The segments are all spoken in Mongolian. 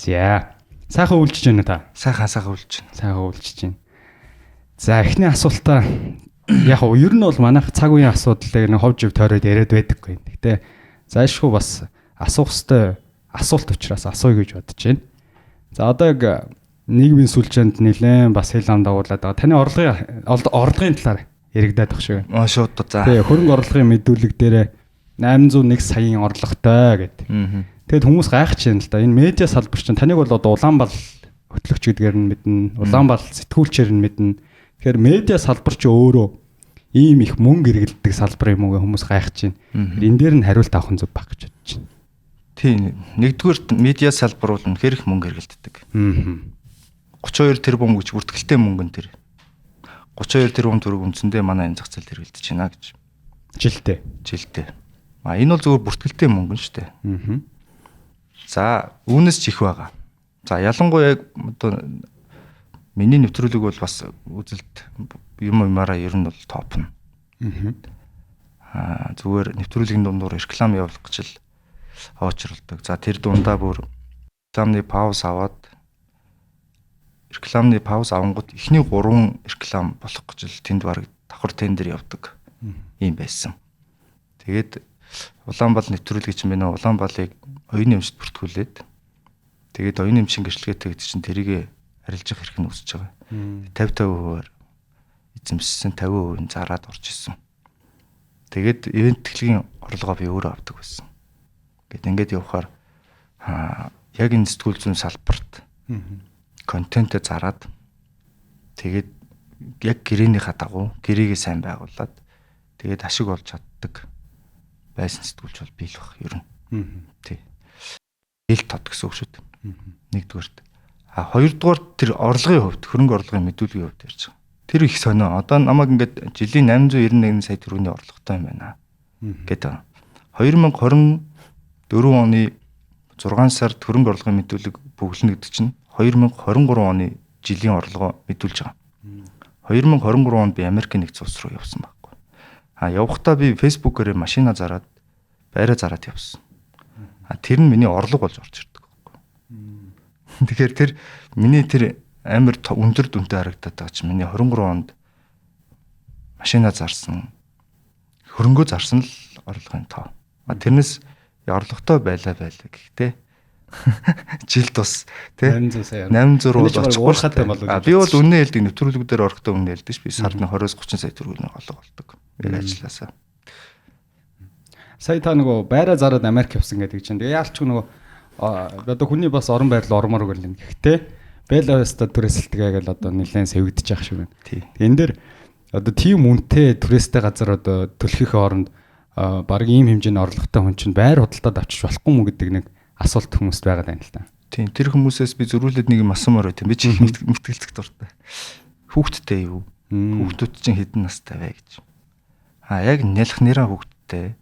За. Сайхан үйлчж байна та. Сайхан үйлчж байна. Сайхан үйлчж байна. За эхний асуултаа яг нь ер нь бол манайх цаг үеийн асуудлыг нэг ховж тойроод яриад байдаггүй. Гэтэ зайлшгүй бас асуух хэвээр асуулт учраас асууя гэж бодож байна. За одоо яг нийгмийн сүлжээнд нэлээд бас хэл ам дагуулад байгаа. Таны орлогын талаар яригадаад байх шиг байна. Шууд за. Тэгээ хөрөнгө орлогын мэдүүлэг дээр 801 саяын орлоготой гэдэг. Тэгэд хүмүүс гайхаж байна л да. Энэ медиа салбар чинь таныг бол одоо Улаанбаал хөтлөгч гэдгээр нь мэднэ. Улаанбаал сэтгүүлчээр нь мэднэ. Тэгэхээр медиа салбар чи өөрөө ийм их мөнгө эргэлддэг салбар юм уу хүмүүс гайхаж байна. Энэ дээр нь хариулт авах зүг баг гэж бодож байна. Тийм. Нэгдүгээр медиа салбар бол үнэхээр их мөнгө эргэлддэг. 32 тэрбум гэж бүртгэлтэй мөнгөн тэр. 32 тэрбум төгрөг үндсэндээ манай энэ зах зээл эргэлдэж байна гэж. Жилдээ. Энэ бол зөвхөн бүртгэлтэй мөнгөн шүү дээ. За, үүнээс ч их байгаа. За, ялангуяа одоо миний нэвтрүүлэг бол бас үзэлт юмараа ер нь бол топно. Зүгээр нэвтрүүлгийн дундуур реклам явуулах гэж л очролдог. За, тэр дундаа бүр рекламны пауз аваад рекламны пауз авангууд эхний 3 реклам болох гэж л тэнд баг давхар тендер явдаг юм байсан. Тэгээд Улаанбаал нэвтрүүлэг чинь байна. Улаанбаалыг оюуны эмчт бүртгүүлээд тэгээд оюуны эмчийн гэрчлэгээтэй гэдэг чинь тэрийг арилжих хэрэг нь үүсэж байгаа. 50% эзэмшсэн 50% зараад орж исэн. Тэгээд ивент техникийн орлогоо би өөрөө авдаг байсан. Ингээд явахаар яг энэ сэтгүүл зүйн салбарт контентээ зараад тэгээд яг гэрээнийхаа дагуу гэрээгээ сайн байгуулад тэгээд ашиг олж чаддаг байсан сэтгүүлч бол бий л бах ер нь. Тий. Ил тод гэсэн үг шүү дээ. Нэгдүгээрт. Хоёрдугаар тэр орлогын хувьд хөрөнгө орлогын мэдүүлгийн хувьд ярьж байгаа. Тэр их сонио. Одоо намайг ингээд жилийн 891 сая төгрөгийн орлоготой юм байна гэдэг. 2024 оны 6 сард хөрөнгө орлогын мэдүүлэг бүглэнэ гэдэг чинь 2023 оны жилийн орлогоо мэдүүлж байгаа. 2023 онд би Америкийн нэгдсэн улс руу явсан байхгүй. Явахдаа би фэйсбүүкээр машина зараад байраа зараад явсан. Тэр нь миний орлого болж орж ирдэг байхгүй. Тэгэхээр тэр миний тэр амар өндөр дүнтэй харагдаад байгаа чинь миний 23 онд машина зарсан. Хөрөнгөө зарсан л орлогын тоо. Тэрнээс орлоготой байлаа. Гэхдээ жил тус тий 800 руу очихгүй хатаа болов. Би бол үнэ хэлдэг нэвтрүүлэг дээр орохдоо үнэ хэлдэг ш. Би сард 20-30 сая төгрөгийн орлого олдог. Яг ажилласаа. Сая та нөгөө байраа зараад Америк явсан гэдэг чинь. Тэгээ яалч нөгөө одоо хүний бас орон байрлал ормоор гэлэн. Гэхдээ Белавеста түрээсэлтгээ гэл одоо нэлээд сэвэгдэж явах шиг байна. Энэ дээр одоо тийм үнэтэй түрээстэй газар одоо төлөхийнхээ оронд баг ийм хэмжээний орлоготой хүн чинь байр худалдаад авчиж болохгүй мүү гэдэг нэг асуулт хүмүүст байгаа даа л та. Тийм тэр хүмүүсээс би зөрүүлээд нэг юм асуумаар байт юм. Би ч их мэтгэлцэх дуртай. Хүүхдтэй юу? Хүүхдүүд чинь хэдэн настай вэ гэж. Яг нялх нэраа хүүхдтэй.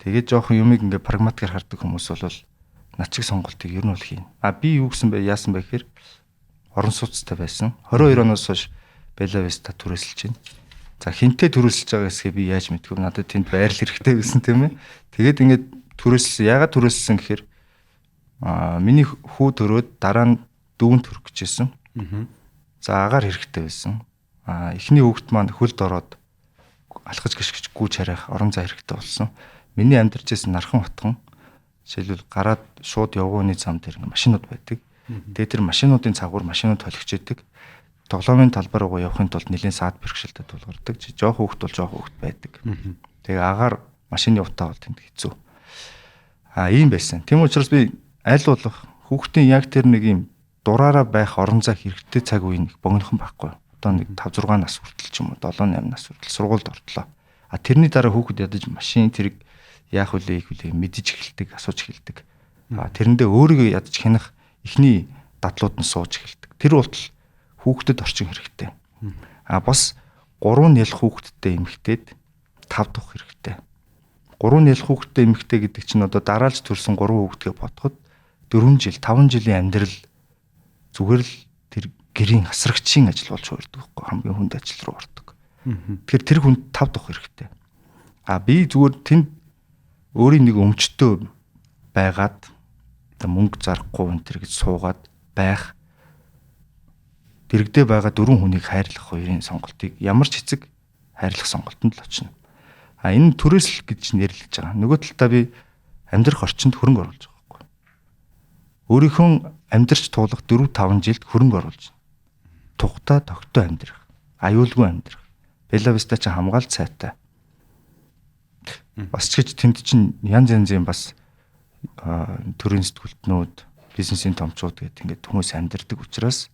Тэгээд жоохон юмыг ингээ прагматикаар хардаг хүмүүс бол над чиг сонголтыг ер нь бол хийн. Би юу гэсэн бэ? Яасан бэ гэхээр орон сууцтай байсан. 22 оноос хойш Белавеста түрээсэлж байна. За хинтээ түрээсэлж байгаа гэсгээ би яаж мэдгүй. Надад тэнд байрлал хэрэгтэй байсан тийм ээ. Тэгээд ингээд түрээсэлсэн. Ягаад түрээсэлсэн гэхээр миний хүү төрөөд дараа нь дүүн төрөх гэжсэн. За агаар хэрэгтэй байсан. Эхний хүүхэд маань хөлд ороод алхаж гიშгэж гүйж харах орон зай хэрэгтэй болсон. Миний амьдарч байсан нархан хотхон жишээлбэл гараад шууд явгооны зам дээр машинууд байдаг. Тэгээд тэр машинуудын цагуур машинууд толигч идэг. Тоглоомын талбар руу явахын тулд нэлээд саад бэрхшээлтэй тулгардаг. Жоох хүүхэд бол жоох хүүхэд байдаг. Тэгээ агаар машины утаа бол тэнд хэцүү. Ийм байсан. Тийм учраас би аль болох хүүхдийн яг тэр нэг юм дураараа байх орон зай хэрэгтэй цаг үеийн богинохон байхгүй. Одоо нэг 5-6 нас хүртэл ч юм уу 7-8 нас хүртэл сургуульд ортлоо. Тэрний дараа хүүхэд ядаж машин тэрийг яах вүлээ мэдэж эхэлдэг, асууж эхэлдэг. Тэрэндээ өөрийгөө ядаж хянах эхний дадлууд нь сууж эхэлдэг. Тэр болтол хүүхдэд орчин хэрэгтэй. Бас 3 нялх хүүхэдтэй эмэгтэйд 5 дух хэрэгтэй. 3 нялх хүүхэдтэй эмэгтэй гэдэг чинь одоо дараалж төрсэн 3 хүүхэдгээ бодоход 4 жил, 5 жилийн амьдрал зүгээр л тэр гэрийн асрагчийн ажил болж хуурдаг байхгүй хамгийн хүнд ажил руу ордог. Тэгэхээр тэр хүнд 5 дух хэрэгтэй. Би зүгээр тэнд өөрийн нэг өмчтөө байгаад одоо мөнгө зарахгүй энэ төр гэж суугаад байх дэрэгдээ байгаа 4 хүнийг хайрлах хоёрын сонголтыг ямар ч эцэг хайрлах сонголтонд л очино. Энэ төрөөсөл гэж нэрлэж байгаа. Нөгөө талдаа би амьдрах орчинд хөрөнгө оруулж байгаа байхгүй. Өөрийнхөө амьдрч туулах 4-5 жилд хөрөнгө оруулж байна. Тухта тогтоо амьдрах, аюулгүй амьдрах. Bella Vista ч хамгаалт сайтай. Бас ч гэж тэнд чинь янз янзын бас төрийн сэтгүүлтнүүд, бизнесийн томчууд гэдэг ингээд хүмүүс амьдардаг учраас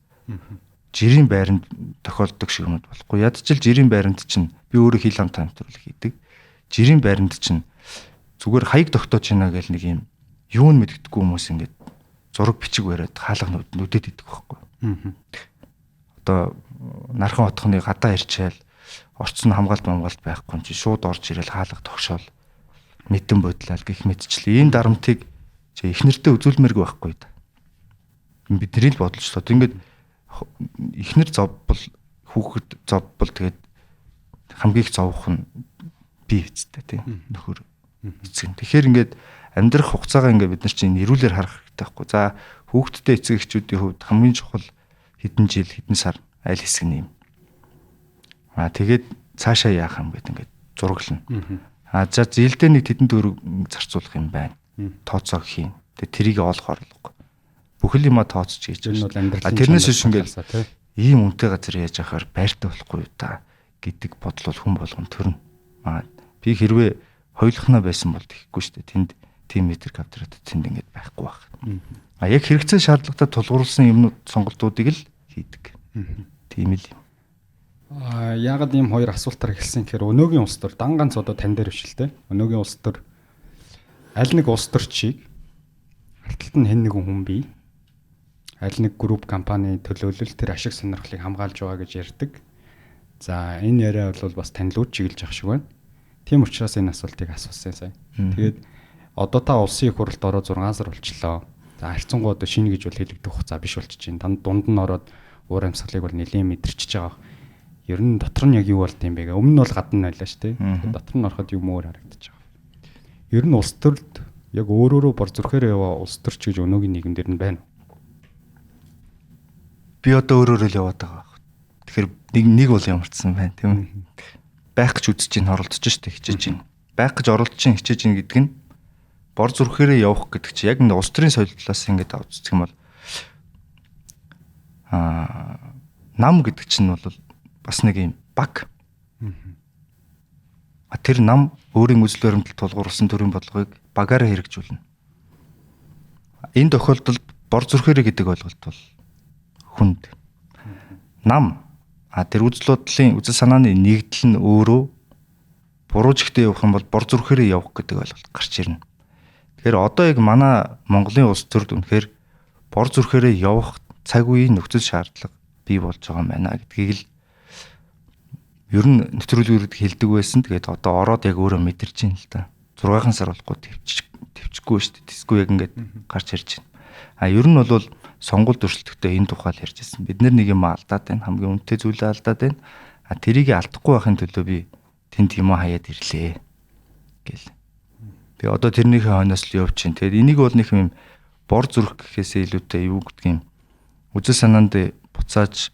жирийн байранд тохиолддог шиг юмуд болохгүй. Ядчил жирийн байранд чинь би өөрөө хил ам таймтруулах хийдэг. Жирийн байранд чинь зүгээр хаяг тогтоож байна гэл нэг юм юун мэддэггүй хүмүүс ингээд зураг бичиг бариад хаалга нүдэд идэх байхгүй. Одоо нархан отхны гадаа ирчээл орцсон хамгаалт байхгүй юм чи шууд орж ирэл хаалга тогшоол мэдэн бодлал гих мэдчлээ. Энэ дарамтыг чи эхнэртэй үзүүлмээргүй байхгүй да. Бидний л бодолч тоо. Ингээд эхнэр зовбол хүүхэд зовбол тэгээд хамгийн их зовох нь би эцтэй тийм нөхөр эцэг. Тэгэхээр ингээд амьдрах хугацаагаа ингээд бид нар чинь нэрүүлэр харах хэрэгтэй байхгүй. За хүүхэдтэй эцэг эхчүүдийн хувьд хамгийн чухал хэдэн жил хэдэн сар аль хэсэг нь юм. Тэгээд цаашаа яах юм гэдэг ингээд зураглана. За зилдээ нэг тэдэн төгрөг зарцуулах юм байна. Тооцоо хийн. Тэгээд тэрийг олох орлого. Бүхэл юма тооцож хийж байна. Тэрнээс биш ингээд ийм үнэтэй газар яаж яхаар байртай болохгүй та гэдэг бодол хүн болгон төрнө. Би хэрвээ хоёулахнаа байсан бол тэхгүй шүү дээ. Тэнд тим метр квадрат тэнд ингээд байхгүй байх. Яг хэрэгцээ шаардлагатай тулгуурласан юмнууд сонголтуудыг л хийдэг. Тийм л юм. Яагаад ийм хоёр асуултаар эхэлсэн гэхээр өнөөгийн улс төр дан ганц одоо тань дээр биш л дээ. Өнөөгийн улс төр аль нэг улс төрчийг арталт нь хэн нэгэн хүн бий. Аль нэг групп компани төлөөлөл тэр ашиг сонирхлыг хамгаалж байгаа гэж ярьдаг. За энэ яриа бол бас танилуд чиглэж ах шиг байна. Тийм учраас энэ асуултыг асуусан сая. Тэгээд одоо та улсын их хурлд ороод 6 сар болчлоо. За харьцангуй одоо шинэ гэж бол хэлэгдэх хугацаа биш болчихж байна. Дунд нь ороод уур амьсгалыг бол нэлээд мэдэрчж байгаа. Ер нь дотор нь яг юу болд юм бэ гэ. Өмнө нь бол гадна байлаа шүү дээ. Дотор нь ороход юм өөр харагдаж байгаа. Ер нь улс төрд яг өөрөөрөө бор зүрхээр яваа улс төрч гэж өнөөгийн нийгэмдэр нь байна. Би одоо өөрөөрөө л яваад байгаа. Тэгэхээр нэг бол ямарчсан байна тийм үү? Байх гэж үзэж ин оролдож штэ хичээж ин. Байх гэж оролдож ин хичээж ин гэдэг нь бор зүрхээрээ явах гэдэг чи яг нэг улс төрийн соёл талаас ингэж авцдаг юм бол нам гэдэг чинь бол бас нэг юм баг. Тэр нам өөрийн үзэл баримтал тулгуурласан төрийн бодлогыг багаараа хэрэгжүүлнэ. Энэ тохиолдолд бор зүрхээрээ гэдэг ойлголт бол хүнд. Нам тэр үзэл бодлын үзэл санааны нэгдэл нь өөрөө буруу жигтэй явах юм бол бор зүрхээрээ явах гэдэг ойлголт гарч ирнэ. Тэгэхээр одоо яг манай Монголын улс төрд үнэхээр бор зүрхээрээ явах цаг үеийн нөхцөл шаардлага бий болж байгаа юм байна гэдгийг л ер нь нэвтрүүлгүүрүүд хэлдэг байсан. Тэгээд одоо ороод яг өөрөө мэдэрч байна л да. 6 сар болохгүй төвчгүй шүү дээ. Тэсгүй яг ингээд гарч ирж байна. Ер нь бол сонгуульд өрсөлдөхтэй энэ тухай л ярьж байсан. Бид нэг юм алдаад байна. Хамгийн үнэтэй зүйлээ алдаад байна. Тэрийг алдахгүй байхын төлөө би тэнд юм хаяад ирлээ гэл. Би одоо тэрнийхээ хойноос л явж чинь. Тэгээд энийг бол нэг юм бор зүрх гэхээсээ илүүтэй юу гэдэг юм. Үзэл санаанд буцааж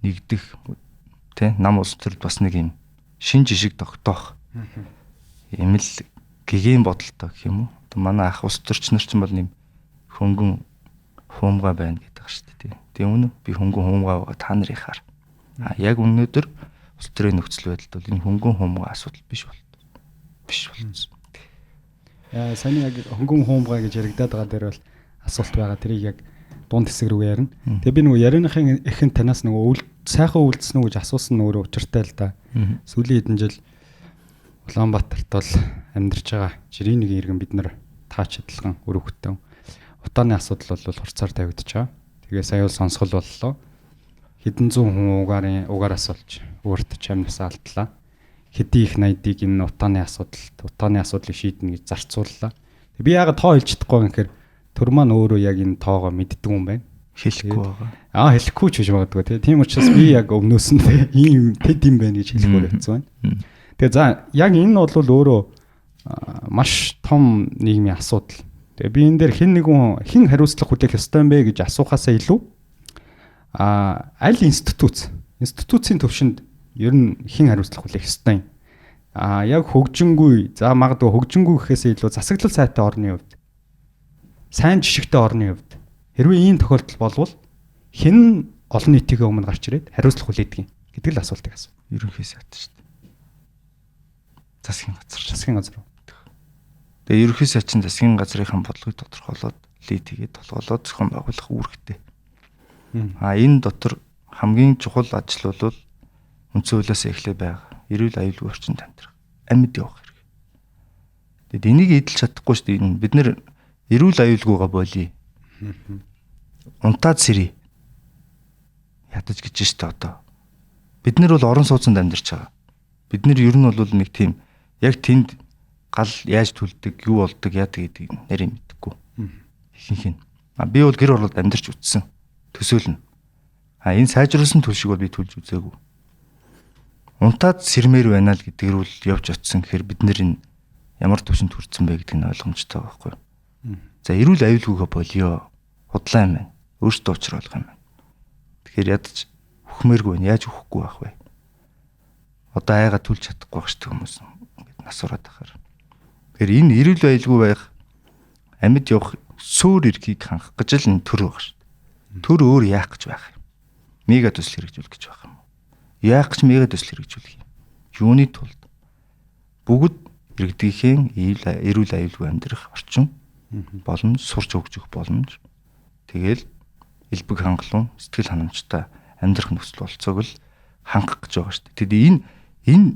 нэгдэх тэ нам улс төрд бас нэг юм шин жишг тогтоох юм л гэгийн бодолтой гэх юм уу. Одоо манай ах улс төрч нар ч бол нэм хөнгөн хуумга байна гэдэг шүү дээ. Тийм үнэ би хөнгөн хуумга байгаа та нарын хаар. Яг өнөөдөр улс төрийн нөхцөл байдалд бол энэ хөнгөн хуумга асуудал биш болсон. Сайн яг хөнгөн хуумга гэж яригадаад байгаа дээр бол асуулт байгаа. Тэрийг яг дунд хэсэг рүү ярина. Тэгээ би нөгөө ярианыхын эхэнд танаас нөгөө сайхан үйлдэлсэн үү гэж асуусан нь өөрөө учиртай л да. Сүүлийн хэдэн жил Улаанбаатарт бол амьдарч байгаа жирийн нэг иргэн бид нар таач адилхан өрөвхтэн утааны асуудал бол хурцаар тавигдаж байгаа. Тэгээ сая бол сонсгол боллоо. Хэдэн зуун хүн угаараас болж өөртөө амьнасаа алдлаа. Хэдий их найдыг энэ утааны асуудлыг шийднэ гэж зарцууллаа. Би яагаад тоо хэлж чадахгүй юм гэхээр төр маань өөрөө яг энэ тоогоо мэддэг юм байна. Хэлэхгүй байгаа. Хэлэхгүй ч гэж магадгүй тийм учраас би яг өмнөөс нь ийм тэд юм байна гэж хэлэхгүй байсан байна. Тэгээ за яг энэ бол өөрөө маш том нийгмийн асуудал. Тэгээ би энэ дээр хэн хариуцлага хүлээх ёстой юм бэ гэж асуухаасаа илүү аль институцийн төвшөнд ер нь хэн хариуцлага хүлээх ёстой юм. Яг хөгжингүй, за магадгүй хөгжингүй гэхээсээ илүү засаглал сайтай орны хувьд, сайн жишгтэй орны хувьд хэрвээ ийм тохиолдол болвол хэн олон нийтийн өмнө гарч ирээд хариуцлага хүлээдэг юм гэдэг л асуултыг асуу. Ерөнхий сайд шүү дээ. Засгийн газар. Тэгээ ерөнхий сайд чинь засгийн газрынхаа бодлогыг тодорхойлоод лид хийгээд толгоолоод зохион байгуулах үүрэгтэй. Энэ дотор хамгийн чухал ажил бол үндсэн хуулиас эхлээ байгаа эрүүл аюулгүй орчинд амьдрах, амьд явах хэрэг. Тэгэд энийг эдэлж чадахгүй шүү дээ. Бид нэр эрүүл аюулгүйгаа болий. Унтаад сэрий. Ядаж гэж штэ одоо. Бид нар бол орон сууцнд амьдарч байгаа. Бид нар ер нь бол нэг тийм яг тэнд гал яаж түлдэг, юу болдог, яадаг гэдгийг нарийн мэдхгүй. Ихэнх нь. Би бол гэр оролд амьдарч үтсэн. Төсөөлнө. Энэ сайжруулсан төлшиг бол би төлж үзээгүй. Унтаад сэрмээр байна л гэдгээр бол явж очсон гэхээр бид нэр энэ ямар төвшөнд хүрсэн бэ гэдгийг нь ойлгомжтой байхгүй. За эрүүл аюулгүйгээ болио. Худлаа юм байна. Өөртөө учруулах юм байна. Тэгэхээр ядаж үхмээргүй нь яаж үхэхгүй байх вэ? Одоо айгаа түлж чадахгүй байх шүү хүмүүс ингээд нас ураад байхаар. Тэгэхээр энэ эрүүл аюулгүй байх, амьд явах суур эрхийг хангах гэж л энэ төр байгаа шүү. Төр өөр яах гэж байх юм? Мега төсөл хэрэгжүүлэх гэж байх юм. Яах гэж мега төсөл хэрэгжүүлэх юм? Юуны тулд? Бүгд иргэдийнхээ эрүүл аюулгүй амьдрах орчин боломж, сурч хөгжих боломж. Тэгэл элбэг хангалуун, сэтгэл ханамжтай амьдрах нөхцөл болцоог л хангах гэж байгаа шүү дээ. Тэгэд энэ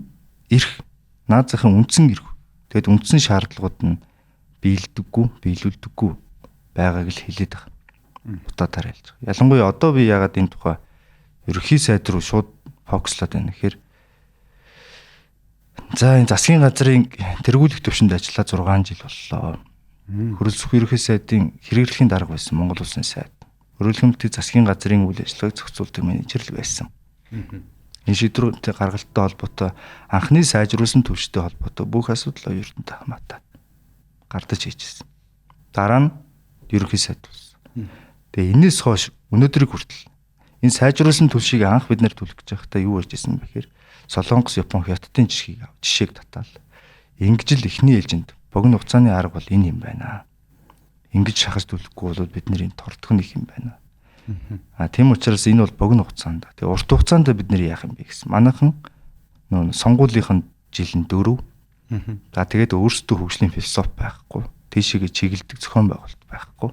эрх наазахын үндсэн эрх. Тэгэд үндсэн шаардлагууд нь биелүүлдэггүй байгааг л хэлээд байгаа. Утаатаар хэлж байгаа. Ялангуяа одоо би ягаад энэ тухай ерөнхий сайд руу шууд фокуслаад байна гэхээр за энэ засгийн газрын тэргүүлэх төвшөнд ажиллаа 6 жил боллоо. Хөрөлцөх ерөнхий сайдын хэрэглэхийн дарга байсан Монгол Улсын сайд. Хөрөлгөмтөд засгийн газрын үйл ажиллагааг зохицуулдаг менежер л байсан. Энэ шийдвэртэй гаргалттай холбоотой анхны сайжруулсан төвштэй холбоотой бүх асуудал оюутантай хамаатай гардаж хийжсэн. Дараа нь ерөнхий сайд болсон. Тэгээ энэс хойш өнөөдрийг хүртэл энэ сайжруулсан төлшийг анх бид нэр төлөх гэж байхдаа юу ярьж ирсэн бэ гэхээр Солонгос, Япон, Хятадын жишээг татаал. Ингэж л эхний ээлжинд богино хугацааны арга бол энэ юм байна. Ингэж шахаж төлөхгүй бол бидний тордох нэг юм байна. Тийм учраас энэ бол богино хугацаанд. Тэгээ урт хугацаанд бид нэр яах юм бэ гэсэн. Манайхан нөө сонгуулийнхын жил нь 4. За тэгээд өөрсдөө хөгжлийн философи байхгүй. Тийшээгээ чиглэдэг зохион байгуулалт байхгүй.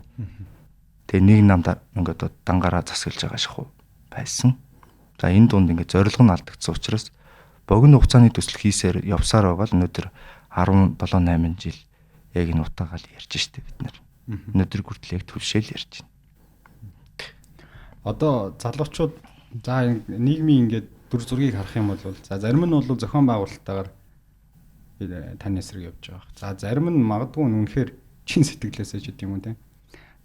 Тэгээ нэг намд ингээд дангаараа засаглаж байгаа шахуу байсан. За энэ дунд ингээд зорилго нь алдагдсан учраас богино хугацааны төсөл хийсээр явсаар байгаа л өнөөдөр 17-8 жил яг энэ утаагаал ярьж штэ бид нар. Өнөөдөр хүртэл яг төлшөөл ярьж байна. Одоо залуучууд за нийгмийн ингээд дүр зургийг харах юм бол за зарим нь бол зохион байгуулалттайгаар таны эсрэг явж байгаа. За зарим нь магадгүй үнэхээр чин сэтгэлээсээ ч гэдэг юм уу те.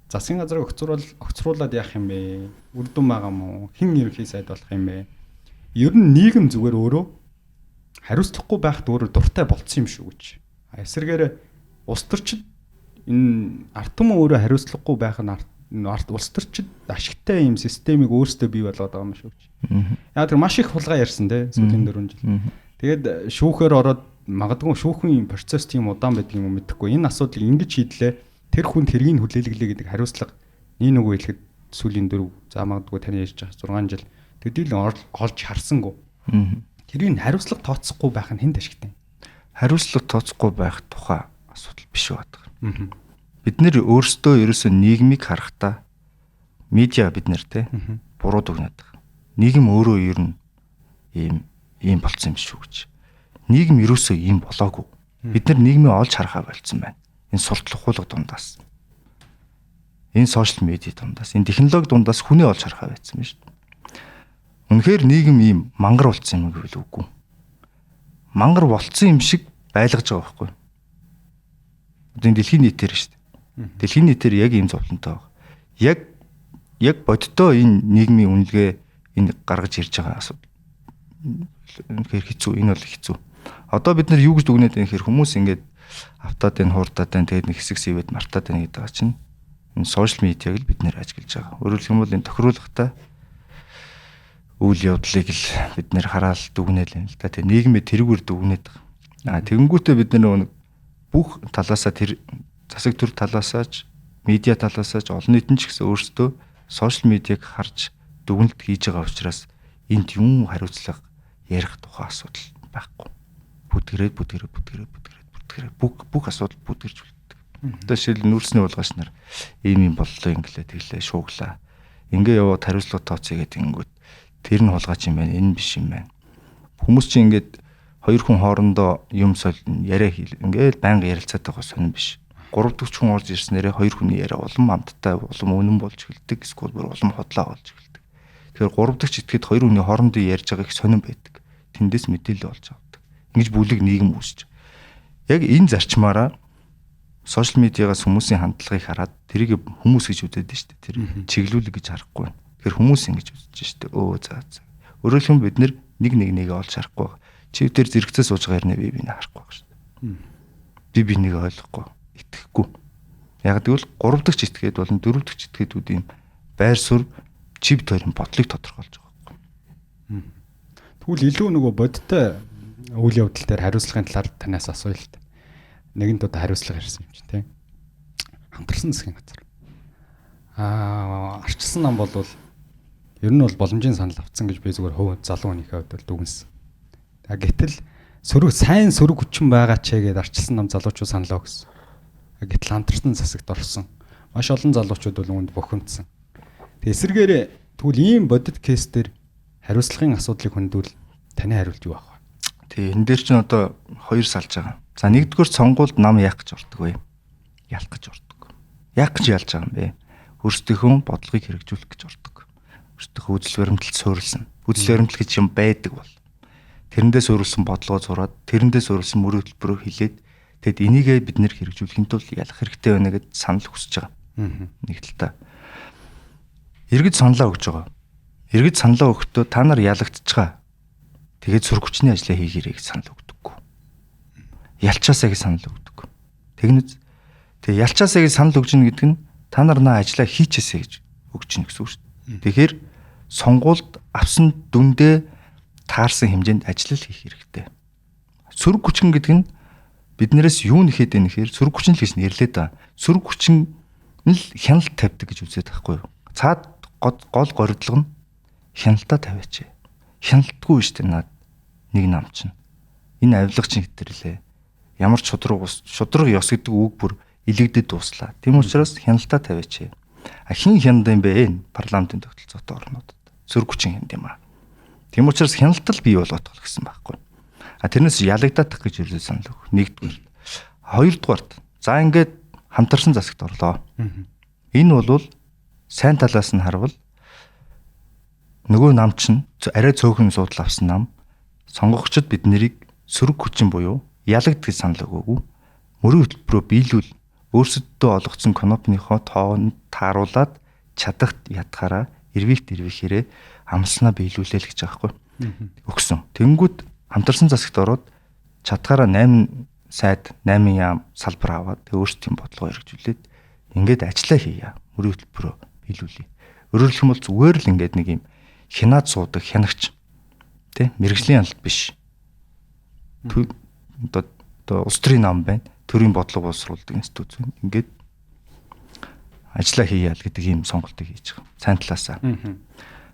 Засгийн газрыг огцруулаад яах юм бэ? Үрдэн байгаа мó? Хэн ерөнхий сайд болох юм бэ? Ер нь нийгэм зүгээр өөрөө хариуцлахгүй байхад өөрөө дуртай болцсон юм шүү гэж. Эсрэгээр улс төрчид энэ ард түмэн өөрөө хариуцлахгүй байх нь улс төрчид ашигтай юм системийг өөрсдөө бий болгоод байгаа юм шүү гэж. Яг тэр маш их хулгай ярьсан те сүүлийн 4 жил. Тэгээд шүүхээр ороод магадгүй шүүхийн процесс тийм удаан байдаг юм мэдэхгүй. Энэ асуудлыг ингэж шийдлээ. Тэр хүнд хэргийг хүлээлгэлээ гэдэг хариуцлага нэг нөгөө хэлэхэд сүүлийн 4 за магадгүй таны ярьж байгаа 6 жил тэдэл олж харсангүй. Тэрийг хариуцлага тооцохгүй байх нь хэнд ашигтай? Хариуцлага тооцохгүй байх тухай асуудал биш байдаг. Бид нэр өөрсдөө ерөөсөө нийгмийг харахтаа медиа бид нэр те буруу дүгнээд байгаа. Нийгэм өөрөө ер нь ийм болцсон юм шүү гэж. Нийгэм ерөөсөө ийм болоогүй. Бид нар нийгмийг олж харахаа болцсон байна. Энэ сурталчилга ухуулга дундаас. Энэ сошиал медиа дундаас, энэ технологи дундаас хүнээ олж харахаа байсан байна шүү дээ. Үнэхээр нийгэм ийм мангар болцсон юм гэвэл үгүй. Мангар болцсон юм шиг байлгаж байгаа байхгүй. Одоо энэ дэлхийн нийтээр шүү дээ. Дэлхийн нийтээр яг ийм зовлонтой байгаа. Яг бодиттой энэ нийгмийн үнэлгээ энэ гаргаж ирж байгаа асуудал. Үнэхээр хэцүү. Энэ бол хэцүү. Одоо бид нар юу гэж дүгнээд байгаа гэхээр хүмүүс ингээд автаад энэ хуурдаад энэ тэгээд нэг хэсэг сэвэд мартаад байна гэдэг чинь энэ сошиал медиаг л бид нэр ажиглаж байгаа. Өөрөөр хэлбэл энэ тохируулгатай үйл явдлыг л бид нэр хараад дүгнээл юм л та. Тэгээд нийгмээ тэрүүгээр дүгнээд байгаа. Тэгэнгүүтээ бид нэг бүх талаасаа тэр засаг төр талаасаа ч медиа талаасаа ч олон нийтэн ч гэсэн өөрсдөө сошиал медиаг харж дүгнэлт хийж байгаа учраас энд юм хариуцлага ярих тухай асуудал байхгүй. Бүдгэрээд бүх асуудал бүдгэрж үлддэг. Одоо шил нүүрсний уулгаш нар ийм боллоо инглээ тэглээ шууглаа. Ингээ яваад хариуцлага тооцъё гэдэг ингэнгүүт тэр нь хулгайч юм байна, энэ биш юм байна. Хүмүүс чинь ингээд хоёр хүн хоорондоо юм сол яриа хэл ингээд байнга ярилцаад байгаа сонирн биш. 3-4 хүн орж ирснээрээ хоёр хүний яриа улам амттай, улам үнэн болж эхэлдэг, эсвэл бүр улам хотлоо болж эхэлдэг. Тэгэхээр 3 дахь итгэхэд хоёр хүний хоорондоо ярьж байгаа их сонирн байдаг. Тэндээс мэдээлэл олж авдаг. Ингэж бүлэг нийгэм үүсэж. Яг энэ зарчмаараа сошиал медиагаас хүмүүсийн хандлагыг хараад тэрийг хүмүүс гэж үздэг шүү дээ. Тэр чиглүүлэг гэж харахгүй байна. Тэгэхээр хүмүүс ингэж үзэж шүү дээ. За. Өөрөөр хэлбэл бид нэг олж харахгүй. Чи тэр зэрэгцээ сууж байгаа хэрнээ би харахгүй байгаа шүү дээ. Би нэг ойлгохгүй, итгэхгүй. Яг гэвэл 3 дахь итгээд болон 4 дахь итгээдүүдийн байр суурь чив тойрон бодлыг тодорхойлж байгаа юм. Тэгвэл илүү нөгөө бодиттой үйл явдал дээр хариуцлагын талаар танаас асууя л та. Нэгэнт удаа хариуцлага ярьсан юм чинь тийм. Хамтарсан засгийн газар. Арчилсан нам бол ер нь бол боломжийн санал авцсан гэж би зүгээр хөв залуу хүнийхээ хувьд бол дүгнсэн. Гэтэл сайн сөрөг хүчин байгаа ч гэдэг арчилсан нам залуучууд саналаа өгсөн. Гэтэл хамтарсан засагт орсон. Маш олон залуучууд бол үүнд бухимдсан. Тэг эсэргээрээ тэгвэл ийм бодит кейс дээр хариуцлагын асуудлыг хөндвөл таны хариулт юу байх вэ? Тэг энэ дээр чинь одоо 2 салж байгаа. За нэгдүгээр сонгуульд нам яах гэж ордог вэ? Ялах гэж ордог. Яах гэж ялж байгаа юм бэ? Өөрсдийнхөө бодлогыг хэрэгжүүлэх гэж ордог. Өөрсдийнхөө үзэл баримталд суурилсан. Үзэл баримтал гэж юм байдаг бол тэрэндээ суурилсан бодлогоо зураад тэрэндээ суурилсан мөрөө хөтөлбөрөөр хилээд тэгэд энийгээ бид нэр хэрэгжүүлэхийн тулд ялах хэрэгтэй байна гэд санал хүсэж байгаа. Нэг талдаа иргэд саналаа өгж байгаа. Иргэд саналаа өгөхдөө та нар ялагдчихаа. Тэгээд сөрөг хүчний ажлаа хийгээрэй гэж санал өгдөггүй. Ялчаасаа гэж санал өгдөг. Тэгээ ялчаасаа гэж санал өгж ийн гэдэг нь та нар наа ажлаа хийчихээсэй гэж өгч ийн гэсэн үг шүү дээ. Тэгэхээр сонгуульд авсан дүндээ таарсан хэмжээнд ажил хийх хэрэгтэй. Сөрөг хүчин гэдэг нь биднээс юу нэхэд вэ гэхээр сөрөг хүчин л гэж нэрлээд байгаа. Сөрөг хүчин нь л хяналт тавьдаг гэж үзээд байхгүй юу? Цаад гол горигдлого нь хяналтаа тавиач. Хяналтгүй шүү дээ наад нэг нам чинь. Энэ авилга чинь хэтэрлээ. Ямар ч шудраг ёс гэдэг үг бүр илэгдэд дуслаа. Тийм учраас хяналтаа тавиач. Хин хянд юм бэ энэ парламентын тогтолцоотой орнуудад. Сөрөг хүчин хянд юм аа. Тийм учраас хяналтал бий болгох гэсэн байхгүй. Тэрнээс ялагдах гэж юусаа санал өг. Нэгдүгээр. Хоёрдугаарт. За ингээд хамтарсан засагт орлоо. Энэ бол сайн талаас нь харвал нөгөө нам чинь арай цөөхөн суудлаа авсан нам сонгогчдод бид нарыг сөрөг хүчин буюу ялагдах санал өгөөгүй. Мөрийн хөтөлбөрөөр биелүүл өөрсөддөө олгоцсон конопныхоо тоонд тааруулаад чадахт ятгаараа ирвэхээрээ амлснаа биелүүлээл гэж байгаа байхгүй. Өгсөн. Тэнгүүд хамтарсан засагт ороод чадгаараа 8 сайд 8 яам салбар аваад өөрсдийн бодлогоо хэрэгжүүлээд ингээд ажиллаа хийя. Мөрийн хөтөлбөрөөр биелүүлээ. Өөрөөр хэлбэл зүгээр л ингээд нэг юм хянаад суудаг хянагч тий мэрэгжлийн яналт биш. Одоо улс төрийн нам байна. Төрийн бодлого боловсруулдаг институт байна. Ингээд ажиллаа хийя л гэдэг ийм сонголтыг хийж байгаа. Сайн талаасаа.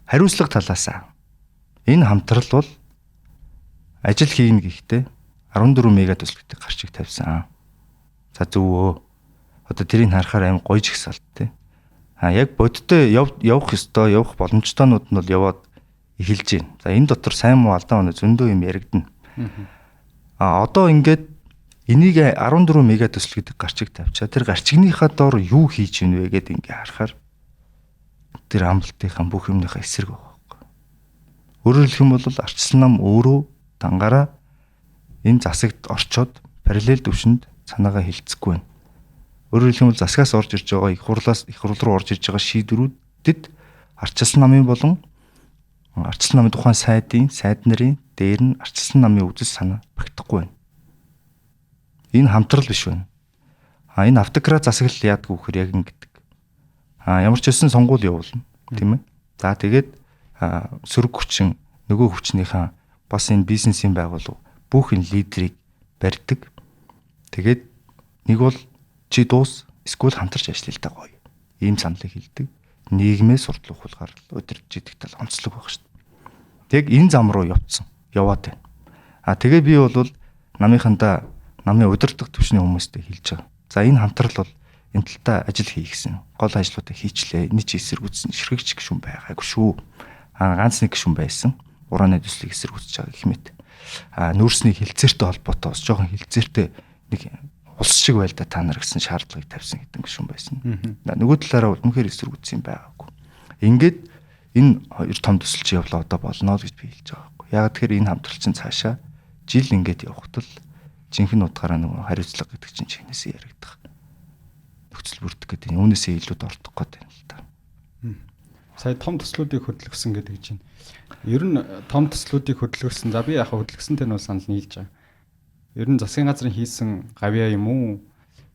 Хариуцлага талаасаа. Энэ хамтрал бол ажил хийнэ гэхдээ 14 мега төсөлтөд гарчиг тавьсан. За зөвөө. Одоо тэрийг харахаар аим гоё жигсаалт тий. Яг бодиттой явах ёстой, явах боломжтойнууд нь бол яваад эхэлж байна. За энэ дотор сайн муу алдаа өнө зөндөө юм яригдана. Одоо ингээд энийг 14 мега төсөл гэдэг гарчиг тавьчаа. Тэр гарчигныхаа доор юу хийж ийн вэ гэдээ ингээ харахаар тэр амлалтынхаа бүх юмныхаа эсрэг байгаа. Өөрөөр хэлэх юм бол арчилсан нам өөрөө дангаараа энэ засагт орчоод параллел төвшөнд санаагаа хилцэхгүй байна. Өөрөөр хэлэх юм бол засгаас орж ирж байгаа их хурл руу орж ирж байгаа шийдвэрүүдэд арчилсан намын болон арчилсан намын тухайн сайд нарын дээр нь арчилсан намын үзэл санаа багтахгүй байна. Энэ хамтрал биш байна. Энэ автократ засаглал яадаг вэ гэхээр яг ингэдэг. Ямар ч өссөн сонгуул явуулна, тийм ээ. За тэгээд сөрөг хүчин нөгөө хүчнийхээ бас энэ бизнесийн байгууллага бүх энэ лидерийг барьдаг. Тэгээд нэг бол чи дуус эсвэл хамтарч ажиллая л та гоё. Ийм саналыг хэлдэг. Нийгмээ сурталчилахаар удирдах идэх тал онцлог баг шүү дээ. Тэг энэ зам руу яваад байна. Тэгээ би бол намынхандаа намын удирдах төвчний хүмүүстэй хэлж байгаа. За энэ хамтрал бол энэ талтаа ажил хий гэсэн. Гол ажлуудаа хийчлээ. Эний чи эсэргүүцсэн ширхэгч гişүн байгаагүй шүү. Ганц нэг гişүн байсан. Ураны төслийг эсэргүүцэж байгаа гэх мэт. Нүүрсний хилцээртэй холбоотой бас жоохон хилцээртэй нэг улс шиг байл да та нар гэсэн шаардлагыг тавьсан гэдэг гişүн байсан. Нөгөө талаараа үнэхээр эсэргүүцсэн байгаагүй. Ингээд энэ хоёр том төсөлч явлаа одоо болно л гэж би хэлж байгаа байхгүй. Яг тэгэхээр энэ хамтрал чинь цаашаа жил ингээд явхад л жинхэнэ утгаараа нөгөө хариуцлага гэдэг чинь чихнээсээ яригдах. Нөхцөл бүрдэх гэдэг. Үүнээсээ илүүд ортох гээд байна л да. Сая том төслүүдийг хөдөлгөсөн гэдэг чинь. Ер нь том төслүүдийг хөдөлгөсөн. За би яг хөдөлгөсөнтэй нь санал нь хэлж байгаа. Ер нь засгийн газрын хийсэн гавьяа юм уу?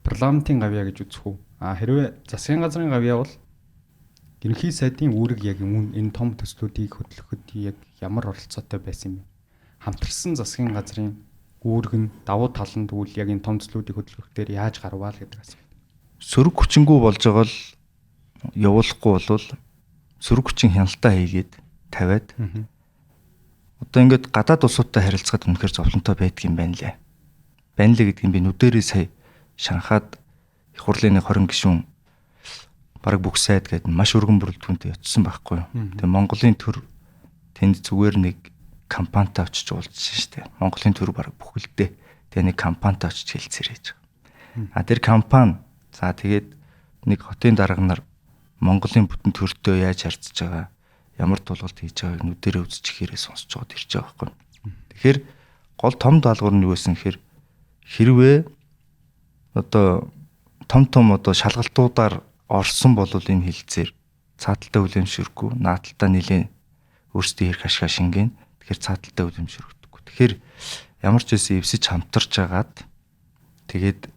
Парламентын гавьяа гэж үзэх үү? Хэрвээ засгийн газрын гавьяа бол ерөнхий сайдын үүрэг яг энэ том төслүүдийг хөдөлгөхөд яг ямар оролцоотой байсан юм бэ? Хамтарсан засгийн газрын үүрэг нь давуу тал нь тэгвэл яг энэ том төслүүдийг хөдөлгөх дээр яаж гарваа л гэдэг асуулт. Сөрөг хүчингүү болж байгаа л явуулахгүй бол сөрөг хүчин хяналтаа хийгээд тавиад одоо ингээд гадаад улсуудтай харилцахад үнэхээр зовлонтой байдаг юм байна лээ. Байна лээ гэдгийг би нүдэрээ сая шанхаад их хурлын 20 гишүүн бараг бүх сайд гэдэг маш өргөн бүрэлдэхүүнтэй очсон байхгүй юу. Тэгээ Монголын төр тэнд зүгээр нэг компанитай очиж уулзсан шүү дээ. Монголын төр бараг бүхэлдээ тэгээ нэг компанитай очиж хэлцээр хийж байгаа. Тэр компани за тэгээд нэг хотын дарга нар Монголын бүтэн төртөө яаж харьцаж байгаа, ямар тулгалт хийж байгааг нүдэрээ үзэж ихээрээ сонсч байгаад ирж байгаа байхгүй. Тэгэхээр гол том даалгавар нь юу байсан гэхээр хэрвээ одоо том одоо шалгалтуудаар орсон бол энэ хилцээр цааталтаа үлэмшэрхгүй, нааталтаа нэлээд өөрсдийн хэрэг ашгаа шингэн. Тэгэхээр цааталтаа үлэмшэрэгдэхгүй. Тэгэхээр ямар ч байсан эвсэж хамтарч агаад тэгээд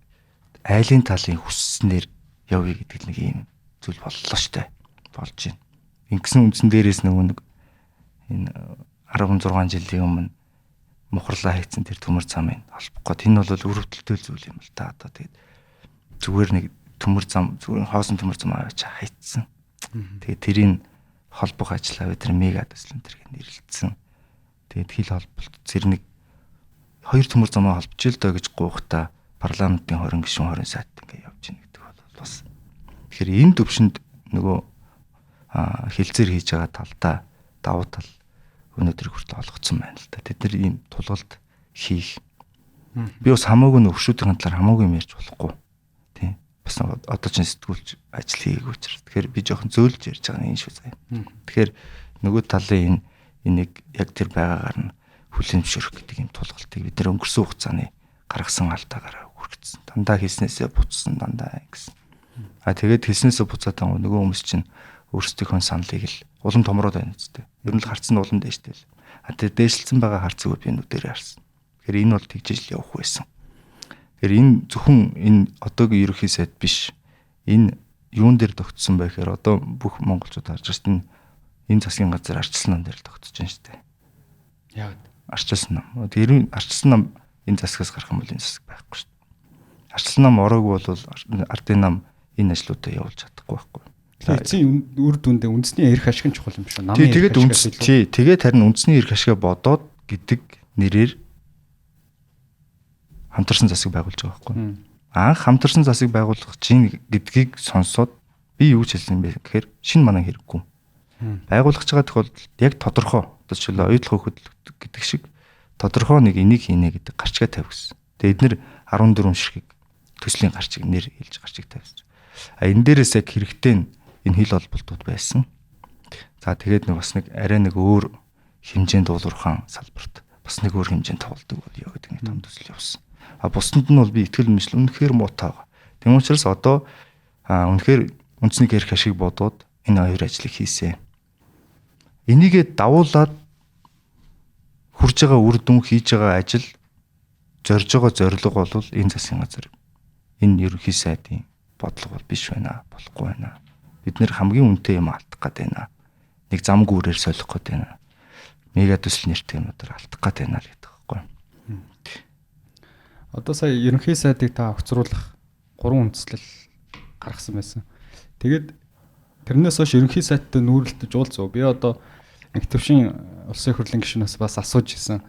айлын талын хүсснээр явъя гэдэг нэг юм зүйл боллоо штэ. Болж байна. Ингэсэн үндсэн дээрээс нөгөө нэг энэ 16 жилийн өмнө мухарлаа хийцэн тэр төмөр замын холбох гээд энэ бол өрөвдөлтөө зүйл юм л та. Одоо тэгээд зүгээр нэг төмөр зам зүгээр хоосон төмөр зам аваач хайцсан. Тэгээд тэрийн холбох ажиллаа бид нар мега төслөн тэрэг нэрлэлсэн. Тэгээд хил холболт зэрэг хоёр төмөр замаа холбож ил доо гэж гуйхтаа парламентын 20 гишүүн 20 сайд ингээ явж ийн гэдэг бол бас. Тэгэхээр энэ төвшөнд нөгөө хилцээр хийж байгаа талдаа давуу тал өнөөдөр хүртэл олгоцсон байна л да. Тэд нар ийм тулгалт хийх. Би бас хамаагүй нөхшүүдийн талаар хамаагүй юм ярьж болохгүй. Тийм. Бас одоо ч сэтгүүлч ажил хийгээгүй учраас. Тэгэхээр би жоохон зөөлж ярьж байгаа юм шүү заяа. Тэгэхээр нөгөө талын энийг яг тэр байгаагаар нь хүлэмжшөрөх гэдэг юм тулгалтыг бид нэр өнгөрсөн хугацааны гаргасан алдаагаараа хүргэсэн. Дандаа хийснээсээ буцсан дандаа гэсэн. Тэгээд хийснээсээ буцаад байгаа нөгөө хүмүүс чинь өөрсдийнхөө саналыг л улам томроод байна үстэй. Ер нь л харцсан улам дээштэй л. Тэгээд дээшлсэн байгаа харцыг би нүдэрээ харсан. Тэгэхээр энэ бол тэгжиж л явах байсан. Тэгэхээр энэ зөвхөн энэ одоогийн ерөнхий сайд биш. Энэ юун дээр тогтсон байх хэрэг одоо бүх монголчууд харж байгаа энэ засгийн газар арчилсан нам дээр л тогтсож байна шүү дээ. Яг арчилсан нам. Тэр арчилсан нам энэ засгаас гарах юм бол энэ засаг байхгүй шүү дээ. Арчилсан нам ороогүй бол ардын нам энэ ажлуудаа явуулж чадахгүй байхгүй. Эцсийн үр дүндээ үндэсний эрх ашиг нь чухал юм шүү. Намын тэгээд харин үндэсний эрх ашигаа бодоод гэдэг нэрээр хамтарсан засаг байгуулж байгаа байхгүй. Анх хамтарсан засаг байгуулах чинь гэдгийг сонсоод би юу ч хэлсэн бэ гэхээр шинэ манаа хэрэггүй. Байгуулах байгаа тохиолдолд яг тодорхой одоо жишээлбэл оюутлах хөдөлгөх гэдэг шиг тодорхой нэг энийг хийнэ гэдэг гарчгаа тавь гэсэн. Тэгээд эднэр 14 ширхэг төслийн гарчиг нэр хэлж гарчиг тавьсан. Энэ дээрээс яг хэрэгтэй нь энэ хил холболтууд байсан. За тэгээд нэг бас нэг арай нэг өөр хэмжээнд уулуурхан салбарт бас нэг өөр хэмжээнд тоглодог болё гэдэг нэг том төсөл явсан. Бусдад нь бол би итгэл үнэмшил үнэхээр муутай байгаа. Тийм учраас одоо үнэхээр үндэсний эрх ашиг бодоод энэ хоёр ажлыг хийсэн. Энийгээ давуулаад хурж байгаа үр дүн хийж байгаа ажил зорж байгаа зорилго бол энэ засгийн газар энэ ерөнхий сайдын бодлого бол биш байна, болохгүй байна. Бид нэр хамгийн үнэтэй юм алдах гээд байна. Нэг зам гүүрээр солих гээд байна. Мега төсөл нэртэй юмудаар алдах гээд байна л гэдэг байхгүй. Одоо сая ерөнхий сайдыг та огцруулах 3 үндслэл гаргасан байсан. Тэгээд тэрнээс хойш ерөнхий сайттай нүүрэлтэж уулзав. Би одоо нэг төвшин улсын хурлын гишүүнээс бас асууж ирсэн.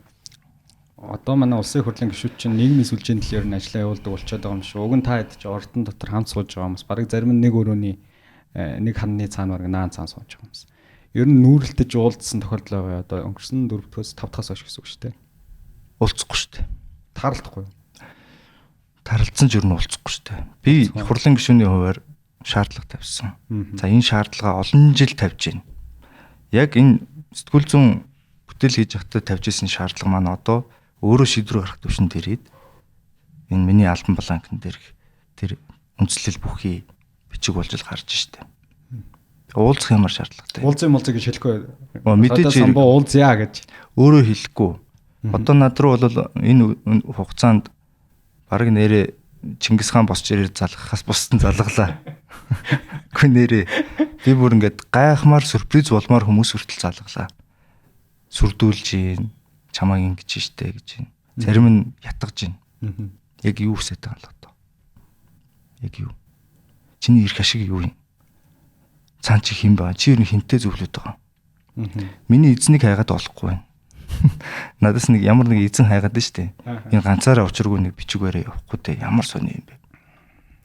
Одоо манай улсын хурлын гишүүд чинь нийгмийн сүлжээний талаар нь ажиллаа явуулдаг болчиход байгаа юм шиг. Уг нь та хэд ч ордон дотор хамт сууж байгаа юмс. Бараг зарим нь нэг өрөөний нэг ханны цаана бараг наан цаан сууж байгаа юмс. Ер нь нүүрэлтэж уулзсан тохиолдол байгаа. Одоо өнгөрсөн 4-өөс 5 дахаас хойш гэсэн үг шүү дээ. Уулзахгүй шүү дээ. Тааралдахгүй. Таралцсан ч ер нь уулзахгүй шүү дээ. Би хурлын гишүүний хувьар шаардлага тавьсан. За энэ шаардлагаа олон жил тавьж байна. Яг энэ сэтгүүл зүйн бүтээл хийж явахдаа тавьж исэн шаардлага маань одоо өөрөө шийдвэр гаргах төвшөнд ирээд энэ миний альбан бланкн дээрх тэр үндслэл бүхий бичиг болж л гарч штэ. Уулзах ямар шаардлагатай. Уулзын молзыг хэлэхгүй. Мэдээж самбуу уулзъя гэж өөрөө хэлэхгүй. Одоо над руу бол энэ хугацаанд бараг нэрээ Чингис хаан босч ирээд залгахаас бусдын залгалаа. Гү нэрээ би бүр ингээд гайхмаар сюрприз болмоор хүмүүс хүртэл залгалаа. Сүрдүүлж гин чамаа ингэж штэ гэж гин. Зарим нь ятгаж гин. Яг юу хүсэж байгаа л одоо. Яг юу. Чиний ирэх ашиг юу юм? Цаан чи хэн байгаа? Чи ер нь хинтээ зөвлөд байгаа. Миний эзнийг хайгаад болохгүй байна. Надаас нэг ямар нэг эзэн хайгаад нь штэ. Энэ ганцаараа учиргүй нэг бичиг барай явахгүй те. Ямар сони юм бэ?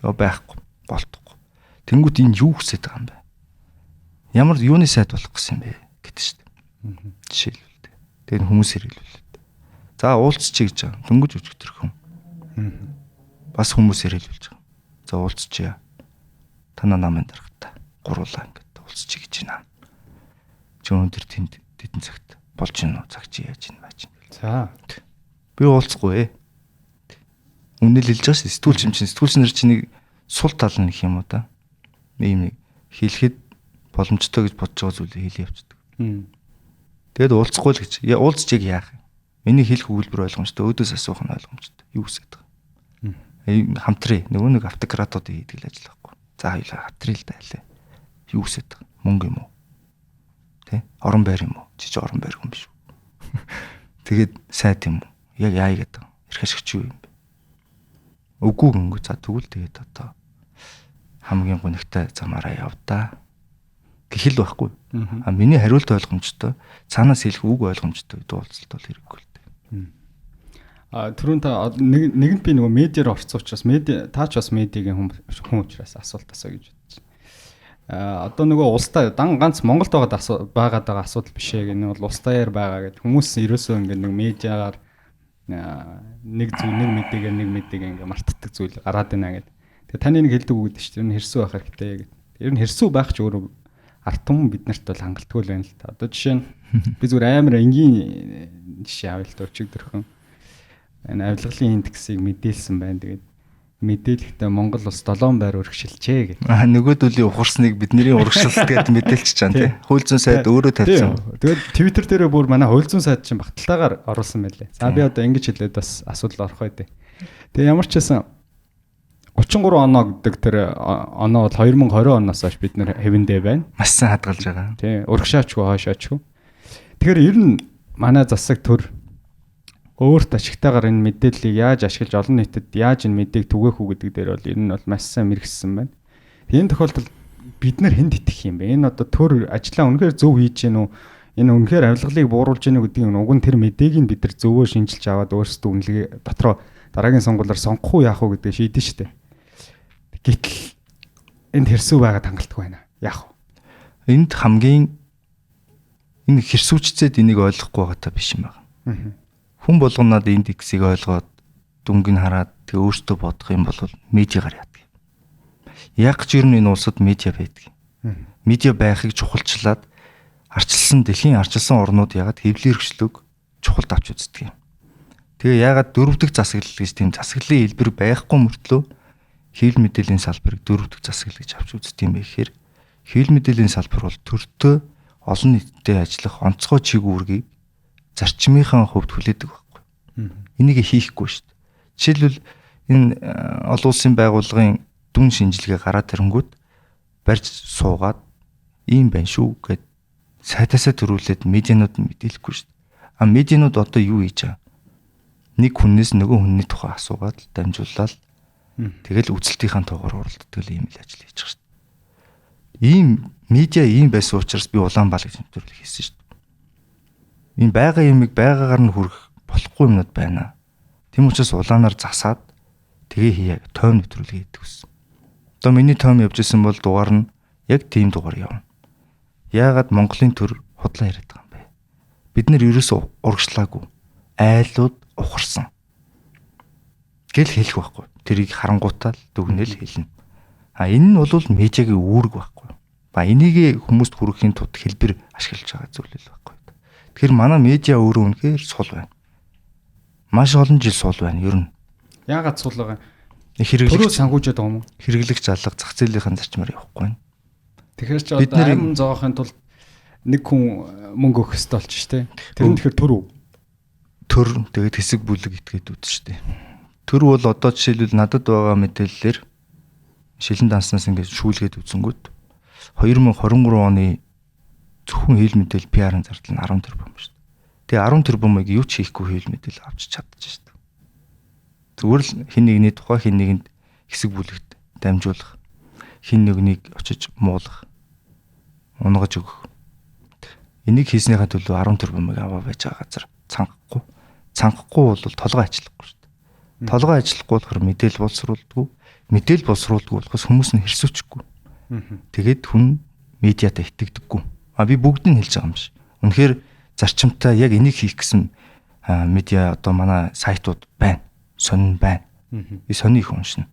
Йоо байхгүй, болтохгүй. Тэнгүүд энэ юу хүсэж байгаа юм бэ? Ямар юуны сайд болох гэсэн юм бэ гэдэг штэ. Жишээлбэл те. Тэгээ хүмүүс хэрэглүүлээд. За уулзчих гэж байгаа. Дөнгөж өчтөрхөн. Бас хүмүүс хэрэглүүлж байгаа. За уулзчихъя. Танаа намын дарагтай. Гурлаа ингээд уулзчих гэж байна. Чи өндөр тэнд тэдэн цагт болж гин үү цаг чи яаж ин байж. За. Би уулзахгүй. Үнэл хэлж байгаа ш. Сэтгүүлчнэр чи нэг сул тал нэг юм уу да. Ийм нэг хэлэхэд боломжтой гэж бодож байгаа зүйлээ хэлээ явчихдаг. Тэгэд уулзахгүй л гэж. Уулзчих яах юм. Миний хэлэх өгүүлбэр ойлгомжтой, өөдөөс асуух нь ойлгомжтой. Юу хүсэж байгаа. Хамтрий. Нөгөө нэг автократууд хийдэг л ажил байхгүй. За хоёлаа хамтрий л дайлаа. Юу хүсэж байгаа. Мөнгө юм уу? Тэ? Орон байр юм уу? Чи орон байр хүн биш үү? Тэгээд сайд юм уу? Яг яа гэдэг. Ирэх ашигч юу юм бэ? Үгүй гэнгүй. За тэгвэл тэгээд одоо хамгийн гонигтай замаараа явдаа. Гэхэл байхгүй. А миний хариулт ойлгомжтой, цаанаас хэлэх үг ойлгомжтой уулзалт бол хэрэггүй л дээ. Түрүүн та нэгэнт би нөгөө медиар орсон учраас та ч бас медиагийн хүн учраас асуулт асуу гэж бодчих. Одоо нөгөө улстай ганц Монголд байгаад байгаа асуудал биш ээ гэнэ бол улс даяар байгаа гэдэг хүмүүс ерөөсөө ингээд нэг медиагаар нэг мэдээгээр ингээд мартдаг зүйл гараад байна гэдэг. Тэгээ таны нэг хэлдэг үг гэдэг чинь ер нь хэрсүү байх хэрэгтэй гэдэг. Ер нь хэрсүү байх ч өөрөө арт түмэн бид нарт бол хангалтгүй л байна л та. Одоо жишээ нь би зүгээр амар энгийн жишээ авъя л да өчигдөрхөн. Энэ авилгалын индексийг мэдээлсэн байна. Тэгээд мэдээлэхдээ Монгол улс 7 байр урагшилжээ гэх. Нөгөөдүлийн ухарсныг бидний урагшилт гэдэг мэдээлч чана тий. Хууль зүйн сайд өөрөө тавьсан. Тэгээд Twitter дээрээ бүр манай хууль зүйн сайд чинь багталтайгаар оруулсан байлээ. За би одоо ингэж хэлээд бас асуудал орох байдیں۔ Тэгээ ямар ч байсан 33 оноо гэдэг тэр оноо бол 2020 оноос хойш бид нэр хэвэндээ байна. Маш сайн хадгалж байгаа. Тий, урагшаачгүй хойшоочгүй. Тэгэхээр ер нь манай засаг төр өөрт ашигтайгаар энэ мэдээллийг яаж ашиглаж олон нийтэд яаж энэ мэдээг түгээх үү гэдэг дээр бол ер нь бол маш сайн мэрэгссэн байна. Энэ тохиолдолд бид нар хэнд итгэх юм бэ? Энэ одоо төр ажлаа үнэхээр зөв хийж гэнэ үү? Энэ үнэхээр авилгалыг бууруулж гэнэ үү гэдэг нь уг нь тэр мэдээг нь бид нар зөвөө шинжилж аваад өөрсдөө үнэлгээ дотроо дараагийн сонгуулиар сонгох уу яах уу гэдэг шийдэн штэ. Гэтэл энд хэрсүү байгаад хангалтгүй байна. Яах вэ? Энд хамгийн энэ хэрсүүчцээд энийг ойлгохгүй байгаа та биш юм байна. Хүн болгонод индексийг ойлгоод дүнгийг хараад тэг өөртөө бодох юм бол медиагаар яадаг. Яг ч ер нь энэ улсад медиа байдаг. Медиа байхыг чухалчлаад дэлхийн арчилсан орнууд ягаад хэвлэл хэрэгчлөг чухалд авч үздэг юм. Тэгээ ягаад дөрөвдөг засаглал гэж тийм засаглалын хэлбэр байхгүй мөртлөө хэвлэл мэдээллийн салбарыг дөрөвдөг засаглал гэж авч үздэг юм бэ гэхээр хэвлэл мэдээллийн салбар бол төртөө олон нийтэд ажиллах онцгой чиг үүргийг зарчмынхаа хувьд хүлээдэг байхгүй. Энийг хийхгүй шүү дээ. Жишээлбэл энэ олон улсын байгууллагын дүн шинжилгээ гараад ирэнгүүт барьж суугаад ийм байна шүү гэд сайтаасаа төрүүлээд медианууд нь мэдээлэхгүй шүү дээ. Медианууд одоо юу хийж байгаа? Нэг хүнээс нөгөө хүний тухай асуугаад дамжуулаад тэгэл үзэлтийнхаа тоогоор уралддаг ийм л ажил хийж байгаа шүү дээ. Ийм медиа ийм байсан учраас би Улаанбаал гэж нэвтрүүлэг хийсэн шүү дээ. Ийм байгаа юмыг байгаагаар нь хүрэх болохгүй юмнууд байна. Тийм учраас улаанаар засаад тэгээ хийе тойм нэвтрүүлэг хийдэг гэсэн. Одоо миний тойм явж исэн бол дугаар нь яг тийм дугаар явна. Яагаад Монголын төр худлаа яриад байгаа юм бэ? Бид нэр ерөөсөө урагшлаагүй. Айлууд ухарсан. Гэл хэлэх байхгүй. Тэрийг харангуутаа л дүгнэл хэлнэ. Энэ нь бол медиагийн үүрэг байхгүй. Энийг хүмүүст хүрэхийн тулд хэлбэр ашиглаж байгаа зүйл л байхгүй. Тэгэхээр манай медиа өөрөө үнэхээр сул байна. Маш олон жил сул байна ер нь. Яагаад сул байгаа? Хэрэглэгч санхүүжээд байгаа юм уу? Хэрэглэгч алга зах зээлийн зарчмаар явахгүй байна. Тэгэхээр ч одоо амин зоохын тулд нэг хүн мөнгө өгөх хэрэгтэй болчих шүү дээ. Тэр нь тэгэхээр төр үү? Төр тэгээд хэсэг бүлэг итгээд үүд шүү дээ. Төр бол одоо жишээлбэл надад байгаа мэдээллээр шилэн данснаас ингээд шүүлгээд үзэнгүүт 2023 оны зөвхөн хэл мэдээлэл PR-ын зардал нь 10 тэрбум шүү дээ. Тэгээ 10 тэрбумыг юу ч хийхгүй хэл мэдээлэл авч чадчих шүү дээ. Зүгээр л хин нэгний тухай хин нэгэнд хэсэг бүлэгт дамжуулах, хин нэгнийг очиж муулах, унгаж өгөх. Энийг хийснийхаа төлөө 10 тэрбумыг аваа байж байгаа газар цангахгүй. Цангахгүй бол толгой ажиллахгүй шүү дээ. Толгой ажиллахгүй болохоор мэдээлэл боловсруулдаггүй. Мэдээлэл боловсруулдаггүй болохоос хүмүүс нь хэрсүүчихгүй. Тэгээд хүн медиатай итгэдэггүй. Би бүгдийг нь хэлж байгаа юм биш. Үнэхээр зарчимтай яг энийг хийх гэсэн медиа одоо манай сайтууд байна. Сонин байна. Би сони их уншина.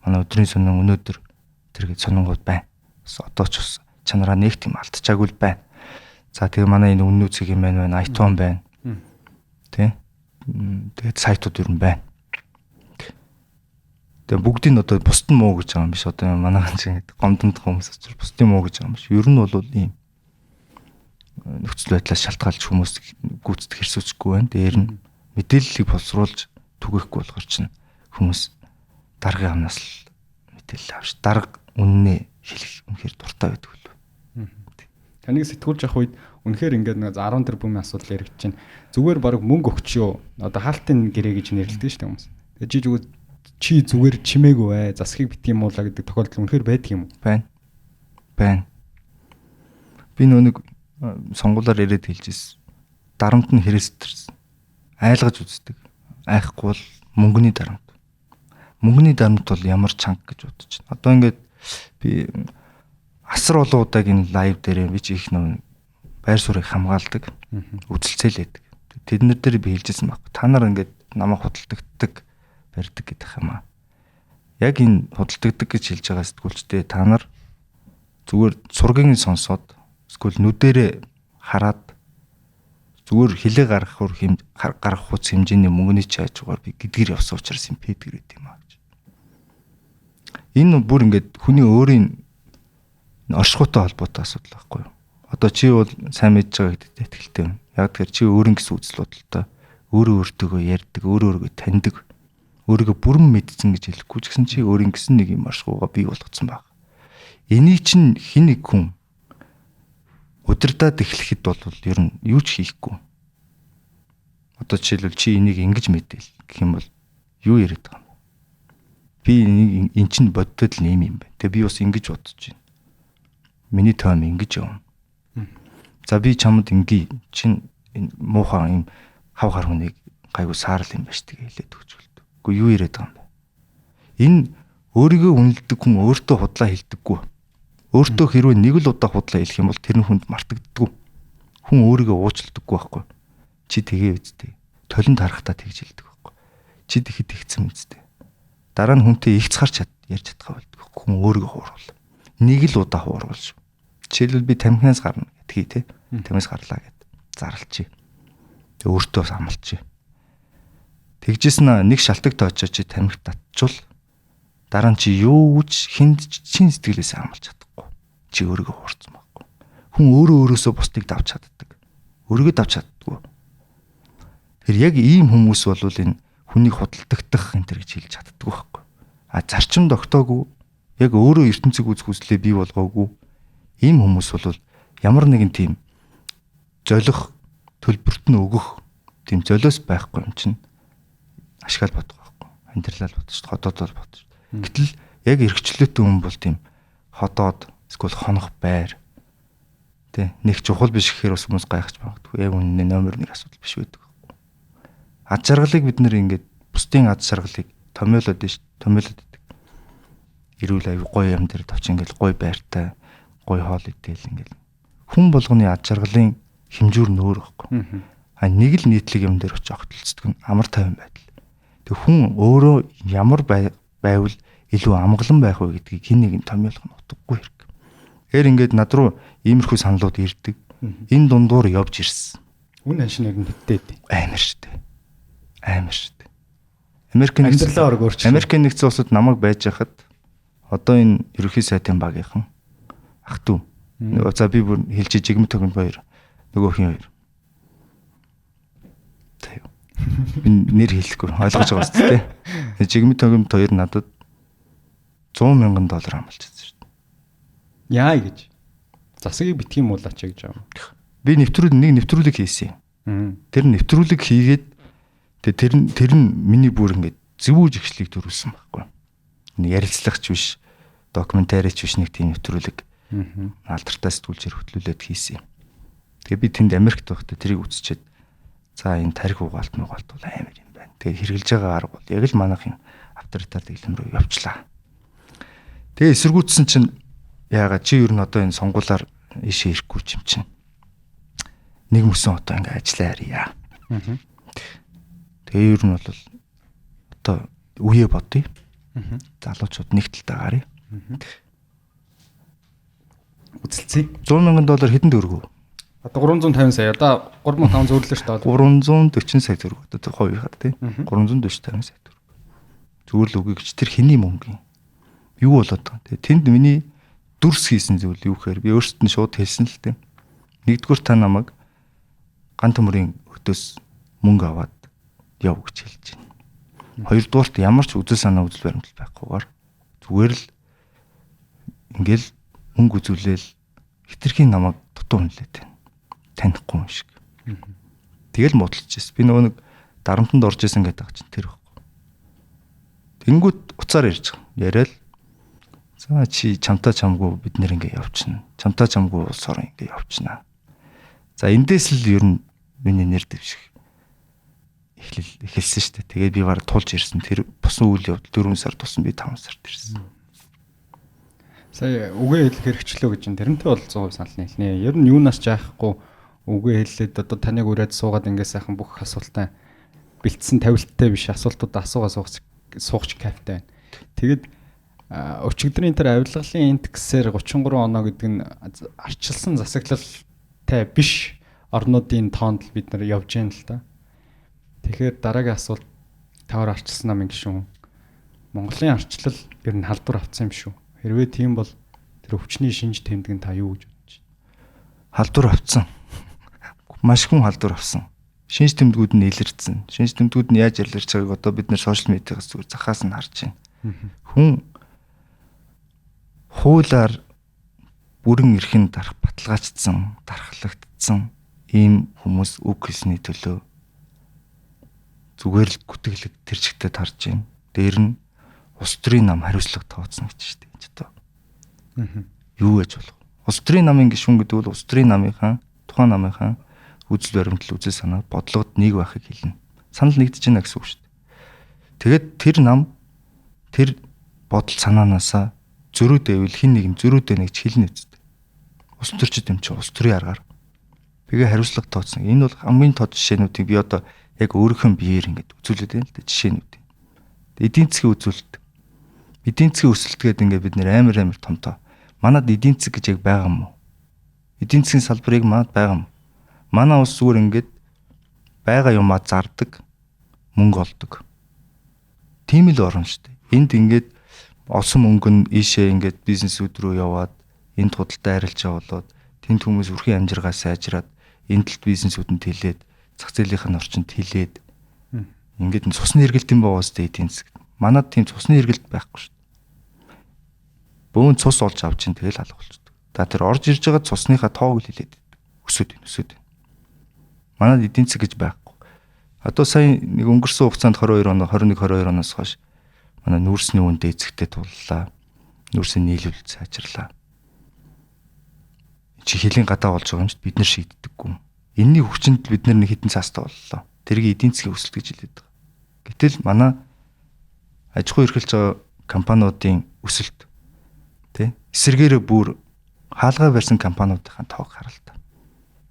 Манай өдрийн сонин өнөөдөр тэргээд сонингууд байна. Одоо ч бас чанараа нэг тийм алдчихаагүй л байна. За тэгээ манай энэ үнэн үзэг юм байна, iTunes байна. Тэ? Тэгээд сайтууд ер нь байна. Тэгээ бүгдийг нь одоо бусд нь муу гэж байгаа юм биш. Одоо манайхан чинь гомдомд хүмүүс очир бусдын муу гэж байгаа юм биш. Ер нь бол ийм нөхцөл байдлаас шалтгаалж хүмүүс гүйцэтгэх хэрсүүцгүй байна. Дээр нь мэдээллийг боловсруулж түгээхгүй болохоор чинь хүмүүс даргын амнаас л мэдээлэл авч дарга үннээ хэлэх үнэхээр дуртай байдаг л. Таныг сэтгүүлж явах үед үнэхээр ингээд нэг 10 тэрбумын асуудал яригдж байна. Зүгээр баг мөнгө өгчөө. Одоо хаалтын гэрээ гэж нэрлэдэг шүү дээ хүмүүс. Тэгээ чи зүгээр чимээгүй бай. Засгийг битгий муулаа гэдэг тохиолдол үнэхээр байдаг юм уу? Байна. Би нэг сонгуулаар яриад хэлжсэн. Дарамт нь хэрэгсдэрсэн. Айлгаж үздэг. Айхгүй бол мөнгөний дарамт. Мөнгөний дарамт бол ямар чанга гэж бодож байна. Одоо ингээд би асар олон удаагийн лайв дээр би ч их нөө байр суурийг хамгаалдаг. Үзэлцээлээдэг. Тэднэр дээр би хэлжсэн баг. Та нар ингээд намайг худалдагддаг, барьдаг гэдэг юм аа. Яг энэ худалдагддаг гэж хэлж байгаа сэтгүүлчдээ та нар зүгээр сургийг нь сонсоод эсвэл нүдэрээ хараад зүгээр хилээ гарах хуц хэмжээний мөнгөний чаажгаар би гэдгэр явсан учраас юм пэдгэр гэдэг юм аа гэж. Энэ бүр ингээд хүний өөрийн оршихуйтай холбоотой асуудал байхгүй юу? Одоо чи бол сайн мэдж байгаа гэдэгт итгэлтэй байна. Яг тэгэхээр чи өөрийн гэсэн үзэл бодолтой өөртөөгөө ярьдаг, өөрийгөө таньдаг, өөрийгөө бүрэн мэдсэн гэж хэлэхгүй ч гэсэн чи өөрийн гэсэн нэг юм оршихуйгаа бий болгоцсон баг. Энийг чинь хин нэг хүн удирдаад эхлэхэд бол ер нь юу ч хийхгүй. Одоо жишээлбэл чи энийг ингэж мэдээл гэх юм бол юу яриад байгаа юм бэ? Би энийг эн чинь боддод л нэм юм байна. Тэгээ би бас ингэж бодож байна. Миний тойм ингэж явна. За би чамд ингээ чин муухай юм хав хар хүнийг гайгүй саарл юм байна шүү дээ хэлээд өгчүүлдэг. Гэхдээ юу яриад байгаа юм бэ? Энэ өөрийгөө үнэлдэг хүн өөртөө худлаа хэлдэггүй. Өөртөө хэрвээ нэг л удаа худлаа хэлэх юм бол тэр хүнд мартагддаггүй. Хүн өөрийгөө уучилдаггүй байхгүй. Чи тэгээ үсттэй. Толинд харахтаа тэгж хэлдэг байхгүй. Чи тэгэхэд тэгсэн үсттэй. Дараа нь хүнтэй ихц харч ярьж чадхаа болдог. Хүн өөрийгөө хуурвал. Нэг л удаа хуурвал шүү. Жишээлбэл би тамхинаас гарна гэдгийг те. Тамхинаас гарлаа гэд зарлчих. Тэг өөртөө амлчих. Тэгжсэн нэг шалтгаан тоочоо чи тамхи татчвал дараа нь чи юу ч хинд чин сэтгэлээсээ амлаж чадахгүй. Чи өөрийгөө хуурсан байхгүй. Хүн өөрөөсөө бусдыг давж чаддаг. Өөрийгөө давж чаддаггүй. Тэр яг ийм хүмүүс бол энэ хүнийг худалдагдах энэ төр гэж хэлж чаддгүй байхгүй. А зарчим тогтоогүй яг өөрөө ертөнцийг үзэх хүслээ бий болгоогүй ийм хүмүүс бол ямар нэгэн тийм золих төлбөрт нь өгөх тийм золиос байхгүй юм чинь ашигла бодох байхгүй. Амьдралал бодож, ходоод бодож. Гэтэл яг эргчлөөтэй хүн бол тийм ходоод эсвэл хонох байр тэ нэг чухал биш гэхээр бас хүмүүс гайхаж магадгүй. Яг үнэн номер 1 асуудал биш байдаг. Ад жаргалыг бид нэр ингээд бусдын ад жаргалыг томьёолоод идэг. Эрүүл аяг гоё юм дээр тавч ингээд гоё байртай, гоё хоол идээл ингээд хүн болгоны ад жаргалын хэмжүүр нөөр байхгүй. А нэг л нийтлэг юм дээр очиж огтлцдог нь амар тайван байдал. Тэг хүн өөрөө ямар байвал илүү амгалан байх вэ гэдгийг хин нэг нь томьёолох нь утгагүй хэрэг. Тэгэхээр ингээд над руу иймэрхүү саналууд ирдэг. Энэ дундуур явж ирсэн. Үн аншин нэг мэддээд. Амар штэ. Америкийн нэгдсэн улсад намайг байж хахад одоо энэ ерөнхий сайдын багийнхан ах トゥ. За би бүр хэлж жигмэ төгөнд баяр. Нөгөөх нь баяр. Нэр хэлэхгүй ойлгож байгаа шүү дээ. Жигмэ төгөнд хоёр надад $100,000 амлаж байсан шүү дээ. Яа гэж. Засгийг битгий муулаач гэж байгаа юм. Би нэвтрүүлэг хийсэн юм. Тэр нэвтрүүлэг хийгээд тэр нь миний бүр ингээд зөвүүж ихшлийг төрүүлсэн байхгүй. Нэг ярилцлагч биш, докюментарич биш нэг тийм нэвтрүүлэг. Алдартай сэтгүүлчээр хөтлүүлээд хийсэн юм. Тэгээ би тэнд Америкт байхдаа тэрийг үзчихэд за энэ тарих угаалт бол амар юм байна. Тэгээ хэрглэж байгаа арга бол яг л манайхын авторитар дэглэм рүү явчлаа. Тэгээ эсэргүүцсэн чинь яагаад чи ер нь одоо энэ сонгуулаар ишээ ирэхгүй юм чинь. Нэг мөсөн одоо ингээ ажиллаа харьяа. Тэгээ ер нь бол одоо үе бодъё. Залуучууд нэг талдаа гарыг. Үзэлцээ. $100,000 хэдэн төгрөг вэ? Одоо 350 сая. Одоо 3500 зөвлөлөө шүү дээ. 340 сая төгрөг. Одоо хувийнхаар тий. 340 сая төгрөг. Зүгээр л үгүй гэж тэр хэний мөнгө юм? Юу болоод байгаа. Тэгээ тэнд миний дүрс хийсэн зүйл юу гэхээр би өөртөө нь шууд хэлсэн л дээ. Нэгдүгээр та намайг ган төмөрийн өдөөс мөнгө аваад яв гэж хэлж байна. Хоёрдугаарт ямар ч үзэл санаа үзэл баримтлал байхгүйгээр зүгээр л ингээл мөнгө үзүүлээл хитрхийн намайг дутуу хүнлээд байна. Танихгүй юм шиг. Тэгэл муудалж ирсэн. Би нөгөө нэг дарамтанд орж исэн гэдэг байгаа чинь тэр байхгүй. Тэнгүүд уцаар ярьж байгаа. Яриад за чи чамтаа чамгүй бид нэр ингээ явчихна. Чамтаа чамгүй улс орон ингээ явчихна. За эндээс л ер нь миний нэр дэвших эхэлсэн шүү дээ. Тэгээд би бараг тулж ирсэн. Тэр босон үйл явдал 4 сар тусан би 5 сард ирсэн. Сая үгээ хэлэх хэрэгчлөө гэж энэ тэрнтэй бол 100% санал нийлнэ. Ер нь юунаас жаахгүй үгээ хэллээд одоо таныг ураад суугаад ингээ сайхан бүх асуултаа бэлдсэн тавилттай биш асуултууд асуугаа суугч каптай байна. Тэгээд өчигдрийн тэр авилгалын индексээр 33 оноо гэдэг нь арчилсан засаглалтай биш орнуудын тоонд л бид нар явж байна л да. Тэгэхээр дараагийн асуулт тавар арчилсан намын гишүүн Монголын арчлал ер нь халдвар авсан юм шүү. Хэрвээ тийм бол тэр өвчний шинж тэмдэг нь та юу гэж бодож байна? Халдвар авсан. Маш хүн халдвар авсан. Шинж тэмдгүүд нь илэрсэн. Шинж тэмдгүүд нь яаж илэрч байгааг одоо бид нэр сошиал медиагаас зүгээр захаас нь харж байна. Хүн хуулиар бүрэн эрхэн дарах баталгааждсан, дархлагдсан ийм хүмүүс үг хэлсний төлөө зүгээр л гүтгэлэг тэр чигтээ тарж байна. Дээр нь улс төрийн нам хариуцлага тооцсон гэж шүү дээ. Одоо. Юу гэж болох? Улс төрийн намын гишүүн гэдэг бол улс төрийн намынхаа, тухайн намынхаа үзэл баримтлал, үзэл санаа, бодлогод нэг байхыг хэлнэ. Санал нэгдэж байна гэсэн үг шүү дээ. Тэгээд тэр нам тэр бодол санаанаасаа зөрүүдэвэл хин нэг нь зөрүүдэ нэгж хэлнэ үстэй. Улс төрчид юм чи улс төрийн аргаар. Тэгээ хариуцлага тооцсон. Энэ бол хамгийн тод жишээнүүдийг би одоо яг өөрийнхөө биеэр ингэж үзүүлээд байна л да жишээнүүд. Эдийн засгийн үзүүлэлт. Эдийн засгийн өсөлтгээд ингээд бид нэр амар том. Манад эдийн засаг гэж яг байгаа юм уу? Эдийн засгийн салбарыг манад байгаа юм. Манай улс зүгээр ингээд байгаа юмаа зардаг, мөнгө олдог. Тийм л орно шүү дээ. Энд ингээд олсон мөнгө нь ийшээ ингээд бизнесүүд рүү яваад энд худалдаа арилжаа болоод тэнд хүмүүс өрхийн амжиргаа сайжраад энэ талд бизнесүүдэнд хилээд зах зээлийнх нь орчинд хилээд Ингээд цусны эргэлтийн боогоос тэ эдийн засаг. Манад тийм цусны эргэлт байхгүй шүү дээ. Бөөн цус олж авч чинь тэгэл алга болчихдог. За тэр орж ирж байгаа цусныхаа тоог л хилээд өсөд байна. Манад эдийн засаг гэж байхгүй. Одоо сая нэг өнгөрсөн хугацаанд 21-22 оноос хойш манай нүүрсний үн дээцэгтэй туллаа. Нүүрсийн нийлүүл сайжрлаа. Чи хилийн гадаа болж байгаа юм чи бид нар шийддэггүй. Энэний хүчинд бид нар нэг хитэн цаастаа боллоо. Тэрийг эдийн засгийн өсөлт гэж хэлээд байгаа. Гэтэл манай аж ахуй эрхэлж байгаа компаниудын өсөлт тий эсэргээрээ бүр хаалгаа барьсан компаниудын тоог харалтаа.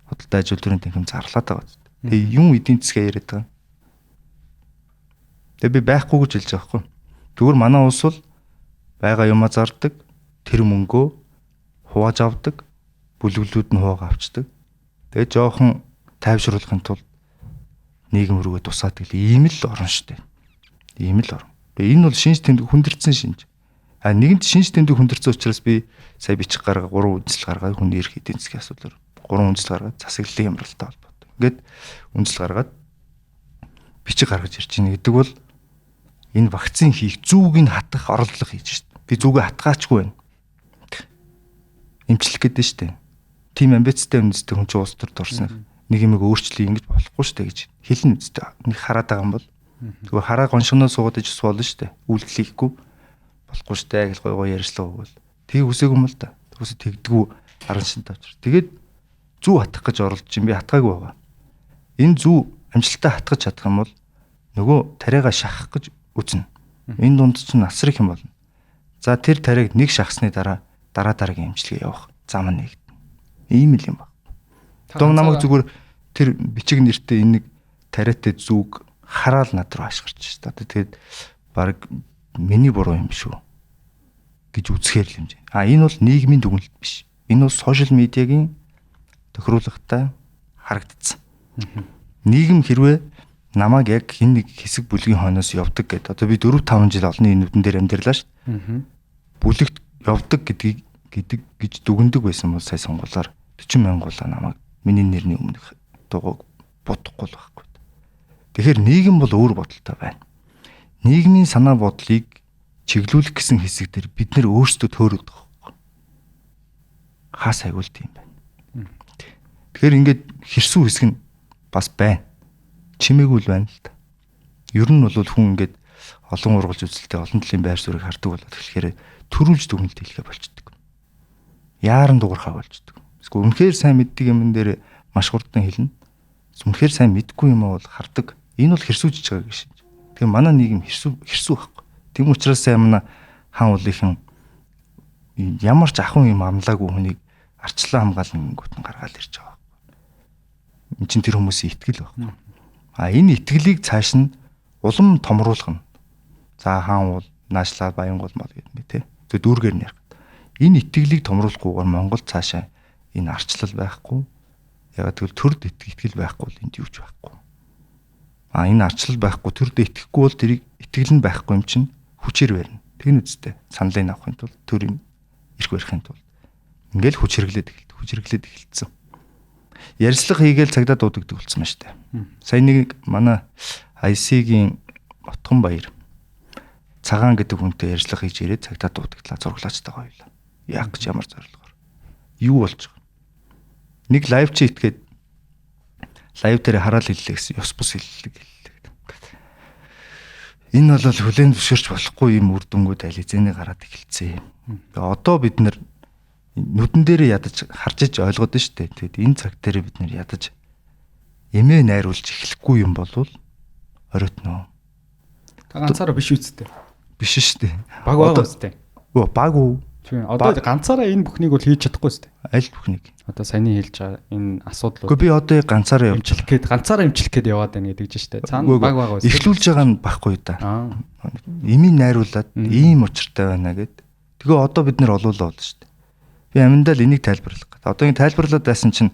Худалдаа аж үйлдвэрийн тэнхим зарлаад байгаа. Тэгээ юм эдийн засгаа яриад байгаа. Тэгээ би байхгүй гэж хэлж байгаа хгүй. Тэгвэр манай улс бол байгаа юмаа зардаг, тэр мөнгөө хувааж авдаг, бүлэглүүд нь хуваагаа авчдаг. Тэгээ жоохон тайвшруулахын тулд нийгэм рүүгээ тусаад гэл ийм л орон штэ. Ийм л орон. Тэгээ энэ бол шинж тэмдэг хүндэрсэн шинж. Нэгэнт шинж тэмдэг хүндэрсэн учраас би сая бичих гаргаа 3 үндэслэл гаргаад хүний эрх эдийн засгийн асуудлаар 3 үндэслэл гаргаад засаглалын хямралтай холбоотой. Ингээд үндэслэл гаргаад бичих гаргаж ирж байна гэдэг бол энэ вакцин хийх зүүгийг хатгах оролдлого хийж штэ. Би зүгээ хатгаачгүй байна. Эмчлэх гэдэг штэ. Тим амбицтай үндэстэй хүн чинь улс төрд орсон. Нэг юм өөрчлөе ингэж болохгүй штэ гэж хэлнэ үстэ. Нэг хараад байгаа юм бол тэгвэл хараа гоншгоноо суугаад иж болно штэ. Үйлдэл хийхгүй болохгүй штэ гэж гой ярьслаа өгвөл. Тийг үсээг юм л да. Тэгвээс тэгдэггүй харан шин тавчир. Тэгээд зүү хатах гэж оролдож юм би хатгаагүй байгаа. Энэ зүү амжилттай хатгаж чадах юм бол нөгөө тариагаа шахах гэж үзнэ. Энэ дунд чинь асар их юм болно. За тэр тариаг нэг шахсны дараагийн эмчилгээ явах зам нь нэгдэнэ. Ийм л юм ба. Одоо намайг зүгээр тэр бичиг нэртэй энэ нэг тариатай зүг хараал над руу ашгарч шүү дээ. Тэгээд баг миний буруу юм шүү гэж үзэхээр л юм жий. Энэ бол нийгмийн дүгнэлт биш. Энэ бол сошиал медиагийн тохируулгатай харагдсан. Нийгэм хэрвээ намайг яг хин нэг хэсэг бүлгийн хойноос явдаг гэдэг. Одоо би 4-5 жил олон энүүдэн дээр амьдэрлаа шүү дээ. Бүлэгт явдаг гэж дүгндэг байсан бол сая сонгуулаар 40,000 намайг миний нэрний өмнөх дугуйг бодохгүй л байхгүй. Тэгэхээр нийгэм бол өөр бодолтой байна. Нийгмийн санаа бодлыг чиглүүлэх гэсэн хэсэг дээр бид нэр өөрсдөө төөрөд байгаа. Хаас агуулт юм байна. Тэгэхээр ингээд хэрсүү хэсэг нь бас байна. Чимээгүй л байна л та. Ер нь бол хүн ингээд олон ургалж үзэлтэй олон төрлийн байр суурийг хардаг болоод тэгэхээр төрүүлж дүгнэлт хийлгээ болчдөг. Яаран дуурхаа болчдөг. Эсвэл үнэхээр сайн мэддэг юм дээр маш хурдан хэлнэ. Үнэхээр сайн мэдгүй юм бол хардаг. Энэ бол хэрсүүжж байгаа гэж шинж. Тэгээ манай нийгэм хэрсүү байхгүй. Тийм учраас сайн манай хаан уулынхан ямар ч ахын юм амлаагүй хүнийг арчлан хамгаалan гүтэн гаргаал ирж байгаа. Энд чинь тэр хүмүүсийн итгэл байхгүй. Энэ итгэлийг цааш нь улам томруулах нь. За хаан уул, наашлаа, Баянгол мал гэдэг юм тий. Тэг дүүргээр нэр. Энэ итгэлийг томруулахгүйгээр Монгол цаашаа энэ арчлал байхгүй. Ягаад гэвэл төрд итгэл байхгүй л энд юу ч байхгүй. Энэ арчлал байхгүй төрд итгэхгүй бол тэрийг итгэл нь байхгүй юм чинь хүчээр барина. Тэгнэ үстэй. Саналыг авахын тулд төрийн эрх барихын тулд ингээл хүч хэрэглээд эхэлсэн. Ярьслага хийгээл цагдаа дуудагддаг болсон ба штэ. Сая нэг манай IC-гийн Отгон баяр цагаан гэдэг хүнтэй ярьслага хийж ирээд цагдаа дуудагдлаа зурглаачтай гоёлаа. Яг гэж ямар зорилгоор. Юу болж байгаа. Нэг лайв чи итгээд лайв дээр хараал хэллээ гэсэн ёс бус хэллэг. Энэ бол хүлээн зөвшөөрч болохгүй юм үр дүнгууд ализэний гараад эхэлсэн юм. Одоо бид нар нүдэн дээр ядаж харж иж ойлгоод нь штэ. Тэгэд энэ цаг дээр бид нар ядаж эмээ найруулж эхлэхгүй юм бол оройтно. Та ганцаараа биш үсттэй. Биш штэ. Баг байгаа үсттэй. Баг уу. Одоо ганцаараа энэ бүхнийг бол хийж чадахгүй үсттэй. Аль бүхнийг. Одоо саяны хэлж байгаа энэ асуудлууд. Гэхдээ би одоо ганцаараа явуулчих гээд ганцаараа имчлэх гээд яваад байна гэдэг чинь штэ. Цаана баг байгаа үсттэй. Эхлүүлж байгаа нь баггүй да. Эмийн найруулад ийм учиртай байна гэд. Тэгээ одоо бид нэр олуулаа бол штэ. Би аминдаа л энийг тайлбарлах гэдэг. Одоо ингэ тайлбарлаад байсан чинь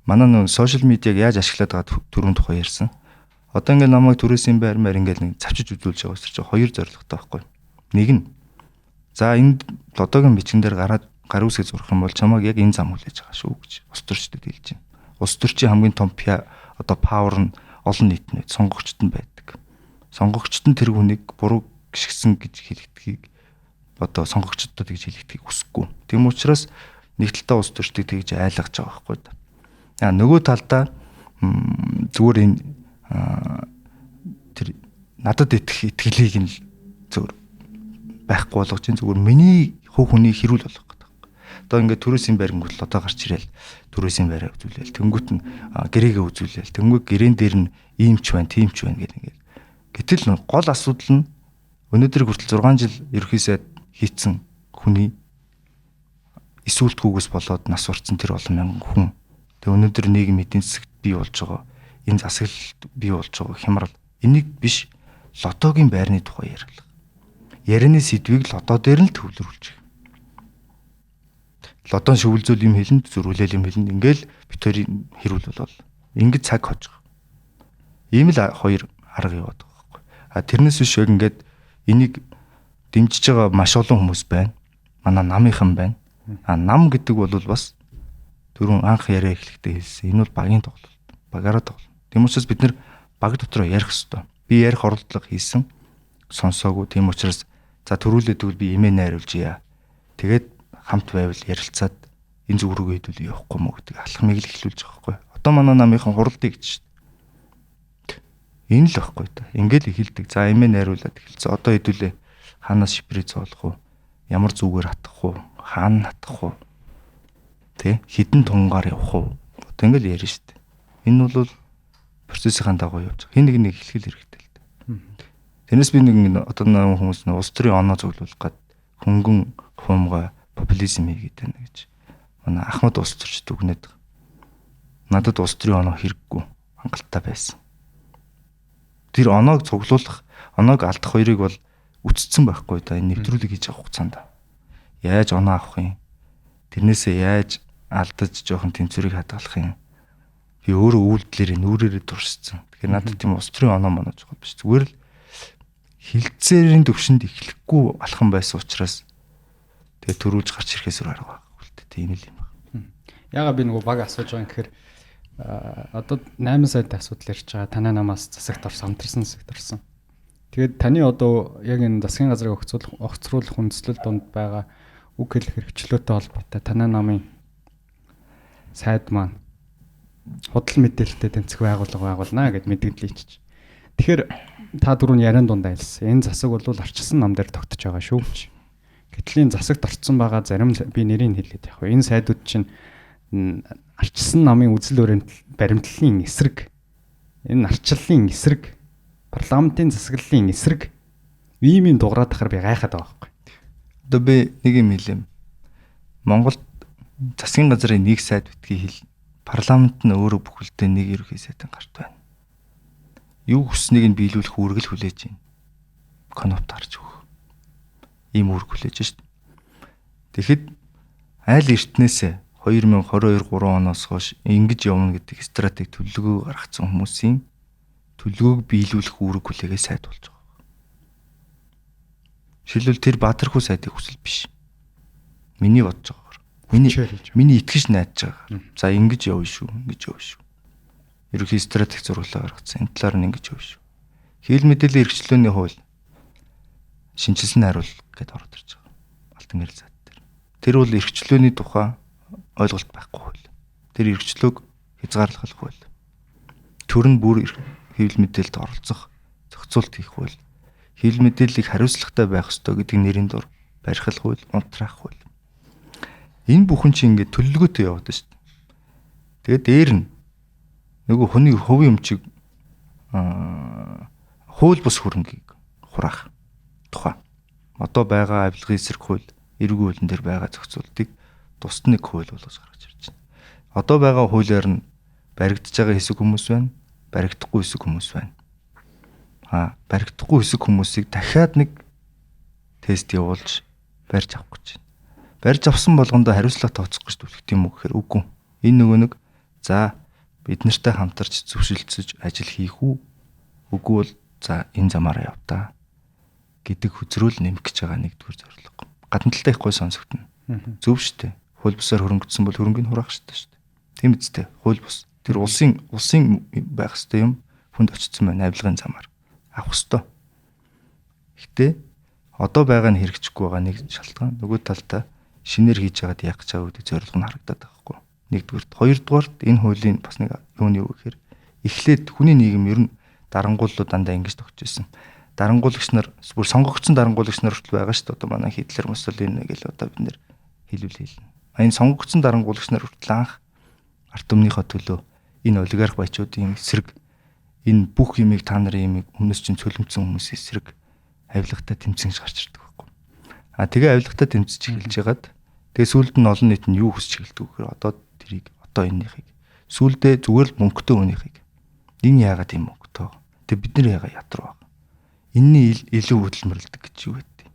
манай нөө сошиал медиаг яаж ашиглаад байгаа түрүүн тухай ярьсан. Одоо ингэ намайг түрээсийн байрмаар ингэ нэг завчиж үзүүлж байгаа учраас хоёр зорилготой байхгүй. Нэг нь за энд одоогийн бичгэн дээр гар үсгээ зурх юм бол чамайг яг энэ зам хүлээж байгаа шүү гэж улс төрчдөд хэлж байна. Улс төрчийн хамгийн том одоо павер нь олон нийтэд сонгогчд нь байдаг. сонгогчд нь тэр хүнийг буруу гიშгсэн гэж хэлэгдхийг одоо сонгогчдод гэж хэлэгдхийг хүсэхгүй. Тийм учраас нэг талдаа улс төрчдийг тэгж айлгаж байгаа байхгүй да. Нөгөө талдаа зүгээр энэ тэр надад итгэлийг нь зүгээр байхгүй болгож чинь зүгээр миний хувь хүний хэрүүл болгох гэдэг. Одоо ингээд төрөөсийн байрангуул одоо гарч ирээл төрөөсийн байраа үзүүлээл тэнгуут нь гэрээгээ үзүүлээл тэнгуут гэрээн дээр нь иймч байна тиймч байна гэх ингээд. Гэтэл гол асуудал нь өнөөдөр хүртэл 6 жил ерхий сайд хийцэн хүний эсүүлтгүүгээс болоод нас урцсан тэр олон мянган хүн. Тэгээ өнөөдөр нийгэм эдийн засагт бий болж байгаа энэ засаглалт бий болж байгаа хямрал энийг биш лотогийн байрны тухай ярилах. Ярианы сэдвийг лото дээр нь төвлөрүүлж байгаа. Лотон шүлзүүл юм хэлэн зөрүүлэл юм хэлэн ингээл битэрийн хэрүүл бол ингэж цаг хож байгаа. Ийм л хоёр арга яваад байгаа байхгүй. Тэрнээс биш яг ингээд энийг дэмжиж байгаа маш олон хүмүүс байна. Манай намынхан байна. Нам гэдэг бол бас түрүүн анх яриа эхлэхдээ хэлсэн. Энэ бол багийн тоглолт. Багаараа тоглоно. Тийм учраас бид нэр баг дотроо ярих хэрэгтэй. Би ярих оролдлого хийсэн. Сонсоогүй. Тийм учраас за төрүүлээд бол би имээ найруулж яа. Тэгээд хамт байвал ярилцаад энэ зүг рүү хэдүүл явахгүй мó гэдэг алхмыг л эхлүүлж байгаа байхгүй. Одоо манай намынхан хуралдыг гэж шүү дээ. Энэ л байхгүй да. Ингээл эхэлдэг. За имээ найруулад эхэлсэн. Одоо хэдүүлээ хаанаас шипрээ зоолох уу? Ямар зүгээр хатах уу? Хаана хатах уу? Тэ хідэн тунгаар явах уу? Одоо ингээл ярина шүү дээ. Энэ бол процессын дагуу явж байгаа. Хин нэг эхлэх хэрэгтэй л дээ. Тэрнээс би нэг одоо нэг хүмүүс улс төрийн оноо зөвлөх гад хөнгөн хуумга популизм хийгээд байна гэж. Манай Ахмад улс төрч дүгнээд байгаа. Надад улс төрийн оноо хэрэггүй хангалттай байсан. Тэр оноог цуглуулах, оноог алдах хоёрыг бол үтцсэн байхгүй да энэ нэвтрүүлэг хийж авах хугацаанд. Яаж оноо авах юм? Тэрнээсээ яаж алдаж жоохон тэнцвэрийг хадгалах юм? Би өөрөө үйлдэлээр нүрээрээ туршсан. Тэгэхээр надад тийм улс төрийн оноо моноо жохол биш. Зүгээр л хилцээрийн төвшөнд эхлэхгүй алхам байсан учраас тэгээ төрүүлж гарч ирэхээс өөр арга байхгүй л дээ. Тийм л юм байна. Яга би нөгөө баг асууж байгаа юм гэхээр одоо 8 сайд асуудал ярьж байгаа. Танай намаас засагт орсон, хамтарсан засагт орсон. Тэгээд таны одоо яг энэ засгийн газрыг огцруулах хүндэслэл донд байгаа үг хэлэх хэрэгчлөөтэй холбоотой танай намын сайд маань худал мэдээлэлтэй тэнцэх байгууллага байгуулнаа гэд мэдээлэл ичиж. Тэгэхээр та дөрөв яриан дундаа хэлсэн. Энэ засаг бол арчилсан нам дээр тогтож байгаа шүү гэж. Гэтэл энэ засагт орцсон байгаа зарим би нэрийг хэлээд яг. Энэ сайдууд чинь арчилсан намын үзэл баримтлалын эсрэг, энэ арчлалын эсрэг, парламентын засаглалын эсрэг ийм дуграад тахаар би гайхаад байгаа байхгүй. Одоо би нэг юм хэлэм. Монголд засгийн газрын нэг сайд битгий хэл. Парламент нь өөрөө бүхэлдээ нэг ерөнхий сайдын гарт байна. Юу хүснэг нь биелүүлэх үүрэг хүлээж байна. Конопт гарч өгөх. Ийм үүрэг хүлээж шүү дээ. Тэгэхэд айл эртнээсээ 2022-3 оноос хойш ингэж явна гэдэг стратеги төлөвлөгөө гаргацсан хүмүүсийн төлөвлөгөөг биелүүлэх үүрэг хүлээгээ сайд болж байгаа. Жишээлбэл тэр Баатархуу сайдын хүсэл биш. Миний бодож байгаагаар. Миний итгэж найдаж байгаа. За ингэж явна шүү, ингэж явна шүү. Ерөнхий стратеги зурглаа гаргацсан. Энэ талаар нь ингэж явна шүү. Хил мэдээллийн эрхчлөөний хууль шинжилсэн хариулт гэдээ ороод ирж байгаа. Алтан ярилцаат дээр. Тэр бол эрхчлөөний тухай ойлголт байхгүй хууль. Тэр эрхчлөөг хязгаарлах хууль. Төр нь бүр хэвлэл мэдээлэлд оролцох, зохицуулт хийх хууль. Хэвлэл мэдээллийг хариуцлагатай байх ёстой гэдэг нэрийн дор барих хууль, унтраах хууль. Энэ бүхэн чинь ингээд төлөвлөгөөтэй яваад байна шүү дээ. Тэгээд дээр нь нөгөө хүний хувийн өмчийг хууль бус хөрөнгийг хураах тухай. Одоо байгаа авилгын эсрэг хууль, эргүү хуулийн дээр байгаа зохицуултыг тусад нэг хууль болгож гаргаж ирж байна. Одоо байгаа хуулиар нь баригдаж байгаа хэсэг хүмүүс байна, баригдахгүй хэсэг хүмүүс байна. Баригдахгүй хэсэг хүмүүсийг дахиад нэг тест явуулж барьж авах гэж байна. Барьж авсан болгондоо хариуцлага тооцох гэж түлхэх юм уу гэхээр үгүй. Энэ нөгөө нэг за бид нартай хамтарч зөвшөлдсөж ажил хийх үү? Үгүй бол за энэ замаараа яв та гэдэг хүзрүүл нэмэх гэж байгаа нэгдүгээр зорилго. Гадна талтай их гой сонсогдно. Зөв шүү дээ. Хууль бусаар хөрөнгөсөн бол хөрөнгөний хураах шүү дээ. Тийм үстэй. Хууль бус. Тэр улсын байх ёстой юм хүнд очсон байна авилгын замаар. авах ёстой. Гэхдээ одоо байгаа нь хэрэгжихгүй байгаа нэг шалтгаан. Нөгөө талдаа шинээр хийж байгаад яах гэж байгаа гэдэг зорилго нь харагдаад байгаа хгүй. Нэгдүгээрт, хоёрдугаарт энэ хуулийн бас нэг юу гэхээр эхлээд хүний нийгэм ер нь дарангууллууд дандаа ингэж тогтж байсан. Дарангуулагч нар бүр сонгогдсон дарангуулагч нар хүртэл байгаа шүү дээ. Одоо манай Хитлер, Муссолини гэл одоо бид нэр хэлнэ. Энэ сонгогдсон дарангуулагч нар хүртэл анх ард түмнийхөө төлөө энэ олигарх баячуудын эсрэг энэ бүх юмыг та нарын юмыг өмнөөс чинь цөлмцсөн хүмүүсийн эсрэг авилгатай тэмцэж гарч ирдэг байхгүй. Тэгээ авилгатай тэмцэж эхэлж ягаад тэгээ сүүлд нь олон нийт нь юу хүсэж эхэлдэг гэхээр одоо тэрийг одоо энэнийхийг сүүлдээ зүгээр л мөнгөтэй үнийхийг энэ яагаад юм мөнгөтэй вэ? Тэгээ бид нар яагаад ядруу вэ? Энэний илүү хөдөлмөрлөдөг гэж юу гэдэг.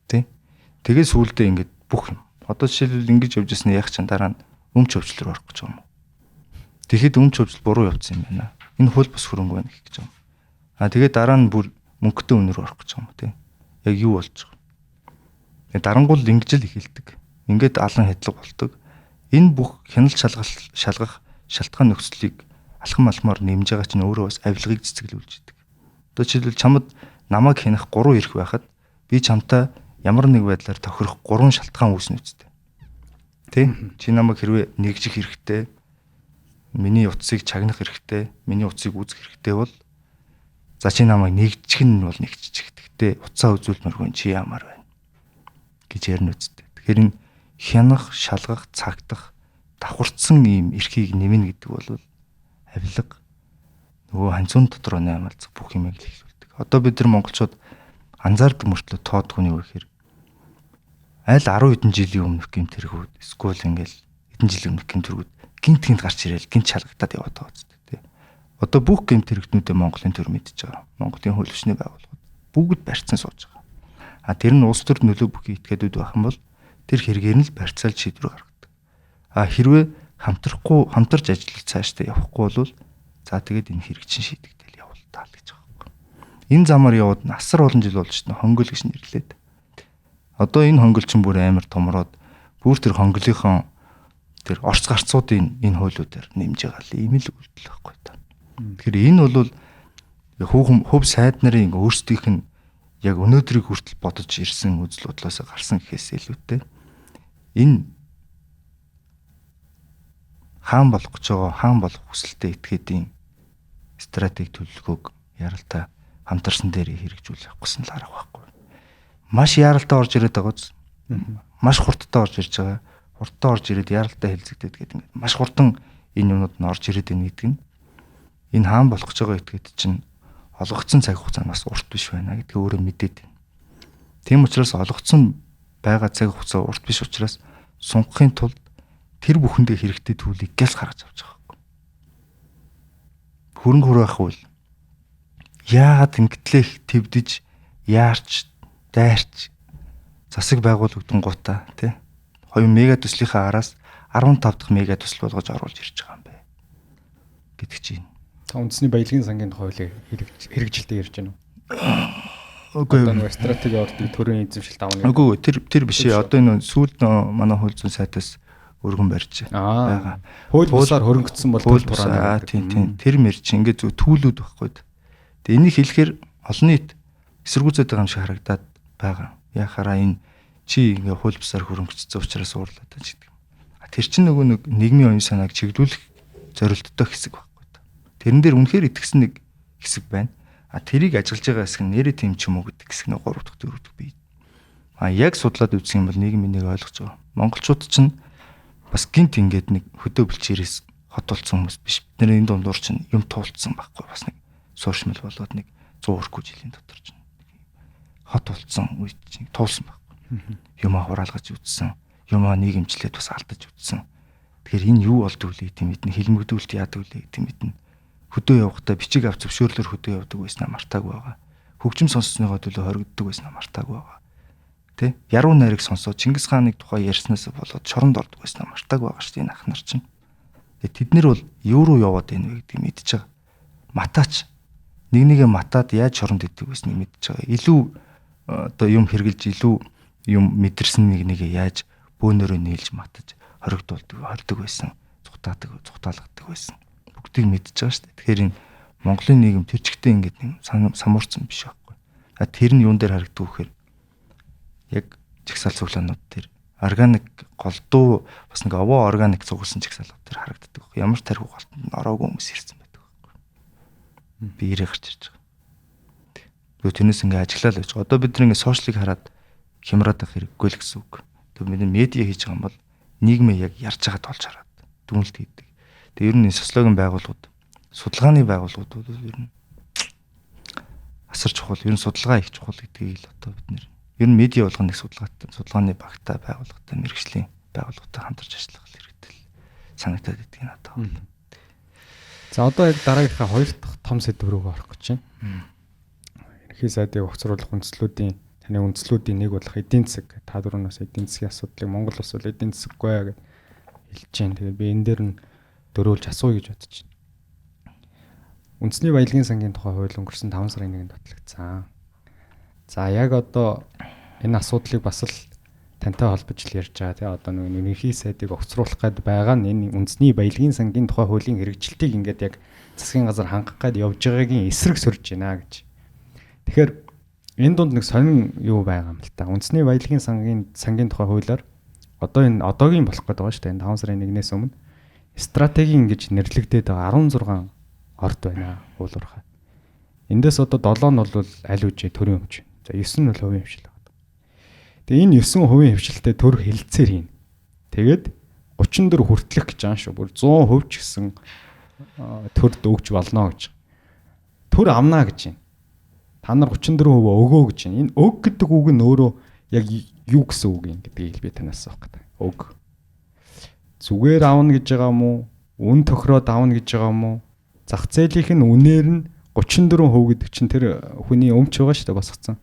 Тэ? Тэгээ сүүлдээ ингээд бүх юм. Одоо жишээлбэл ингэж явж ясна яах чинь дараа нь өмч өвчлөр орох гэж юм уу? Тэгэхэд өмч өвчл буруу явцсан юм байна. Энэ хөл бос хөрөнгө байна гэх гэж юм. Тэгээ дараа нь бүр мөнгөтэй үнээр орох гэж юм тий. Яг юу болж байгаа. Тэгээ дарангуул ингэж л эхэлдэг. Ингээд алан хэдлэг болдог. Энэ бүх хяналт шалгах шалтгаан нөхцөлийг алхам алмаар нэмж байгаа чинь өөрөө бас авилгыг цэцгэлүүлж идэг. Одоо жишээлбэл чамд намайг хянах 3 эрх байхад би чамтай ямар нэг байдлаар тохирох 3 шалтгаан үүснэ үстэй. Тэ? Чи намайг хэрвээ нэгжих хэрэгтэй, миний утсыг чагнах хэрэгтэй, миний утсыг үзэх хэрэгтэй бол за чи намайг нэгжих нь бол нэгжчих. Гэхдээ утсаа үзүүлмэргүй чи ямар байна гэж ярина үстэй. Тэгэхээр энэ хянах, шалгах, цагдах, давхарцсан ийм эрхийг нэмнэ гэдэг бол авилга нөгөө ханцуун дотор наймалцах бүх юмыг л хэлүүлдэг. Одоо бид нар монголчууд анзаардаг мөртлөө тоодгүй нь юу гэхээр аль 10 хэдэн жилийн өмнөх гэмт хэрэгүүд эсвэл ингээл хэдэн жилийн өмнөх гэмт хэрэгүүд гинт гарч ирээл гинт шалгагдаад яваад байгаа үстэй тий. Одоо бүх гэмт хэрэгтнүүдээ Монголын төр мэдж байгаа. Монголын хууль ёсны байгууллагууд бүгд барьцсан сууж байгаа. Тэр нь улс төр нөлөө бүхий этгээдүүд байх юм бол тэр хэрэгээр нь л барьцаал шийдвэр гаргадаг. Хэрвээ хамтарч ажиллаж цаашдаа явахгүй бол за тэгээд энэ хэрэг чинь шийдэгдэл явуултаа л гэж байгаа юм. Энэ замаар яваад асар олон жил болж шнэ хонгол гэж нэрлээд. Одоо энэ хонгол чинь бүр амар томроод бүр тэр хонголынхон тэр орц гарцуудын энэ хуулиудаар нэмж байгаа л ийм л үйлдэл байхгүй та. Тэгэхээр энэ бол хөв сайд нарын өөрсдийнх нь яг өнөөдрийг хүртэл бодож ирсэн үзэл бодлоос гарсан гэхээс илүүтэй энэ хаан болох гэж байгаа хаан болох хүсэлтэд этгээдийн стратеги төлөвлөгөөг яралтай хамтарсан дээр хэрэгжүүлэх гэсэн л арга байхгүй. Маш яралтай орж ирээд байгаа зү. Маш хурдтай орж ирж байгаа. Хурдтай орж ирээд яралтай хэлцэгдээд гэдэг ингээд маш хурдан энэ юмнууд нь орж ирээд байна гэдэг нь энэ хаан болох гэж байгаа этгээд чинь олгогдсон цаг хугацаа бас урт биш байна гэдгийг өөрөө мэдээд байна. Тийм учраас олгогдсон байгаа цаг хугацаа урт биш учраас сунгахын тулд тэр бүхэндээ хэрэгтэй төлөвийг гялс гаргаж авч байгаа юм. Хөрөнгө хөрөх үл яагаад ингэтлэх твдэж яарч дайрч засаг байгуулагдсан гутаа тий 2 мега төслийнхаа араас 15 дахь мега төсөл болгож оруулж ирж байгаа юм бэ гэдэг чинь. Та үндэсний баялагын сангийн хуулийг хэрэгжилтэд ярьж байна уу? Үгүй одоо стратеги ордог төрийн эзэмшилт авна. Үгүй тэр биш ээ. Одоо энэ сүүлд манай хууль зүйн сайтаас өргөн барьж байгаа. Хууль бусаар хөрөнгөцсөн бол хууль тураана. Тийм. Тэр мэр чи ингээд зөв түүлүүд байхгүй. Тэгээ энийг хэлэхээр олон нийт эсэргүүцээд байгаа юм шиг харагдаад байгаа. Яхаараа энэ чи ингээ хууль бусаар хөрөнгөцсөн учраас уурлаад байж гэдэг. Тэр чинь нөгөө нэг нийгмийн оюун санааг чиглүүлэх зорилттой хэсэг байхгүй. Тэрэн дээр үнэхээр итгэсэн нэг хэсэг байна. Тэрийг ажиглаж байгаа хэсэг нь нэрээ тийм ч юм уу гэдэг хэсэг нь 3 дахь 4 дахь бий. Яг судлаад үзэх юм бол нийгэм энийг ойлгож байгаа. Монголчууд чинь бас гинт ингээд нэг хөдөө бэлчээрээс хот болсон хүмүүс биш. Бид нэр энэ дундуур чинь юм туулцсан байхгүй. Бас нэг сууршмал болоод нэг 100 өрхгүй жилийн дотор чинь хот болцсон үед чинь туулсан байхгүй. Юмаа хураалгаж үтсэн. Юмаа нийгэмжлээд бас алдаж үтсэн. Тэгэхээр энэ юу болдг вэ гэдэг мэднэ. Хилмигдүүлэлт яадаг вэ гэдэг мэднэ. Хөдөө явахдаа бичиг авч зөвшөөрлөөр хөдөө явдаг байснаа мартаагүй байгаа. Хөгжим сонссныхоо төлөө хоригддаг байснаа мартаагүй байгаа. Тэ? Яруу найрыг сонсоод Чингис хааныг тухай ярьснаас болоод шоронд ордог байснаа мартаагүй байгаа шүү дээ энэ ах нар чинь. Тэд нар бол юу руу яваад байна вэ гэдгийг мэдчихэж байгаа. Матаач нэгээ матаад яаж шоронд идэг байсныг мэдчихэж байгаа. Илүү одоо юм хэрглэж илүү юм мэдэрсэн нэгээ яаж бөөнөрөө нийлж матаж хоригдуулдаг байсан. Цухтаалгадаг байсан. Бүгдийг мэдчихэж байгаа шүү дээ. Тэгэхээр энэ Монголын нийгэм тэр чигтээ ингээд самуурсан биш байхгүй. Тэр нь юун дээр харагддаг вэхээр яг чагсаал цуглаанууд тэр органик голдуу бас нэг овоо органик цугласан чагсаалууд тэр харагддаг. Ямар тархи голтонд ороогүй хүмүүс ирсэн байдаг байхгүй. Би ирээ гарч ирж байгаа. Тэгээ тэрнээс ингээд ажиглал байж. Одоо бид нэг сошиалыг хараад хямраад байх хэрэггүй л гэсэн үг. Тэгээ бид медиа хийж байгаа юм бол нийгмээ яг ярьж байгаад олж хараад дүнэлт хийдэг. Тэгээ ер нь социологийн байгууллагууд, судалгааны байгууллагууд ер нь асар чухал, ер нь судалгаа их чухал гэдгийг л одоо бид нэр ер нь медиа болгоно нэг судалгааны багтаа байгууллагатай мэргэжлийн байгууллагатай хамтарч ажиллах хэрэгтэй санагдаад идэг надад бол. За одоо яг дараагийнхаа хоёр дахь том сэдв рүү орох гэж байна. Ерөнхий сайдыг огцруулах үндслүүдийн таны үндслүүдийн нэг болох эдийн засаг. Та дөрөвнөөс эдийн засгийн асуудлыг Монгол улс бол эдийн засаггүй гэж хэлж байна. Тэгээд би энэ дээр нь дөрөөлж асууя гэж бодож байна. Үндэсний баялагын сангийн тухай хууль өнгөрсөн 5 сарын 1-нд батлагдсан. За яг одоо энэ асуудлыг бас л тантай холбож л ярьж байгаа тий. Одоо нэг ерөнхий сайдыг огцруулах гээд байгаа нь энэ үндэсний баялагын сангийн тухай хуулийн хэрэгжилтийг ингээд яг засгийн газар хангах гээд явж байгаагийн эсрэг сөрж байна гэж. Тэгэхээр энэ дунд нэг сонин юу байгаа юм л та. Үндэсний баялагын сангийн тухай хуулиар одоо энэ одоогийн болох гэдэг байгаа шүү дээ. 5 сарын 1-ээс өмнө стратегийн гэж нэрлэгдээд байгаа 16 орд байна уулуурхай. Эндээс одоо 7 нь бол аль үжи төрийн өмч. За 9 нь бол хувийн хвшил байгаа. Тэгээ энэ 9 хувийн хвшилтэй төр хэлэлцээр хийн. Тэгээд 34 хүртэлх гэж байгаа шүү. Бүр 100% ч гэсэн төрд өгч болно гэж. Төр амнаа гэж байна. Та нар 34% өгөө гэж байна. Энэ өг гэдэг үг нь өөрөө яг юу гэсэн үг юм гэдгийг би танаас авах гэдэг. Өг. Зүгээр аавна гэж байгаа юм уу? Үн тохироод аавна гэж байгаа юм уу? Зах зээлийнх нь үнээр нь 34% гэдэг чинь тэр хүний өмч байгаа шүү дээ босгоцсон.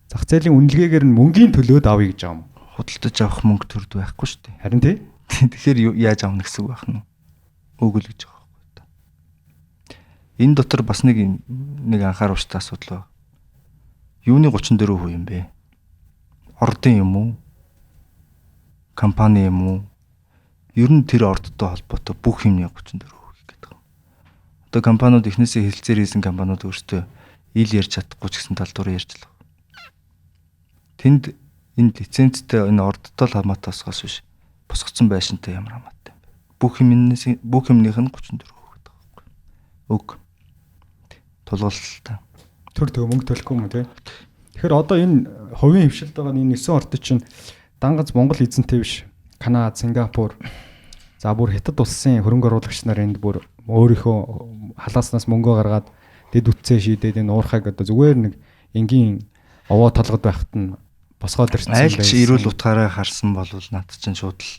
Зах зээлийн үнэлгээгээр нь мөнгөний төлөөд авъя гэж байгаа юм. Худалдаж авах мөнгө төрд байхгүй шүү дээ. Харин тий. Тэгэхээр яаж авах гэсэн үг байх нь? Өгөл гэж байгаа байхгүй та. Энэ дотор бас нэг анхааруулжтай асуудал байна. Юуны 34% юм бэ? Ордын юм уу? Компани юм уу? Ер нь тэр ордтой холбоотой бүх юмны 34% гэдэг юм. Одоо компаниуд эхнээсээ хэлцээр хийсэн компаниуд өөрсдөө ил ярьж чадахгүй ч гэсэн талдуур ярьж л байна. Тэнд энэ лицензтэй энэ ордтой л хамаатаасгаас биш босгоцсон байшинтай ямар хамаатай юм бэ? Бүх юмнийх нь 34% гэдэг байхгүй. Өг. Тулгуурлалтаа. Төр мөнгө төлөхгүй юм тий. Тэгэхээр одоо энэ хувийн хвшилд байгаа энэ 9 орд чинь дангаз Монгол эзэнтэй биш. Канада, Сингапур, за бүр Хятад улсын хөрөнгө оруулагч нар энд бүр өөрийнхөө халааснаас мөнгөө гаргаад дэд үтцээ шийдээд энэ уурхайг одоо зүгээр нэг энгийн овоо толгод байхад нь босгоод ирсэн байсан. Айл ч ирүүл утгаараа харсан бол над чинь шууд л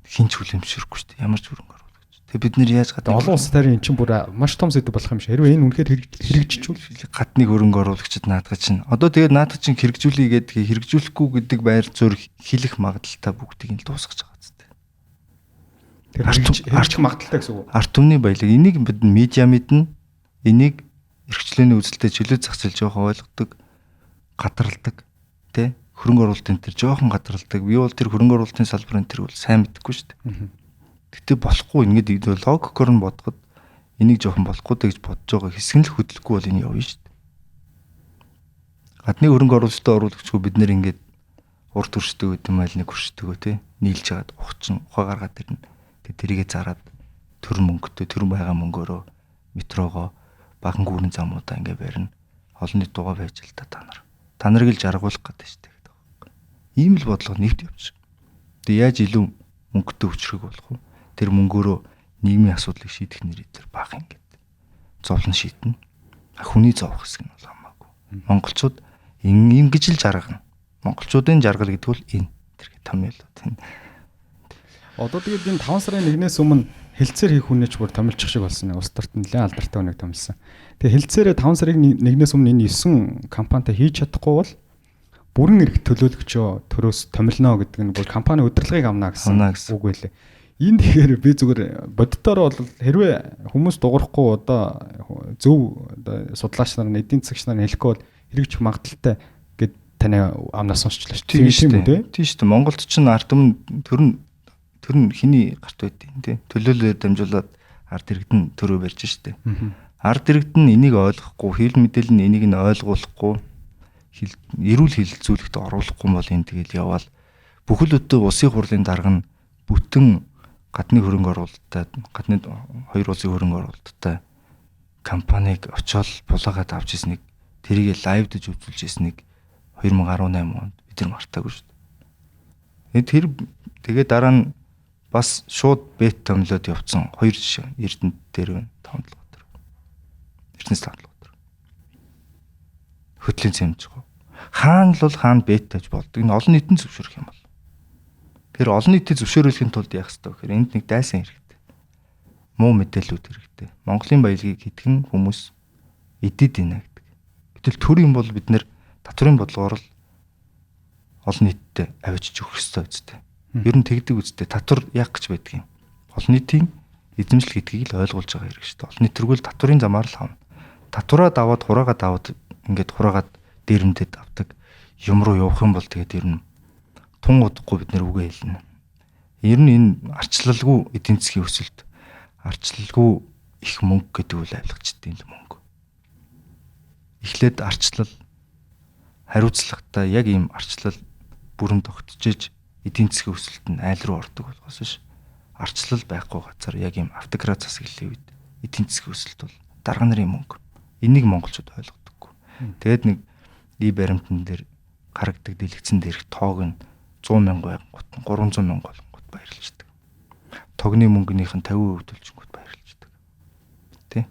хинч хүлэмжшэрхгүй шүү дээ. Ямар ч хөрөнгө оруулагч. Тэгээ бид нэр яаж гадаа олон улс тарын эн чинь бүр маш том сэдв болох юм шиг. Хэрвээ энэ үнэхээр хэрэгжижүүл гадны хөрөнгө оруулагчид наадах чинь одоо тэгээд наадах чинь хэрэгжүүлээ гэдэг хэрэгжүүлэхгүй гэдэг байр суурь хэлэх магадaltaа бүгдийг нь дуусгаж байгаа зү. Тэр хэрэгжих магадaltaа гэсэн үг. Арт түмний баялаг энийг бид медиа мэднэ. Энийг эрхчлөөний үзэлтэй чөлөө зах зээл жоохон ойлгодог, гадралдаг, тэ хөрөнгө оруулалтын тэр жоохон гадралдаг. Би бол тэр хөрөнгө оруулалтын салбарын тэр бол сайн мэдэхгүй шүү дээ. Гэтэ болохгүй ингээд логикоор нь бодоход энийг жоохон болохгүй гэж бодож байгаа хэсэг нь л хөдлөхгүй бол энэ явна шүү дээ. Гадны хөрөнгө оруулалтад оруулагчгүй бид нэр ингээд урд төршдөг гэдэг юм айл нэг хүршдэг тий нийлж хагаад ухчин ухаа гаргаад ирнэ. Тэгээ тэрийгэ зараад төр мөнгөтэй төр байгаа мөнгөөрөө метрогоо баган гүүрэн замуудаа ингээд барина. Олон нийт дугаа байж л та нар. Та нарыг л жаргуулах гэдэг шүү дээ. Ийм л бодлого нэгт явж. Тэгээ яаж илүү мөнгөтэй хүчрэх болох вэ? Тэр мөнгөөрөө нийгмийн асуудлыг шийдэх нэрээр баг ингээд зовлон шийднэ. Хүний зовх хэсэг нь бол хамаагүй. Монголчууд ингэж л жаргана. Монголчуудын жаргал гэдэг бол энэ тэр томьёолоо тийм. Одоо тэгээд энэ 5 сарын 1-ээс өмнө хэлцээр хийх хүнээч бүр томилчих шиг болсон. Улс төрт нэлээд алдартай хүнийг томилсон. Тэгээ хэлцээрээ 5 сарын 1-ээс өмнө энэ 9 компанитай хийж чадахгүй бол бүрэн эрх төлөөлөгчөө төрөөс томилно гэдэг нь бүр компани удирдлагыг авна гэсэн үг байлээ. Энэ тэгэхээр би зүгээр боддоор бол хэрвээ хүмүүс дуурахгүй одоо зөв одоо судлаач нар эдийн засагч нар хэлэхгүй бол хэрэгжих магадaltaй гэд таны амнаас сонсчлаа шүү. Тийм үү? Тийм шүү. Монголд ч ард түмэн төр нь хиний гарт байдیں۔ Тий. Төлөөлөлөөр дамжуулаад ард иргэдэн төрөө барьж штэ. Ард иргэд нь энийг ойлгохгүй, хэвлэл мэдээлэл нь энийг нь ойлгуулахгүй, эрүүл хэлэлцүүлэгт оруулахгүй бол энэ тэгэл яваал бүхэл бүтэн улсын хурлын дарга нь бүтэн гадны хөрөнгө оруулалттай, гадны хоёр улсын хөрөнгө оруулалттай компаниг очиод булаагаад авч ирснийг тэрийг лайвдж үзүүлж ирснийг 2018 онд бид нар мартаагүй шүү дээ. Тэр тэгээ дараа нь бас шууд бет томлоод явцсан хоёр жишээ Эрдэнэт дээр 5 7 өдөр. Эрдэнэс 5 7 өдөр. Хөтлийн цэмжгүй. Хаана л бол хаана бет тааж болдог. Энэ олон нийтэн зөвшөөрөх юм бол. Тэр олон нийтэд зөвшөөрөхийн тулд яах ёстой вэ гэхээр энд нэг дайсан хэрэгтэй. Муу мэдээлүүд хэрэгтэй. Монголын баялагийг хэдхэн хүмүүс эдэд ийнэ гэдэг. Гэтэл төрийн бол бид нэр татврын бодлогоор л олон нийтэд авчиж өгөх ёстой үстэй. Ер нь тэгдэг үстэй. Татвар яах гэж байдаг юм. Олон нийтийн эзэмшил гэдгийг л ойлгуулж байгаа хэрэг шүү дээ. Олон нийт тэргүүл татврын замаар л авна. Татвараа даваад хураагаад аваад ингээд хураагаад дээрэмдэд авдаг юм руу явах юм бол тэгээд ер нь тун удахгүй бид нэр үгээ хэлнэ. Ер нь энэ арчлалгүй эдийн засгийн өсөлт, арчлалгүй их мөнгө гэдэг үл авилгачдын мөнгө. Эхлээд арчлал хариуцлагатай яг ийм арчлал бүрэн тогтжиж эдийн засгийн өсөлт нь айл руу ордог болохоос ш. Арчлал байхгүй газар яг ийм автократ засаглалын үед эдийн засгийн өсөлт бол дарга нарын мөнгө. Энийг монголчууд ойлгодоггүй. Тэгээд нэг ий баримтан дээр гаргадаг дэлгэцэн дээрх тоог нь 100,000 гот 300,000 болгонгод баярлаждаг. Тогны мөнгөнийх нь 50% төлжөнгөд баярлаждаг. Тэ?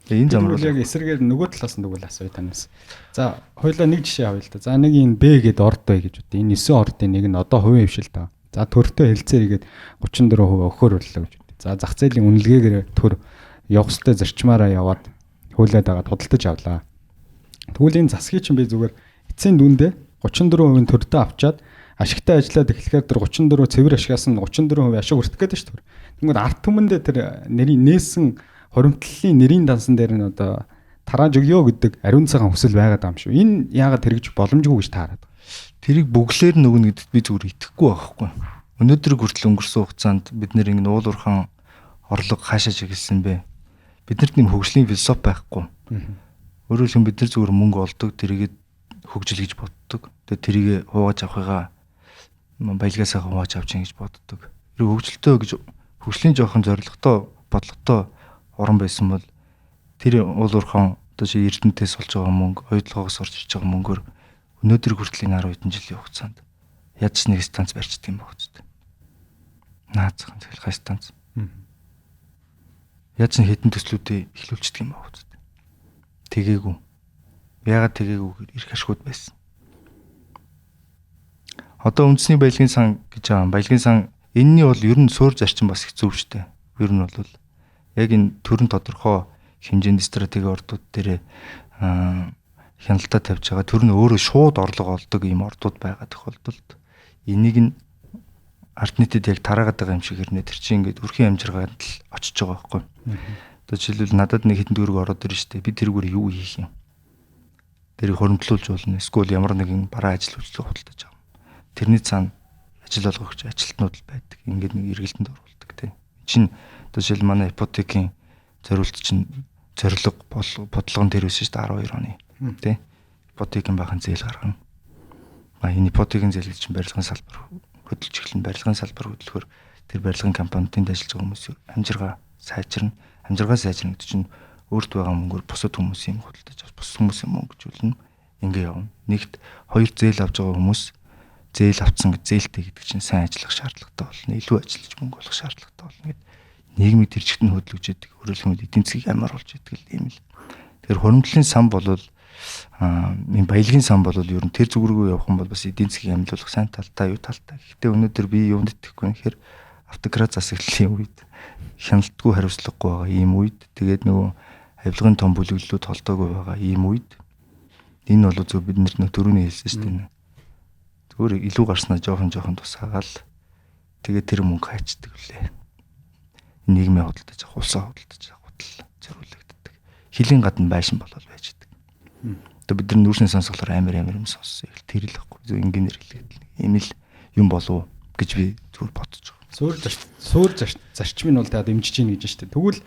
Тэгээ энэ замаар яг эсрэгээр нөгөө талаас нь тэгвэл асууя танаас. За, хоёулаа нэг жишээ авъя л да. За, нэг энэ Б гэд орд бай гэж үү. Энэ 9 ордын нэг нь одоо хувийн хвшил та. За, төртөө хэлцээр игээд 34% өгөхөр боллоо гэж үү. За, зах зээлийн үнэлгээгээр төр явах ёстой зарчмаараа яваад хуулиад байгаа худалдаж авлаа. Тэгвэл энэ засгийг чинь би зүгээр эцсийн дүндээ 34% төртөө авчаад ашигтай ажиллаад эхлэхээр тэр 34 цэвэр ашигаас нь 34% ашиг өртөх гэдэг шүү дээ. Тэгмээд ард түмэндээ тэр нэрийн нээсэн хоримтлалын нэрийн дансан дээр нь одоо тарааж өгөө гэдэг ариун цагаан хүсэл байгаад байгаа юм шүү. Энэ яагаад хэрэгж боломжгүй гэж таарад. Тэрийг бүглээр нөгнө гэдэгт би зүгээр итгэхгүй байхгүй. Өнөөдөр хүртэл өнгөрсөн хугацаанд бид нэр ингэ уулуурхан орлого хаашаа чиглэсэн бэ? Биднэрт нэм хөгжлийн философи байхгүй. Өөрөөр хэлбэл бид нар зүгээр мөнгө олдог, тэрийгэ хөгжил гэж боддог. Тэгээ тэрийгэ хувааж авахыгаа баялгаасаа хувааж авч ин гэж боддог. Тэр хөгжилтөө гэж хөгжлийн жоохон зоригтой, бодлоготой орон байсан бол тэр уулуурхан одоо чи Эрдэнэтээс олж байгаа мөнгө, оюутлогоос орж иж байгаа мөнгөөр өнөөдөр хүртэл 10 хэдэн жилийн хугацаанд яаж ч нэг станц барьчдаг юм баг үстэй. Наацхан тэгэл хай станц. Яаж ч хэдэн төслүүдээ эхлүүлчихдэг юм баг үстэй. Тэгээгүй. Яагаад тэгээгүй ирэх ашгууд байсан. Одоо үндэсний баялагын сан гэж байгаа. Баялагын сан энэний бол ер нь суур зарчим бас их зөв штэ. Ер нь бол яг энэ төрön тодорхой хэмжээний стратеги ордууд дээр хяналтаа тавьж байгаа. Тэр нь өөрөө шууд орлого олдог ийм ордууд байгаа тохиолдолд энийг нь ард нийтэд яг тараагаад байгаа юм шиг хэрнээ тэр чинь ингээд өрхийн амжиргаанд л очиж байгаа байхгүй. Одоо жишээлбэл надад нэг хэдэн төгрөг ороод ирж штэ. Би тэрүүгээр юу хийх юм? Тэрийг хоримтлуулж болно. Эсвэл ямар нэгэн бараа ажил үйлчлэг худалдаж авах. Тэрний цаана ажил олгогч ажилтнууд л байдаг. Ингээд нэг эргэлтэнд оруулдаг тийм. Чин одоо жишээл манай ипотекийн зориулт чинь зорилго бодлого нь тэр байсан шүү дээ 12 оны тийм. Ипотекийн бахан зээл гаргана. Энэ ипотекийн зээл чинь барилгын салбар хөдөлж эхлэн барилгын салбар хөдлөхөр тэр барилгын компаниуд ажиллаж байгаа хүмүүс амжиргаа сайжирна. Амжиргаа сайжирна гэдэг чинь өөрт байгаа мөнгөөр бусад хүмүүсийн худалдаж авч бусад хүмүүсийн мөнгө гэжүүлнэ. Ингээ явна. Нэгт хоёр зээл авч байгаа хүмүүс зээл авцсан гэж зээлтэй гэдэг чинь сайн ажиллах шаардлагатай болно. Илүү ажиллаж мөнгө олох шаардлагатай болно гэдэг. Нийгмийг тэр чигт нь хөдөлгөж яадаг. Өөрөлдмөд эдийн засгийг амар болж яадаг юм л. Тэгэхээр хуримтлалын сан болвол энэ баялагын сан болвол ер нь тэр зүг рүү явах юм бол бас эдийн засгийг амжилуулах сайн талтай юу талтай. Гэхдээ өнөөдөр би юунд итгэхгүй нэхэр автократ засаглалын үед хяналтгүй хариуцлагагүй байгаа ийм үед тэгээд нөгөө авилгын том бүлэглэлүүд холдоогүй байгаа ийм үед энэ бол зөв бид нар төрөний хэлсэн шүү дээ. Зүгээр илүү гарснаа жоохон тусаагаал тэгээд тэр мөнгө хайчдаг үлээ. Нийгмийн худалдаж авах, улсаа худалдаж авах худал зориулагддаг. Хилийн гадна байшин болол байж байдаг. Одоо бид нар нүүрсний сонсголоор амар юм сонссон. Тэр л байхгүй. Зөв ингээр хэлгээд ийм л юм болов гэж би зүгээр бодож байгаа. Суур зарчмын бол та дэмжиж гин гэж штэ. Тэгвэл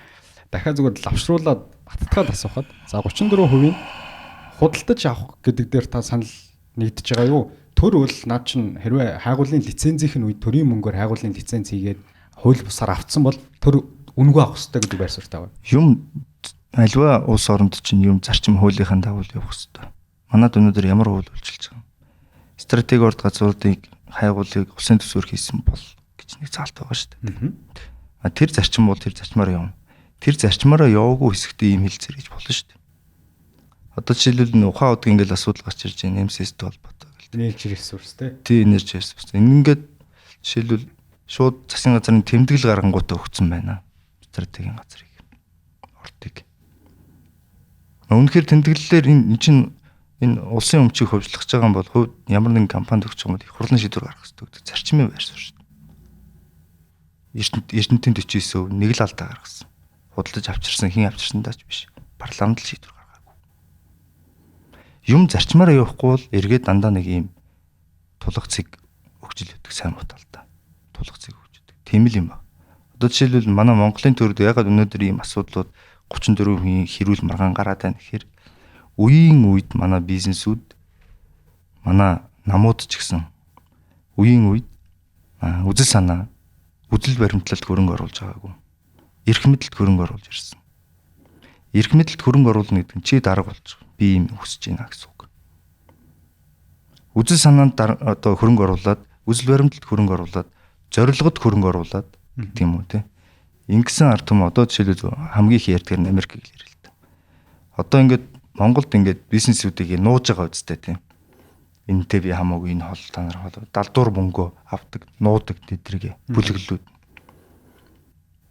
дахиад зүгээр лавшруулаад баттгаад асуухад за 34% худалдаж авах гэдэг дээр та санал нэгдэж байгаа юу? Төр бол наад чинь хэрвээ хайгуулын лицензийнх нь үед төрийн мөнгөөр хайгуулын лиценз хийгээд хууль бусаар авцсан бол төр үнэгүй авах хэрэгтэй гэдэг байр суурьтай байна. Юм альва улс оронд чинь юм зарчим хуулийнхаа дагуу явах хэрэгтэй. Манайд өнөөдөр ямар хууль үйлчилж байгаа юм? Стратеги урд газруудыг хайгуулыг улсын төсвөр хийсэн бол гэж нэг цаалт байгаа шүү дээ. Тэр зарчим бол тэр зарчмаараа явна. Тэр зарчмаараа яваагүй хэсэгтээ ийм хэлцэр гэж болно шүү дээ. Одоо жишээлбэл ухаан удаг ингээл асуудал гарч ирж байна. МСС-тэй холбоотой гэл. Энерги ресурс тий. Тий, энерги ресурс. Ингээд жишээлбэл шууд засгийн газрын тэмдэглэл гаргангуудаа өгсөн байна. Стратегийн газрыг. Ортыг. Үнэхээр тэмдэглэлээр энэ чинь энэ улсын өмчийг хөвжлөх гэж байгаа юм бол хувьд ямар нэгэн компанид өгч байгаа юм бол их хурлын шийдвэр гаргах хэрэгтэй гэдэг зарчмын байр суурь шүү дээ. Эрдэнэтийн 49% нэг л алдаа гаргасан. Худалдаж авчирсан хэн авчирсандаач биш. Парламент л шийдвэр гаргаагүй. Юм зарчмаараа явахгүй бол эргээд дандаа нэг ийм тулгцыг өгчл өгдөг сайн утгаалтай. Тулгцыг өгчдөг. Тийм л юм ба. Одоо жишээлбэл манай Монголын төрд ягаад өнөөдөр ийм асуудлууд 34% хэрүүл маргаан гараад байна гэхээр үеийн үед манай бизнесүүд манай намууд ч гэсэн үеийн үед үзэл санаа үдэл баримтлалд хөрөнгө оруулж байгаагүй. Эрх мэдэлд хөрөнгө оруулж ирсэн. Эрх мэдэлд хөрөнгө оруулна гэдэг нь чи дарга болж байгаа. Би юм хүсэж байна гэсэн үг. Үзэл санаанд одоо хөрөнгө оруулаад, үзэл баримтлалд хөрөнгө оруулаад, зорилгод хөрөнгө оруулаад гэдэг юм уу те. Ингэсэн ард түмэн одоо жишээлбэл хамгийн их ярьдаг нь Америкийг л ярил л та. Одоо ингээд Монголд ингээд бизнесүүдийг нууж байгаа үстэй тийм. Энэтэй би хамаагүй энэ хол та нар хол далдуур мөнгөө авдаг, нуудаг тэдрийг бүлэглэлүүд.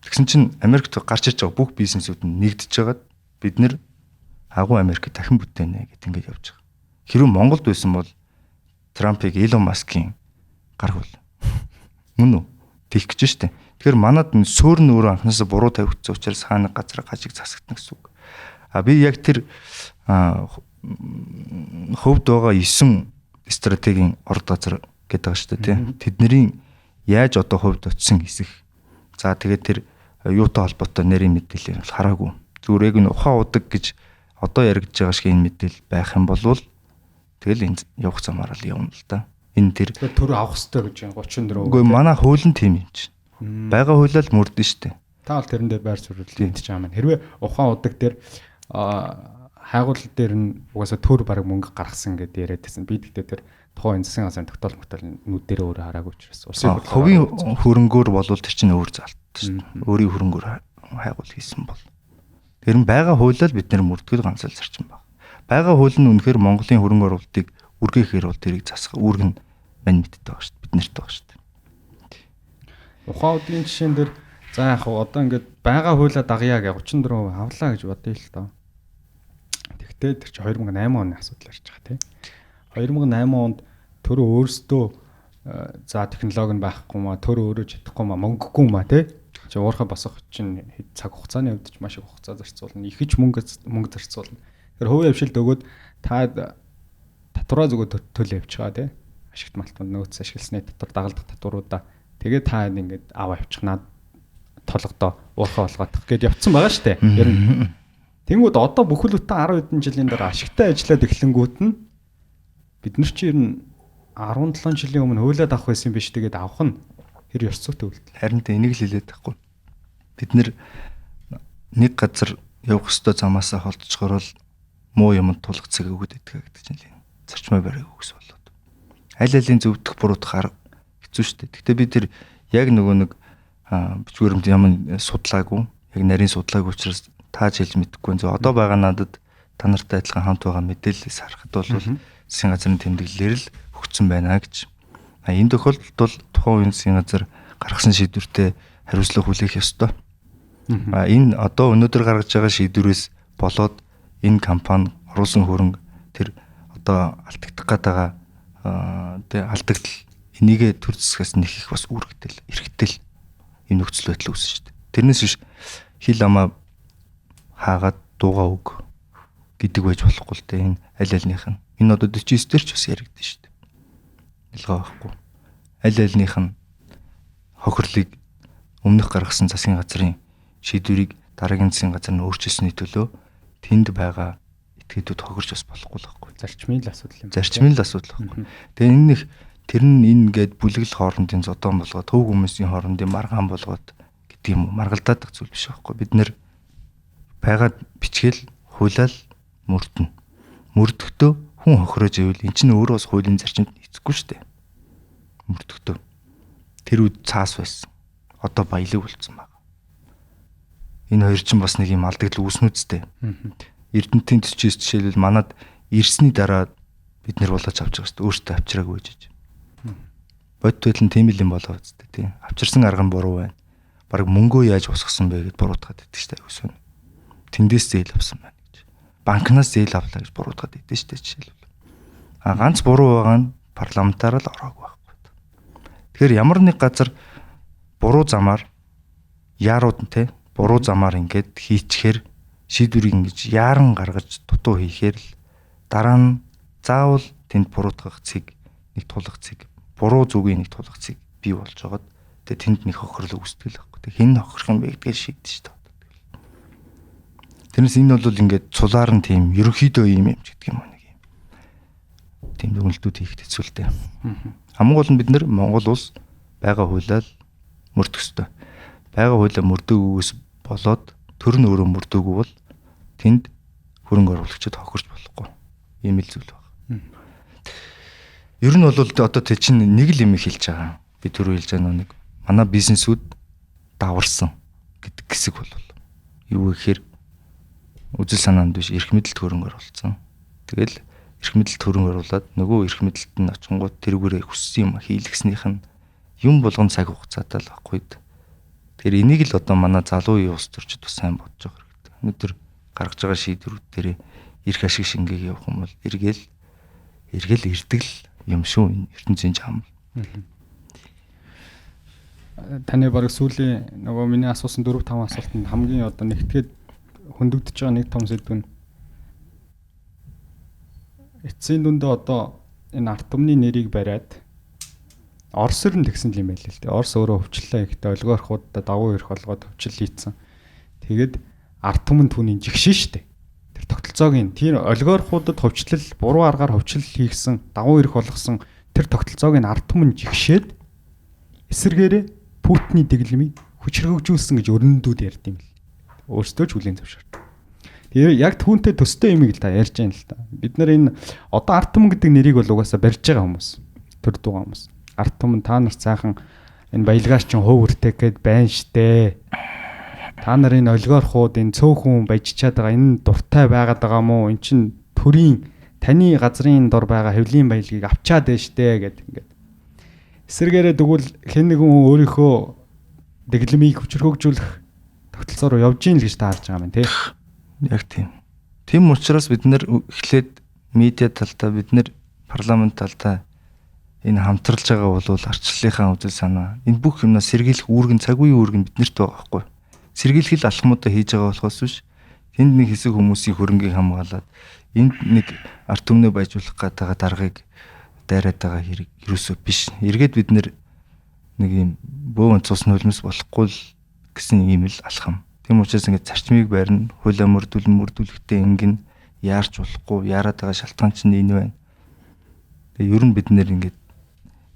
Тэгсэн чинь Америкт гарч ирж байгаа бүх бизнесүүд нь нэгдэж байгаад бид нэр агуу Америк дахин бүтээнэ гэд ингээд явж байгаа. Хэрвээ Монголд байсан бол Трампыг Илон Маскын гаргуул. Мөн үү? Тэгэх гэж штэ. Тэгэхээр манад сөөр нь өөрөө анхнаасаа буруу тавигдсан учраас хаана газар гажиг засагдана гэсэн үг. Би яг тэр хөвд байгаа 9 стратегийн орд газар гэдэг байгаа шүү дээ тийм. Тэдний яаж одоо хөвд очисон хэсэг. За тэгээд тэр юутай холбоотой нэрийн мэдээлэл бол хараагүй. Зүгээр яг энэ ухаан удаг гэж одоо яригдж байгаа шиг энэ мэдээлэл байх юм бол тэгэл энэ явах замаар л явна л да. Энэ тэр төр авах хэрэгтэй гэж 34%. Үгүй манай хууль нь тийм юм чи. Бага хуулиар мөрдөн штэ. Та бол тэрэн дээр байр суурь хэлж байгаа маань. Хэрвээ ухаан удаг дээр хайгуулал дээр нь угаасаа төр бараг мөнгө гаргасан гэдээ яриад байсан. Би тэгтээ тэр тухайн засгийн газрын тогтоол нүд дээр өөр хараагүй учраас улсын хувийн хөрөнгөөр болвол тэр чинь өөр заалт шүү дээ. Өөрийн хөрөнгөөр хайгуул хийсэн бол тэр нь байгаа хуулиар бид нэр мөрдгөл ганцаар зарчим баг. Байгаа хууль нь үнэхээр Монголын хөрөнгө оруулалтыг үргээхээр бол тэрийг засах үүрэг нь мань мэддэг байгаа шүү дээ. Бид нарт байгаа шүү дээ. Ухаан удгийн жишээн дээр за яг одоо ингээд байгаа хуулиа дагъя гэж 34% авлаа гэж бодъё л доо. Тэгтээ тэр чи 2008 оны асуудал ярьж байгаа тийм. 2008 онд төр өөрсдөө за технологи нь байхгүй маа, төр өөрөө чадахгүй маа, мөнгөгүй маа тий. Чи уурхай босох чинь цаг хугацааны хувьд ч маш их хугацаа зарцуулна. Их ч мөнгө зарцуулна. Тэр хувийн хвшилд өгөөд та татвараа зүгээр төлөө явж байгаа тий. Ашигт малтанд нөөц ашигласны татвар дагалдах татваруудаа тэгээд та ингээд аваа явчихнаа толгодоо уурхай болгоодох гэд явцсан байгаа штэ. Ер нь тэнгууд одоо бүхэл бүтэн 10 хэдэн жилийн дараа ашигтай ажиллаад эхлэнгүүт нь бид нар чи ер нь 17 жилийн өмнө хуулиад авах байсан юм биш тэгээд авах нь хэр ёс зүйтэй үйлдэл. Харин тэ энийг л хэлээд байхгүй. Бид нэг газар явах ёстой замаасаа холдчихорол муу юмд тулгцэг өгöd идэх гэдэг чинь зарчмаа барайг үгс болоод. Аль алийн зөвдөх буруутах хэцүү шүү дээ. Гэтэ би тэр яг нөгөө нэг бичвэрэмд ямар судлаагүй, яг нарийн судлаагүй учраас тааж хэлж мэдэхгүй. Одоо байгаа надад та нартай адилхан хамт байгаа мэдээлэлээс харахад бол засгийн газрын тэмдэглэлээр л өгсөн байна гэж. Энэ тохиолдолд бол тухайн үеийн засгийн газар гаргасан шийдвэртэй хариуцлага хүлээх ёстой. Энэ одоо өнөөдөр гаргаж байгаа шийдвэрээс болоод энэ компани оруулсан хөрөнгө тэр одоо алдагдах гээд байгаа алдагдал энийгээ төр засгаас нэг их бас үүрэгтэл эргэтэл энэ нөхцөл байдал үүснэ шүү дээ. Тэрнээс биш хил амаа хаагаад дуугаа өг гэдэг байж болохгүй л дээ. Энэ аль альнийх нь энэ одоо 49 дээр ч бас яригдсан шүү дээ. Ялгаа байхгүй. Аль альнийх нь хохирлыг өмнөх гаргасан засгийн газрын шийдвэрийг дараагийн засгийн газар нь өөрчилсөний төлөө тэнд байгаа этгээдүүд хохирч бас болохгүй л байхгүй. Зарчмын л асуудал юм. Зарчмын л асуудал байхгүй. Тэгээ энэ нэг тэр нь ингээд бүлэгэл хоорондын зодон болгоод төв хүмүүсийн хоорондын маргаан болгоод гэдэг юм уу маргалдаад зүйл биш байхгүй. Бид нэр байгаад бичгээл хуулиал мөрдөн. Мөрдөгтөө хүн хохирож ивэл эн чинь өөрөө бас хуулийн зарчимд нийцэхгүй шүү дээ. Мөрдөгтөө. Тэр үед цаас байсан. Одоо баялаг болцсон байна. Энэ хоёр чинь бас нэг юм алдагдал үүснүүдтэй. Эрдэнэтийн төчөөс жишээлбэл манад ирсний дараа бид нэр болооч авч байгаа шүү дээ. Өөртөө авчраагүй гэж. Бодтол нь тийм л юм болоо үстэй тийм. Авчирсан арга нь буруу байна. Бараг мөнгөө яаж усгасан бэ гэд буруутгаад идэв шүү дээ аюусан. Тэндээс зээл авсан байна гэж. Банкнаас зээл авлаа гэж буруутгаад идэв шүү дээ жишээлбэл. Ганц буруу байгаа нь парламентаар л ороогүй байхгүй. Тэгэхээр ямар нэг газар буруу замаар яарууд нь те буруу замаар ингээд хийчихэр шийдвэрийг ингэж яаран гаргаж дутуу хийхээр л дараа нь заавал тэнд буруутгах цэг нэг тулах цэг буруу зүгийн нэг тулах цэг бий болж байгаад тэгээ тэнд нэг хохирол үүсдэг л байхгүй. Тэгээ хэн хохирох юм бэ гэдгээр шийдэж шүү дээ. Тэрнээс энэ бол ингээд цулаар нь тийм ерөнхийдөө юм гэдэг юм нэг юм. Тийм дүгнэлтүүд хийх хэцүүлтэй. Хамгийн гол нь бид нэр Монгол улс байгаа хуулиар мөрдөх ёстой. Байгаа хуулиар мөрдөгөөс болоод төр нь өөрөө мөрдөөгүй бол тэнд хөрөнгө оруулагчид хохирч болохгүй. Ийм л зүйл байна. Ер нь бол одоо тэ чинь нэг л юм хэлж байгаа. Би түрүү хэлж байгаа нэг манай бизнесүүд даварсан гэдэг хэсэг бол юу гэхээр үзэл санаанд биш эрх мэдэлд хөрөнгө оруулсан. Тэгэл эрх мэдэлд хөрөнгө оруулаад нөгөө эрх мэдэлд нь очингууд тэрүүгээрээ хүссэн юм хийлгэснийх нь юм болгон цаг хугацаатай л баггүй. Тэр энийг л одоо манай залуу үеийн улс төрчид бас сайн бодож байгаа хэрэгтэй. Өнөөдөр гаргаж байгаа шийдвэрүүд дээр эрх ашиг шингээг явах юм бол эргэл ирдэг л юм шүү энэ ертөнцийн жам. Таны бараг сүүлийн нөгөө миний асуусан 4-5 асуултанд хамгийн одоо нэгтгээд хөндөгдөж байгаа нэг том сэдв нь эцсийн дүндээ одоо энэ ард түмний нэрийг бариад Орос руу тэгсэн юм байл л дээ. Орос өөрөө хөвчлээ ихтэй олигархуудад давуу эрх олгоод хөвчл хийцэн. Тэгээд ард түмэн түүний жигшин штэ. Тэр тогтолцоог тэр олигархуудад хөвчлөл буруу аргаар хөвчл хийгсэн, давуу эрх олгосон тэр тогтолцоог ард түмэн жигшээд эсэргээрээ Путиний дэглэмийг хүчрхэгжүүлсэн гэж өрнөдүүд ярьд юм л. Өөрсдөө ч хүлээн зөвшөөрдөг. Тэгээ яг түүнтэй төстэй юм ийг л та ярьж байгаа юм л та. Бид нар энэ одоо ард түмэн гэдэг нэрийг бол угаасаа барьж байгаа хүмүүс. Тэр дуугаа хүмүүс. Ард түмэн та нар цаахан энэ баялгаач чинь хов өртэх гээд байна штэ. Та нар энэ олигархууд энэ цөөхөн баяжчаад байгаа энэ дуртай байгаад байгаа мó эн чин төрийн таны газрын дор байгаа хэвлийн баялагийг авчаад байна штэ гэд ингээд. Эсэргээрээ тэгвэл хэн нэгэн өөрийнхөө дэглэмийг хүчрхэгжүүлэх тогтолцоо руу явж ийн л гэж та харж байгаа юм тий. Яг тийм. Тийм учраас бид нэр эхлээд медиа талдаа бид нэр парламент талдаа энэ хамтарлаж байгаа бол арчлалынхаа үзэл санаа энэ бүх юмнаас сэргийлэх үүргэн цаг үеийн үүргэн биднэрт байгаа байхгүй. Сэргийлэх л алхмуудаа хийж байгаа болохоос биш тэнд нэг хэсэг хүмүүсийн хөрөнгийг хамгаалаад энд нэг ард түмнээ баяжуулах гэдэг даргаыг дайраад байгаа хэрэг юусоо биш. Эргээд бид нэг юм бөөн цус нулимс болохгүй л гэсэн юм л алхам. Тийм учраас ингээд зарчмыг барина, хуулиа мөрдүүлэхдээ ингэн яарч болохгүй, яарад байгаа шалтгаан чинь энэ байна. Тэгээ ер нь бид нэр ингээд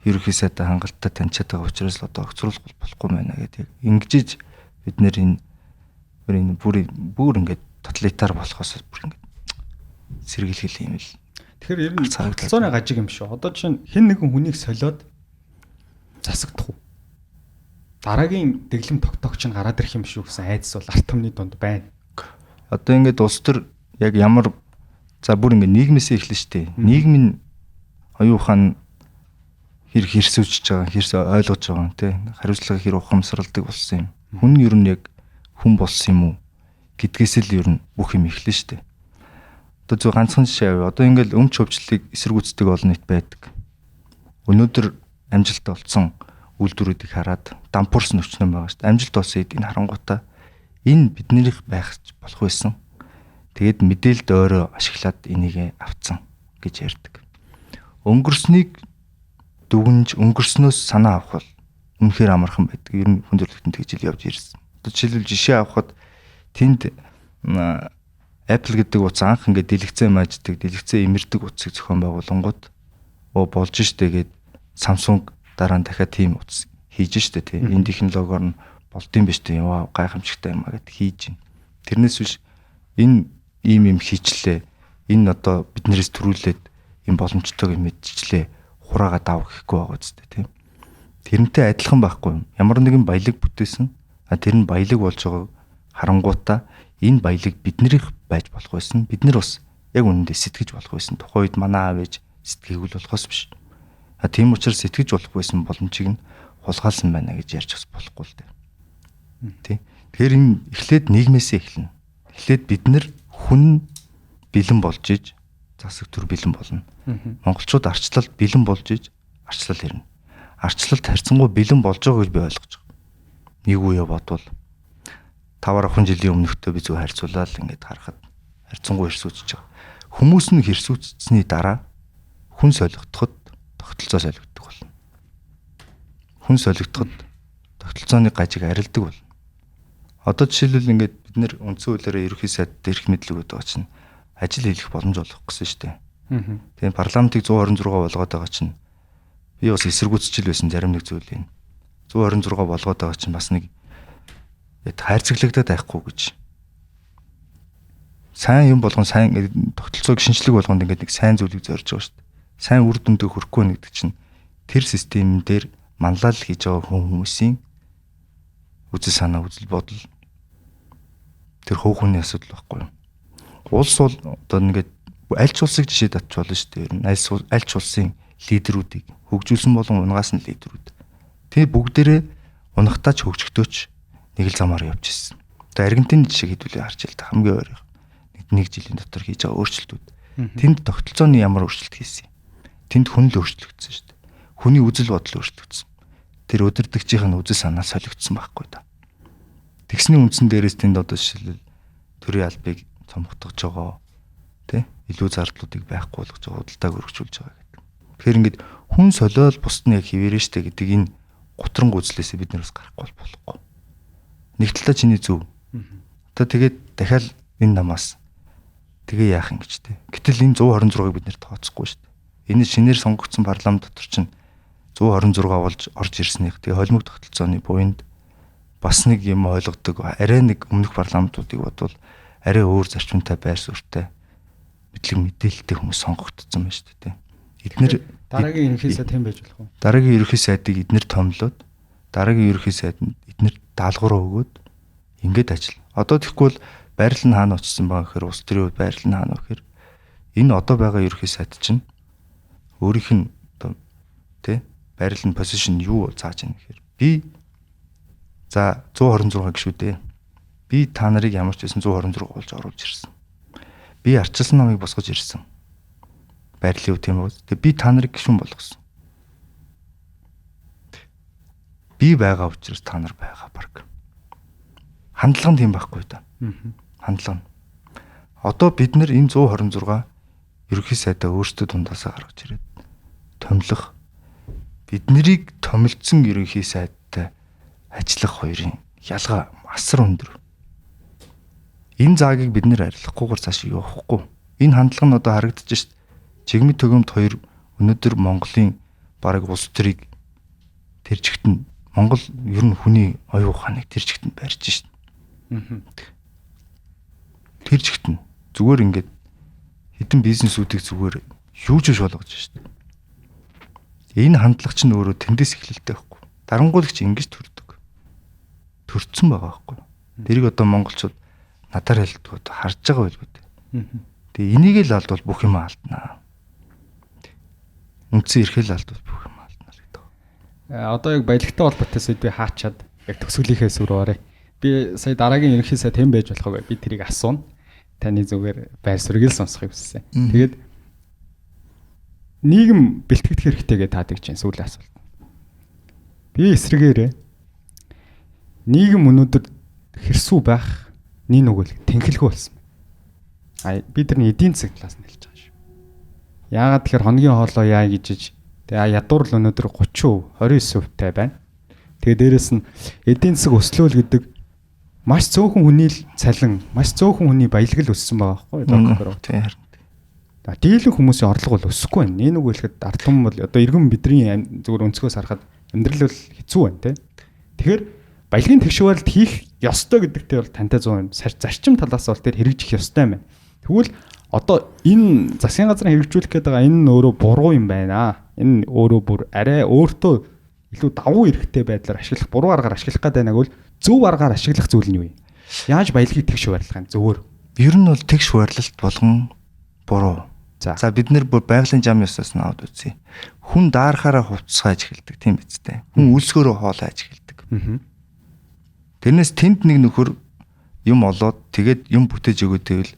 ерөнхий сайдаа хангалттай таньчаад байгаа учраас л одоо огцруулах болохгүй байна гэдэг. Ингэж бид нэр энэ бүр ингээд тоталитар болохоос бүр ингээд сэргийлэх юм л. Тэгэхээр ер нь тогтолцооны гажиг юм шүү. Одоо чинь хэн нэгэн хүнийг солиод засагдах уу? Дараагийн дэглэм тогтоогч нь гараад ирэх юм шүү гэсэн айдас бол ард түмний дунд байна. Одоо ингээд улс төр яг ямар за бүр ингээд нийгмээсээ эхэлнэ шүү дээ. Нийгмийн оюун ухаан хэрсүүж байгаа, хэрс ойлгож байгаа тий. Хариуцлага хэр ухамсарладаг болсон юм. Хүн ер нь яг хүн болсон юм уу гэдгээс л ер нь бүх юм эхэлнэ шүү дээ. Одоо зөв ганцхан жишээ авъя. Одоо ингээд өмч хөвчлөлийг эсэргүүцдэг олон нийт байдаг. Өнөөдөр амжилттай болсон үйлдвэрүүдийг хараад дампуурс нөчнөн байгаа шүү дээ. Амжилт болсон эдийг харангуйтаа энэ биднийх байх болох байсан. Тэгээд мэдээлэлд өөрөө ашиглаад энийг авцсан гэж ярьдаг. Өнгөрснийг дүгнж өнгөрснөөс санаа авах бол үнэхээр амархан байдаг. Ер нь хүндрэлтэн тэгж л явж ирсэн. Одоо жишээлбэл жишээ авахад Тэнд Apple гэдэг утас анх ингээд дэлгэцээ мааждаг, дэлгэцээ имэрдэг утсыг зохион байгуулангууд болж штэ гээд Samsung дараа нь дахиад тийм утас хийж штэ тий. Энэ технологиор нь болдсон биз дээ. Вау гайхамшигтай юм а гэд хийж байна. Тэрнээс биш энэ ийм хийчлээ. Энэ одоо биднээс төрүүлээд ийм боломжтойг мэдчихлээ. Хураагаа давах гэхгүй байгаа үстэй тий. Тэрнтэй адилхан байхгүй юм. Ямар нэгэн баялаг бүтээсэн. Тэр нь баялаг болж байгааг харангуутаа энэ баялаг биднэрийнх байж болох байсан. Бид нар бас яг үнэндээ сэтгэж болох байсан. Тухайн үед манай аав ээж сэтгэгүүл болохоос биш. Тийм учраас сэтгэж болох байсан боломжийг нь хулгайлсан байна гэж ярьж бас болохгүй л дээ. Тэ. Тэгэхээр энэ эхлээд нийгмээсээ эхэлнэ. Эхлээд бид нар хүн бэлэн болж иж засаг төр бэлэн болно. Монголчууд арчлалд бэлэн болж иж арчлал ирнэ. Арчлалд харьцангуй бэлэн болж байгааг би ойлгож байгаа. Нэг үе бодвол 5-10 жилийн өмнөхтэй би зөв харьцуулаад ингээд харахад харьцангуй хэрсүүцэж байгаа. Хүмүүс нь хэрсүүцсэний дараа хүн солигдоход тогтолцоо солигддог болно. Хүн солигдоход тогтолцооны гажиг арилдаг болно. Одоо жишээлбэл ингээд бид нэр үндсэн хуулиараа ерөнхий сайд дээрх мэдлэг өгдөг чинь ажил хийх боломж олох гэсэн шүү дээ. Тэгээ парламентыг 126 болгоод байгаа чинь би бас эсэргүүцчил байсан зарим нэг зүйлийг 126 болгоод байгаа чинь бас нэг хайрцаглагдаад байхгүй гэж. Сайн юм болгон сайн тогтолцоог шинжлэх болгонд ингээд нэг сайн зүйлийг зорж байгаа шүү дээ. Сайн үр дүндээ хүрэхгүй нэгдэг чинь тэр системэн дээр манлайлал хийж байгаа хүмүүсийн үзэл санаа үзэл бодол тэр хөөхний асуудал байхгүй юу? Улс бол одоо ингээд аль ч улсыг жишээ татч болно шүү дээ. Ер нь аль ч улсын лидерүүдийг хөгжүүлсэн болон унгаас нь лидерүүд. Тэгээ бүгдээрээ унахтаач хөгжөхдөөч нэг л замаар явж ирсэн. Одоо Аргентины жишээ хэдүүлээ харж байл та хамгийн ойрхон нэг жилийн дотор хийж байгаа өөрчлөлтүүд. Тэнд тогтолцооны ямар өөрчлөлт хийсэн юм? Тэнд хүн л өөрчлөгдсөн шүү дээ. Хүний үзэл бодол өөрчлөгдсөн. Тэр удирдагчийн үзэл санаа солигдсон байхгүй да. Тэгсний үндсэн дээрээс тэнд одоо жишээлбэл төрийн албыг цомготгож байгаа тий илүү зардлуудыг байхгүй болгож байгаа худалдааг өргөжүүлж байгаа гэдэг. Тэгэхээр ингээд хүн солиол бусд нь яг хിവэрэн штэ гэдэг энэ гутран үзлээсээ бид нараас гарахгүй болохгүй. Нэг талаа чиний зөв. Одоо тэгээд дахиад энэ намаас тэгээ яах юм гэж тий. Гэтэл энэ 126-ыг бид нэр тооцохгүй штэ. Энэ шинээр сонгогдсон парламент дотор чинь 126 болж орж ирснийх. Тэгээ холимог тогтолцооны буйнд бас нэг юм ойлгодог. Арай нэг өмнөх парламентуудыг бодвол арай өөр зарчимтай байр суурьтай мэдлэг мэдээлэлтэй хүмүүс сонгогдсон байна шүү дээ. Эднэр дараагийн ерөнхий сайд хэм байж болох уу? Дараагийн ерөнхий сайдыг эднэр томлоод дараагийн ерөнхий сайданд эднэр даалгавар өгөөд ингээд ажил. Одоо тэгэхгүй бол байрлал нь хаана очсон байгаа гэхээр улс төрийн хувьд байрлал нь хаана вэ гэхээр энэ одоо байгаа ерөнхий сайд чинь өөрийнх нь одоо тий байрлал нь позишн юу зааж байна гэхээр би за 126 гişүү дээ. Би та нарыг ямар ч байсан 126 болж оруулж ирсэн. Би арчилсан намыг босгож ирсэн. Байрлал юу тийм үү? Тэгээ би та нарыг гишүүн болгосон. Би байгаа учраас та нар байгаа баг. Хандлага нь тийм байхгүй да. Хандлага. Одоо бид нар энэ 126 ерөнхий сайдаа өөрсдөө дундаасаа гаргаж ирээд томилох биднийг томилдсон ерөнхий сайдтай ажиллах хоёрын ялгаа асар өндөр. Энэ заагийг бид нэр арилгахгүйгээр цааш явахгүй. Энэ хандлага нь одоо харагдаж шít. Чигмэд төгөөмд хоёр өнөөдөр Монголын бараг улс төрийг тэр чигтэн Монгол ер нь хүний оюу ухааныг тэр чигтэн барьж шít. Тэр чигтэн зүгээр ингээд хэдэн бизнесүүдийг зүгээр юу ч биш болгож шít. Энэ хандлага чинь өөрөө тэндээс эхлэлтэй байхгүй. Дарангуулагч ингэж төрдөг. Төрцсөн байгаа байхгүй. Тэрийг одоо монголчууд надаар хэлдэг харж байгаа байлгүй дээ. Тэгээ энийг л алдвал бүх юм алднаа. Үндсэн эрхэл алдвал бүх юм алднаа гэдэг. Одоо яг баялагтай холбоотой зүйл би хаачаад яг төсөөлийнхээ сүр орой. Би сая дараагийн ерөнхий сайд хэн байж болох вэ? Би тэрийг асууна. Таны зүгээр байр суурийг л сонсохыг хүссэн. Тэгээд нийгэм бэлтгэх хэрэгтэй гэж таадаг чинь сүүлийн асуулт. Би эсрэгээрээ нийгэм өнөөдөр хэрсүү байх нэг нүгэл тэнхэлгүй болсон. Би тэрний эдийн засаг талаас нь хэлж байгаа шүү. Яагаад тэгэхээр хоногийн хоолой яа гэж тэгээ ядуур л өнөөдөр 30%, 29%тай байна. Тэгээ дээрэс нь эдийн засаг өслөөл гэдэг маш цөөхөн хүний л цалин, маш цөөхөн хүний баялаг л өссөн байгаа байхгүй юу? Тийм харин. Дийлэн хүмүүсийн орлого бол өсөхгүй байна. Энэ үг хэлэхэд ард түмэн бол одоо иргэн бидний зүгээр өнцгөөс харахад амьдрал бол хэцүү байна те. Тэгэхээр баялагын тэгшүүрэлт хийх ёстой гэдэгтээ бол тантай 100% зарчим талаас бол тэр хэрэгжих ёстой юм байна. Тэгвэл одоо энэ засгийн газрын хэрэгжүүлэх гээд байгаа энэ өөрөө буруу юм байна. Энэ өөрөө бүр арай өөртөө илүү давуу эрхтэй байдлаар ашиглах, буруу аргаар ашиглах гэдэг нэг бол зөв аргаар ашиглах зүйл нь юу юм? Яаж баялагыг тэгш хуваарлах юм зөвөр? Ер нь бол тэгш хуваарлалт болгон буруу. За бид нэр бүр байгалийн зам ёсоос нь аваад үзье. Хүн даарахаараа хувцсгааж эхэлдэг тийм биз дээ. Хүн үлсгөөрөө хоолоо аж эхэлдэг. Тэрнээс тэнд нэг нөхөр юм олоод тэгээд юм бүтээж өгөөдэй л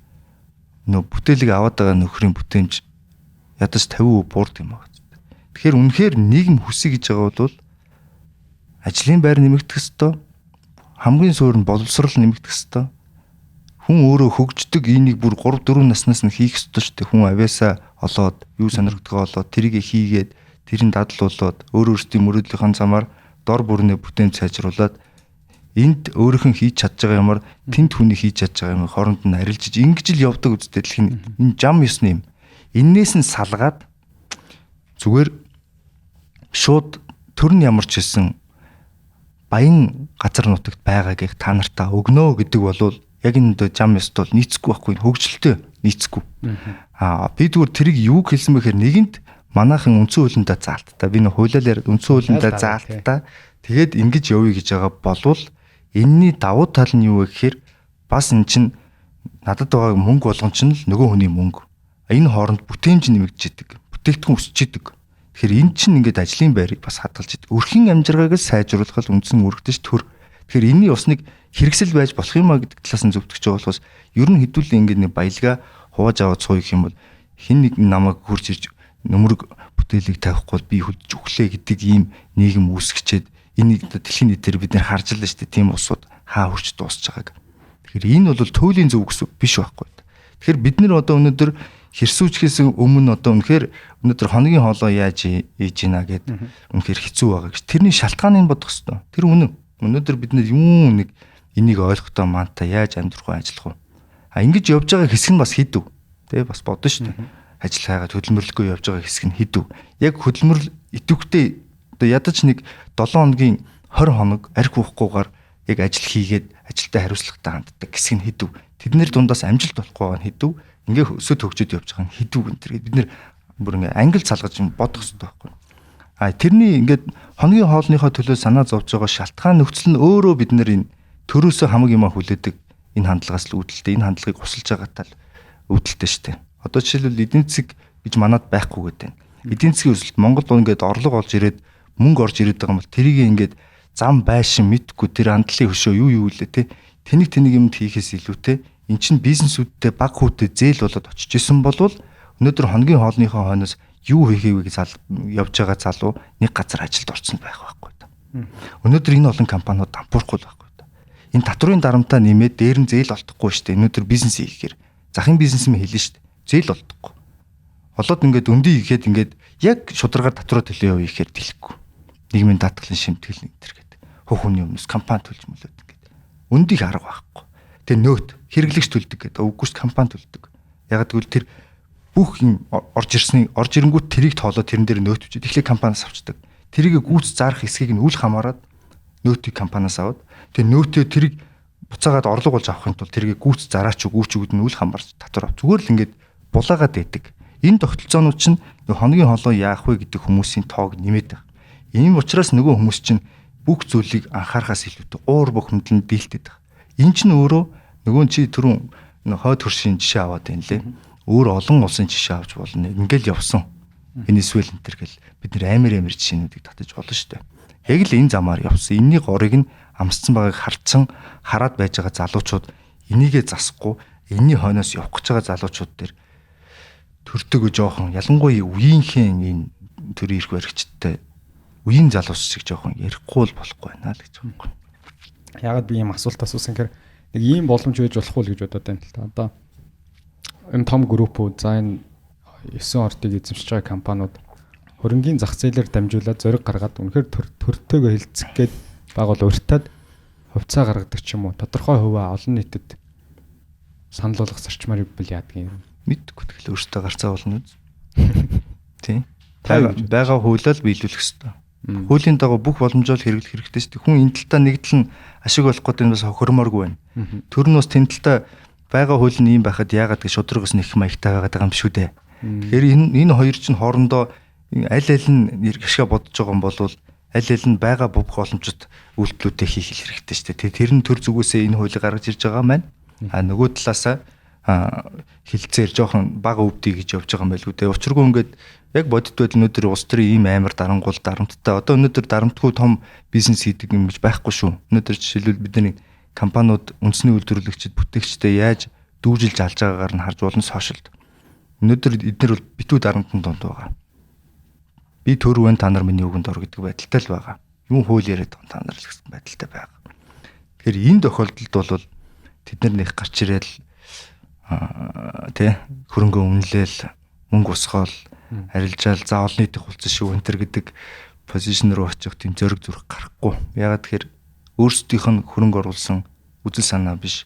нөө бүтээлийг аваад байгаа нөхрийн бүтээмж ядаж 50% буурд юм аа. Тэгэхээр үнэхээр нийгэм хүсье гэж байгаа бол ажлын байр нэмэгдэх ёстой. Хамгийн суур нь боловсрол нэмэгдэх ёстой. Хүн өөрөө хөгждөг энийг бүр 3 4 наснаас нь хийх ёстой шүү дээ. Хүн авьяасаа олоод юу сонирхдгоо олоод тэрийг хийгээд тэрийг дадлуулад өөрөөсдийн мөрөөдлийнхөө замаар дор бүрнээ бүтээн сайжруулад энд өөрийнх нь хийж чадж байгаа юмар тэнд хүний хийж чадж байгаа юм хооронд нь арилжиж ингэж л явдаг үстэй дэлхийн энэ зам ёсны юм. Иннээс нь салгаад зүгээр шууд төр нь ямар ч хэлсэн баян газар нутагт байгаагийг та нартаа өгнө гэдэг болвол яг энэ зам ёстой бол нийцэхгүй байхгүй хөгжилтэй нийцэхгүй. Би зүгээр тэрийг юу хэлсэн бэхээр нэгэнт манайхан үндсэн хуулиндаа заалтаа би нэг хуулиар үндсэн хуулиндаа заалтаа тэгээд ингэж явъя гэж байгаа болвол энэний давуу тал нь юу вэ гэхээр бас эн чин надад байгаа мөнгө болгон чинь л нөгөө хүний мөнгө. Энэ хооронд бүтээмж нэмэгдэж идэг. Бүтээгдэхүүн өсөж идэг. Тэгэхээр эн чин ингээд ажлын байрыг бас хадгалж идэг. Өрхийн амжиргааг сайжруулах үндсэн өргөдөж төр. Тэгэхээр энэний усныг хэрэгсэл байж болох юм а гэдэг талаас нь зөвтгөж байгаа болохоос ер нь хэдүүлээ ингээд нэг баялгаа хувааж аваад сууя гэх юм бол хин нэг намайг хурж ирж нөмрөг бүтээлийг тавихгүй бол би хөдж өглөө гэдэг ийм нийгэм үүсгэчээд энийг дэлхийн нийтээр бид нэр харж л штэ тийм усууд хаа хурч дуусч байгааг. Тэгэхээр энэ бол туйлын зөв гэсэн биш байхгүй. Тэгэхээр бид нэр одоо өнөөдөр хэрсүүчхээс өмнө одоо үнэхээр өнөөдөр хоногийн хоолоо яаж ийж гинэ гэд үнэхээр хэцүү байгаа гэж тэрний шалтгааныг бодох хэрэгтэй. Тэр үнэн. Өнөөдөр бид нэр юм нэг энийг ойлгохдоо маанта яаж амьдрах вэ ажиллах вэ? Ингэж явж байгаа хэсэг нь бас хідв. Тэ бас бодно шүү дээ. Ажил хайгаад хөдөлмөрлөхгүй явж байгаа хэсэг нь хідв. Яг хөдөлмөрлөл идэвхтэй одоо ядаж нэг 7 хоногийн 20 хоног арх уухгүйгээр яг ажил хийгээд ажилдаа хариуцлагатай ханддаг хэсэг нь хідв. Тэднэр дундаас амжилт болохгүй байгаа нь хідв. Ингээ өсөд хөгжөд явж байгаа нь хідв гэнтэр. Бид нэр бүр ингээ ангил салгаж бодох хэрэгтэй байхгүй. Тэрний ингээд хоногийн хоолныхоо төлөө санаа зовж байгаа шалтгаан нөхцөл нь өөрөө бид нэр энэ төрөөсөө хамаг юмаа хүлээдэг энэ хандлагаас л үүдэлтэй энэ хандлагыг усалж байгаатай л үүдэлтэй шүү дээ. Одоо жишээлбэл эдийн засаг гэж манад байхгүй гэдэг. Эдийн засгийн өсөлт Монгол ингээд орлого олж ирээд мөнгө орж ирээд байгаа юм бол тэрийг ингээд зам байшин мэдгүй тэр хандлагын хөшөө юу лээ те. Тэнийг юмд хийхээс илүүтэй эн чин бизнесүүдтэй баг хүүтэй зээл болоод очиж исэн болвол өнөөдөр хоногийн хоолныхоо хойноос юу хийхээ гэж явж байгаа залуу нэг газар ажилд орсон байх байхгүй та. Өнөөдөр энэ олон компаниуд дампуурахгүй байхгүй та. Энэ татврын дарамтаа нэмээд дээр нь зээл олдохгүй шүү дээ. Өнөөдөр бизнес хийхээр захын бизнесмен хэлнэ шүү дээ. Зээл олдохгүй. Олоод ингээд өндий игээд ингээд яг шударгаар татвараа төлөө явъя гэхээр дэлэхгүй. Нийгмийн даатгалын шимтгэл энэ төр гэдэг. Хөхөний өмнөс компани төлж мөлөөд ингээд. Өндийг арга байхгүй. Тэгээ нөөт хэрэглэгч төлдөг гэдэг. Үгүйс компани төлдөг. Яг тэгвэл тэр бүх юм орж ирэнгүүт тэрийг тоолоод тэрэн дээр нөөт бичээд эхлээ компаниас авчдаг. Тэрийг гүйц зарах хэсгийг нь үл хамааран нөөтийг компаниас аваад тэр нөөтөө тэрийг буцаагаад орлого болж авахын тулд тэрийг гүйц зараач өгөөд нь үл хамаарч татвар ав. Зүгээр л ингээд булаагаад байдаг. Энэ тогтолцоонууд чинь хоногийн хоолоо яах вэ гэдэг хүмүүсийн тоог нэмээд байна. Ийм учраас нөгөө хүмүүс чинь бүх зүйлийг анхаарахаас илүүтэй уур бухимдал нь дийлдэт байна. Энэ чинь өөрөө нөгөө чи түрүүн хойд хөршийн жишээ аваад байна лээ. Өөр олон улсын жишээ авч болно. Ингээл явсан. Венесуэл энэ төр гэл бид нэр амар жишээнүүдийг татаж болно шүү дээ. Яг л энэ замаар явсан. Энийний горыг нь амсцсан байгааг харцсан хараад байж байгаа залуучууд энийгээ засахгүй энэний хойноос явах гэж байгаа залуучууд дээр төртөг жоохон ялангуяа үеийнхээ энэ төрийн ирэх баригчтай үеийн залуус шиг жоохон ярихгүй л болохгүй байна л гэж байна. Ягаад би ийм асуулт асуусан гэхээр нэг ийм боломж байж болох уу гэж бодоод байна л та. Одоо энэ том группүүд за энэ 9 ортыг эзэмшиж байгаа компаниуд хөрөнгийн зах зээлээр дамжуулаад зориг гаргаад үнэхээр төртөөгөө хилцэх гээд байгуул урьтаад хувьцаа гаргадаг ч юм уу тодорхой хувиа олон нийтэд санал болгох зарчмаар ивэл яадаг юм. Мэдгүй тэгэл өөртөө гарцаа болно үз. Тийм. Бага хуулиар биелүүлэх хэрэгтэй. Хуулийн дагуу бүх боломжоор хэрэглэх хэрэгтэй шүү дээ. Хүн энэ талтаа нэг тал нь ашиг олох гэдэг нь бас хохиромооргүй байна. Тэр нь бас тэн талтаа бага хууль нь юм байхад яагаад гэж шудрагс нэг маягтай байгаад байгаа юм шүү дээ. Тэгэхээр энэ хоёр чинь хоорондоо аль нь ашига бодож байгаа юм бол аль нь бага бүх боломжит үйлдэлүүдээ хийх хэрэгтэй шүү дээ. Тэр нь төр зүгөөсөө энэ хуулийг гаргаж ирж байгаа маань. Нөгөө талаасаа хилцээр жоохон бага өвдий гэж явж байгаа юм байлгүй дээ. Учиргүй ингээд яг бодит байдал өнөөдөр улс төрийн ийм амар дарангуул дарамттай. Одоо өнөөдөр дарамтгүй том бизнес хийдэг юм гэж байхгүй шүү. Өнөөдөр жишээлбэл бидний компаниуд үндэсний үйлдвэрлэгчид бүтээгчтэй яаж дүүжилж алж байгаагаар нь харж болно сошиалд. Өнөөдөр эдгээр бол битүү дарамтны донд байгаа. Би төр вэн та нар миний үгэнд ор гэдэг байдалтай л байгаа. Юм хууль яриад та нар л гэсэн байдалтай байгаа. Тэгэхээр энэ тохиолдолд бол тэд нар нэг гарч ирэл хөрөнгө үнэлэл мөнгө усгаал арилжаал за олон нийтийн хулцсан шүү энэ төр гэдэг позишн руу очих тийм зөрөг зүрх гарахгүй. Ягаад тэгэхээр өөрсдийнх нь хөрөнгө оруулсан үзэл санаа биш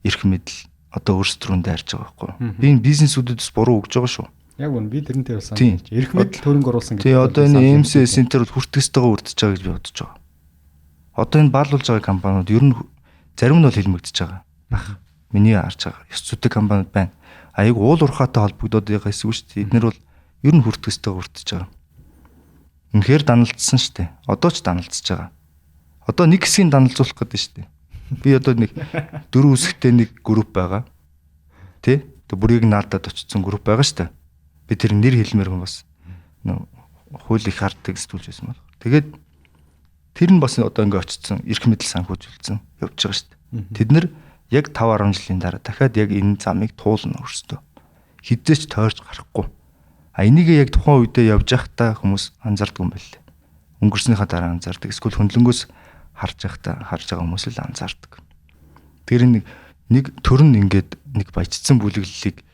эрх мэдэл одоо өөрсдрүүндээ харж байгаа байхгүй. Би энэ бизнесүүдэд буруу өгж байгаа шүү. Яг үнэ би тэрнтэй бас санаж байна. Эрх мэдэл хөрөнгө оруулсан гэдэг. Тий одоо энэ MCS центр хүртгэстэйгээ үрдэж байгаа гэж би бодож байгаа. Одоо энэ баалуулж байгаа компаниуд ер нь зарим нь бол хэлмэгдэж байгаа. Миний харж байгаа. Ёс зүйтэй компаниуд байна. Аяг уул уурхаатай холбогдоод байгаа эсвэл шүү дээ. Эднэр бол ер нь хүртгэстэйгээ үрдэж байгаа. Үнэхээр даналцсан шүү дээ. Одоо ч даналцж байгаа. Одоо нэг хэсгийг даналзуулах гэдэг шүү дээ. Би одоо нэг 4 үсэгтэй нэг групп байгаа. Тэ? Тэг бүрийг наадад очсон групп байгаа шүү дээ. Би тэр нэр хэлмээр хүн бас хууль их харддаг сэтгүүлж байсан байна. Тэгээд тэр нь бас одоо ингэ очсон эрх мэдэл санхүүжүүлсэн явж байгаа шүү дээ. Тэд нэр яг 5-10 жилийн дараа дахиад яг энэ замыг туулна өөрсдөө. Хизээч тойрч гарахгүй. Энийг яг тухайн үедээ явж байхдаа хүмүүс анзаардаг юм байна лээ. Өнгөрснийхаа дараа анзаардаг. Эсвэл хөндлөнгөөс харж байгаа хүмүүс л анзаардаг. Тэр нэг төр нь ингээд нэг баяжсан бүлэглэлийг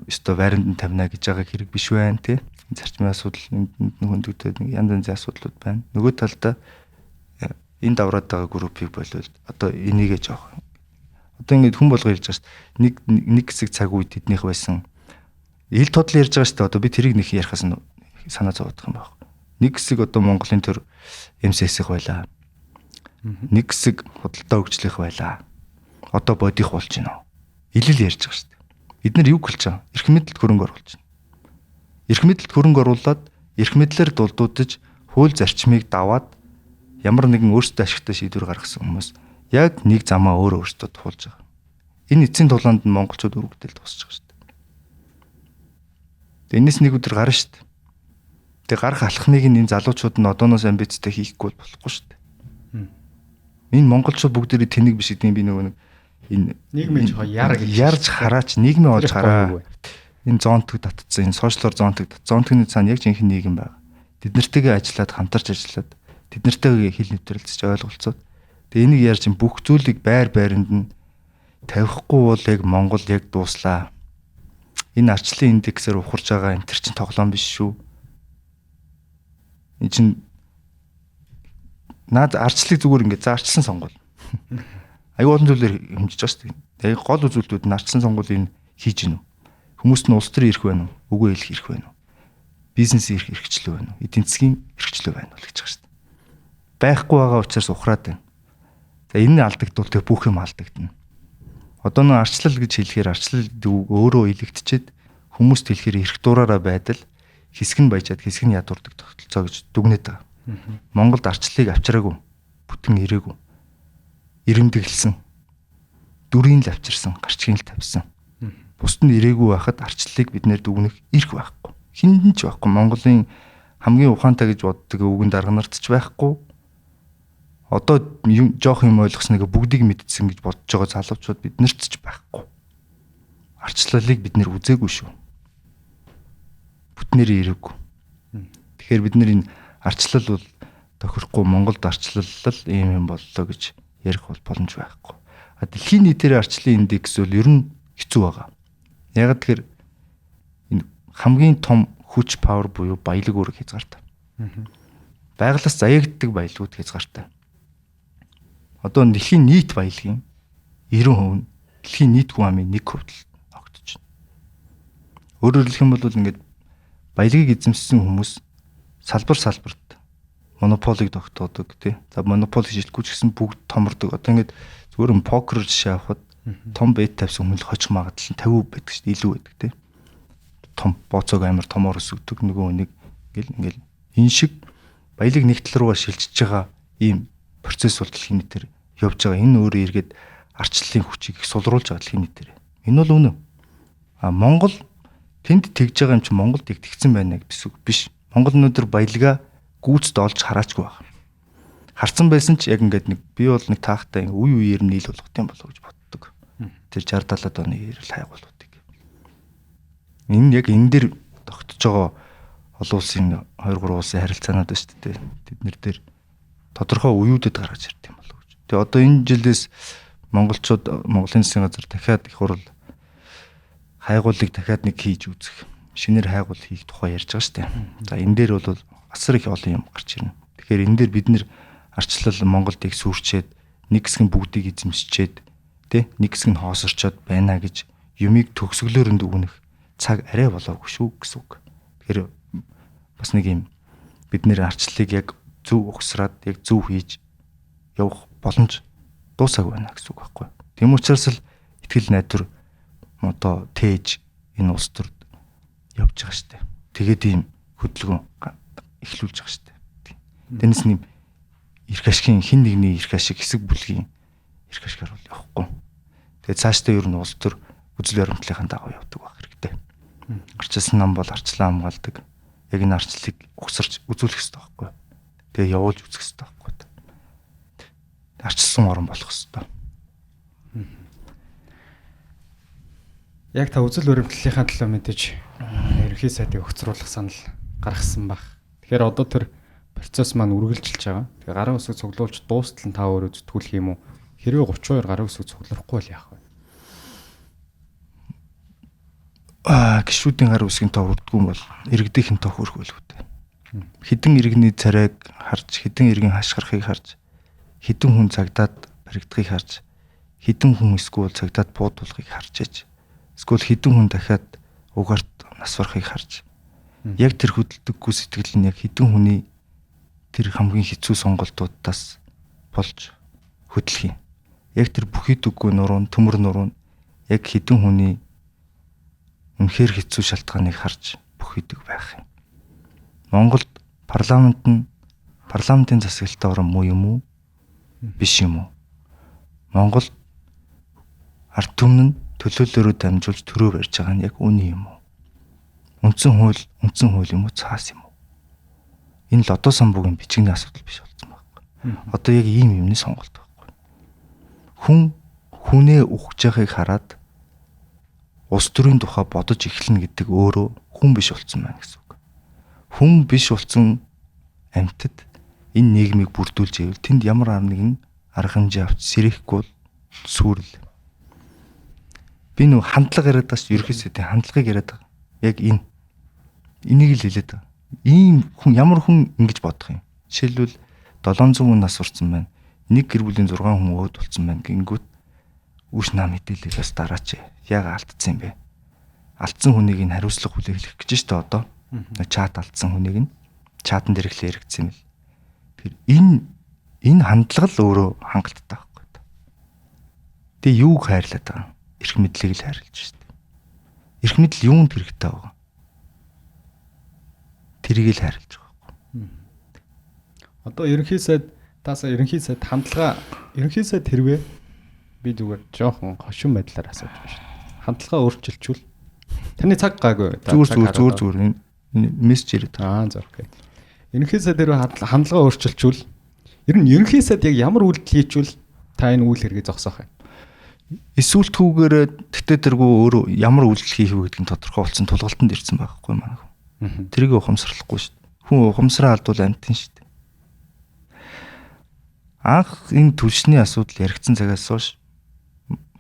өстой байранд тавина гэж байгаа хэрэг биш байна тий. Зарчмын асуудал хөндөгдөд нэг янз янзын асуудлууд байна. Нөгөө талдаа энэ давраад байгаа группийг болвол одоо энийгээ жоох. Одоо ингээд хүн болго ярьж байгаа шүү дээ. Нэг хэсэг цаг үед тэднийх байсан ил тодл ярьж байгаа шүү дээ. Одоо би тэрийг нэг ярихаас нь санаа зовоодох юм байна. Нэг хэсэг одоо Монголын төр MCS-ийнх байлаа. Нэг хэсэг худалдаа хөгжлийнх байлаа. Одоо бодих болж байна. Илэл ярьж байгаа шүү дээ. Бид нар юу гэлж байгаа? Эрх мэдэлд хөрөнгө оруулж байна. Эрх мэдэлд хөрөнгө оруулаад эрх мэдлэр дулдуудаж хууль зарчмыг даваад ямар нэгэн өөрсдөө ашигтай шийдвэр гаргасан хүмүүс яг нэг замаа өөрөөсөө туулж байгаа. Энэ эцсийн тулаанд нь монголчууд өргөдөл тусч байгаа шүү дээ. Энэс нэг өдөр гарна шүү дээ. Тэгээ гарах алхмыг энэ залуучууд нь одооноос амбицтай хийхгүй болохгүй шүү дээ. Энэ монголчууд бүгдээрээ тэнэг биш гэдгийг би нөгөө энэ нийгмийн жоо ярьж хараач нийгмийн олж хараа. Энэ зонтог татцсан энэ сошиалор зонтогны цаана яг жинхэнэ нийгэм байна. Тэд нартайгээ ажиллаад хамтарч ажиллаад тэд нартай хил нэвтрэлцэж ойлголцоод тэгээ энийг ярьж бүх зүйлийг байр байранд нь тавихгүй бол яг Монгол яг дууслаа. Энэ арчлалын индексээр ухарж байгаа энэ төр чин тоглоом биш шүү. Энэ чин наад арчлалыг зүгээр ингээд за арчлан сонгол. Аюул олон зүйлээр хэмжиж байгаа шүү дээ. Тэгээ гол үзүүлэлтүүд нь арчлан сонгуулийг хийж гинэ. Хүмүүст нь улс төрийн эрх байна уу? Үгүй хэлэх эрх байна уу? Бизнесийн эрх эрхчлөө байна уу? Эдийн засгийн эрхчлөө байна уу гэж байгаа шүү дээ. Байхгүй байгаа учраас ухраад байна. За энэ нь алдагдвал тэг бүх юм алдагдана. Одоо нэг арчлал гэж хэлэхээр арчлал өөрөө илэгдчихэд хүмүүст хэлэхээр эрх дураараа байдал хэсэг нь баяжаад хэсэг нь ядуурдаг тогтолцоо гэж дүгнээд байгаа. Монголд арчлалыг авчираагүй. Бүтэн ирээгүй. Ирэмдэглсэн. Дүрийн л авчирсан, гарчгийн л тавьсан. Бусд нь ирээгүй байхад арчлалыг бид нэр дүгнэх эрх байхгүй. Хиндэн ч байхгүй. Монголын хамгийн ухаантай гэж боддог өвгөн дарга нарт ч байхгүй. Одоо жоох юм ойлгосныг бүгдийг мэдсэн гэж бодож байгаа залуучууд бид нарт ч байхгүй. Арчлалыг бид нэр үзээгүй шүү. Бүтнээр ирээгүй. Тэгэхээр бид нэр энэ арчлал бол тохирохгүй Монголд арчлал ийм юм боллоо гэж ярих бол боломж байхгүй. Дэлхийн нийтээр арчлалын индекс бол ер нь хэцүү байгаа. Яг тэгэхээр энэ хамгийн том хүч павер буюу баялаг үүрэг хязгаартай. Байгалаас заяагддаг баялагууд хязгаартай. Одоо дэлхийн нийт баялагын 90% нь дэлхийн нийт хүн амын 1% огтж байна. Өөрөөр хэлэх юм бол ингээд баялагыг эзэмшсэн хүмүүс салбарт монополиг тогтоодог тий. За монопол хийжлэхгүй ч гэсэн бүгд томордог. Одоо ингээд зүгээр покер жишээ авахад том бет тавьсан хүн л хожих магадлал нь 50% байдаг шүү дээ. Илүү байдаг тий. Том бооцоог амар томоор өсгдөг нөгөө нэг ингээл энэ шиг баялаг нэг тал руугаа шилжиж байгаа ийм процесс бол дэлхийн нийтээр явж байгаа. Энэ өөрөө эргээд арчлалын хүчийг их сулруулж байгаа дэлхийн нийтээр. Энэ бол үнэн. Монгол тэнд тэгж байгаа юм чи Монголд яг тэгсэн байна гэсэн үг биш. Монгол өнөөдөр баялгаа гүйцэд олж хараачгүй байна. Харцсан байсан ч яг ингээд нэг би бол нэг таахтай үе үеэр нийл болгох юм болов гэж боддог. Тэр 60 70-аад оны ирэл хайгуулуудыг. Энэ яг энэ дэр тогтож байгаа олон улсын 2 3 улсын харилцаанууд ба шүү дээ. Тэднэр дээр тодорхой уюудад гаргаж ирд юм болов гэж. Тэгээ одоо энэ жилээс монголчууд Монголын засгийн газар дахиад их хурл хайгуулыг дахиад нэг хийж үзэх. Шинээр хайгуул хийх тухай ярьж байгаа шүү дээ. За энэ дээр бол асар их олон юм гарч ирнэ. Тэгэхээр энэ дээр бид нэр арчлал Монголд их сүрчээд нэг хэсэг нь бүгдийг эзэмшчээд тий нэг хэсэг нь хоосорчоод байна гэж юмыг төгсгөлөөр нь дүгнэх цаг арай болоогүй шүү гэсэн үг. Тэгэхээр бас нэг юм бид нэр арчлалыг яг зөв ухсраад яг зөв хийж явах боломж дуусаагүй байна гэсэн үг байхгүй. Тийм учраас л итгэл найдвар одоо тээж энэ улс төр явж байгаа шүү дээ. Тэгээд ийм хөдөлгөөн эхлүүлж байгаа шүү дээ. Тэрнээс нэм эрх ашигын хин нэгний эрх ашиг хэсэг бүлгийн эрх ашигаар бол явахгүй. Тэгээд цаашдаа ер нь улс төр үзэл баримтлалын дагуу явдаг байх хэрэгтэй. Арчилсан нам бол арчлаа хамгаалдаг. Яг энэ арчлалыг угсарч үзүүлэх хэрэгтэй байхгүй. Тэгээ явуулж үзэх хэрэгтэй байхгүй. Арчилсан орн болох хэрэгтэй. Яг та үзэл баримтлалынхаа төлөө мэдээж ерөнхий сайдыг өгцруулах санал гаргасан баг. Тэгэхээр одоо тэр процесс маань үргэлжилж байгаа. Тэгээ гарын үсэг цуглуулж дуустал нь та өөрөө зүтгүүлэх юм уу? Хэрвээ 32 гарын үсэг цуглахгүй бол яах вэ? Гişүүдийн гарын үсгийн тоо хүрдгүй юм бол иргэдийнхэн тоо хүрэх байлгүй. Хідэн иргэний царайг харж, хідэн иргэн хашгирахыг харж, хідэн хүн цагдаад баригдахыг харж, хідэн хүн эсвэл цагдаад буудуулахыг харж ээж. Эсвэл хідэн хүн дахиад угаарт нас барахыг харж. Яг тэр хөдөлдөггүй сэтгэл нь яг хідэн хүний тэр хамгийн хэцүү сонголтуудаас болж хөдлөх юм. Яг тэр бүхий дүггүй нуруу, төмөр нуруу яг хідэн хүний үнэхээр хэцүү шалтгааныг харж бүхийдэг байх юм. Монголд парламентын засаглалтаа орон муу юм уу? Биш юм уу? Монголд ард түмэн төлөөллөөрөө дамжуулж төрөө барьж байгаа нь яг үнэн юм уу? Үндсэн хууль юм уу? Цаас юм уу? Энэ л одоо самбуугийн бичгийн асуудал биш болсон байна. Одоо яг ийм юмны сонголт байхгүй. Хүн хүнээ ухаж байгааг хараад улс төрийн тухай бодож эхлэнэ гэдэг өөрөө хүн биш болсон байна гэсэн үг. Хүн биш болсон амьтад энэ нийгмийг бүрдүүлж ивэл тэнд ямар нэгэн арга хэмжээ авч сэрэхгүй бол сүрэл. Би нөө хандлага яриад бас ерөөсөө хандлагыг яриад байгаа. Яг энийг л хэлээд байгаа. Ийм хүн ямар хүн ингэж бодох юм. Жишээлбэл 700 хүн нас урсан байна. Нэг гэр бүлийн 6 хүн өөд болсон байна. Гингүүт үш нам мэдээлэл бас дараач. Яг алдсан юм бэ. Алдсан хүнийг нь хариуцлага хүлээх гэж штэ одоо. Чат алдсан хүнийг нь чатан дээр ихлэ хэрэгцсэн юм л. Тэгэхээр энэ хандлага л өөрөө хангалттай байхгүй. Тэгээ юуг хайрлаад байгаа? Эрх мэдлийг л хайрлаж штэ. Эрх мэдэл юунд хэрэгтэй байгаа? Тэрийг л хайрлаж байгаа байхгүй. Одоо ерөнхий сайд хандлага ерөнхий сайд хэрвээ би зүгээр жоохон хошин байдлаар асууж байна шүү. Хандлага өөрчилчүүл. Таны цаг гаагүй. Зүгээр энэ мессеж ирээд. За окей. Ерөнхий сайд хэрвээ хандлага өөрчилчүүл ер нь ерөнхий сайд яг ямар үйлдэл хийчүүл та энэ үйл хэрэгээ зогсоох юм. Эсвэл түүгээр тэгтээ тэргүй өөрөө ямар үйлдэл хийх вэ гэдгийг тодорхой болсон тулгалтанд ирсэн байхгүй маань. Тэрийг ухамсарлахгүй шүү дээ. Хүн ухамсараа алдвал амтэн шүү дээ. Анх энэ түлшний асуудал яригдсан цагаас хойш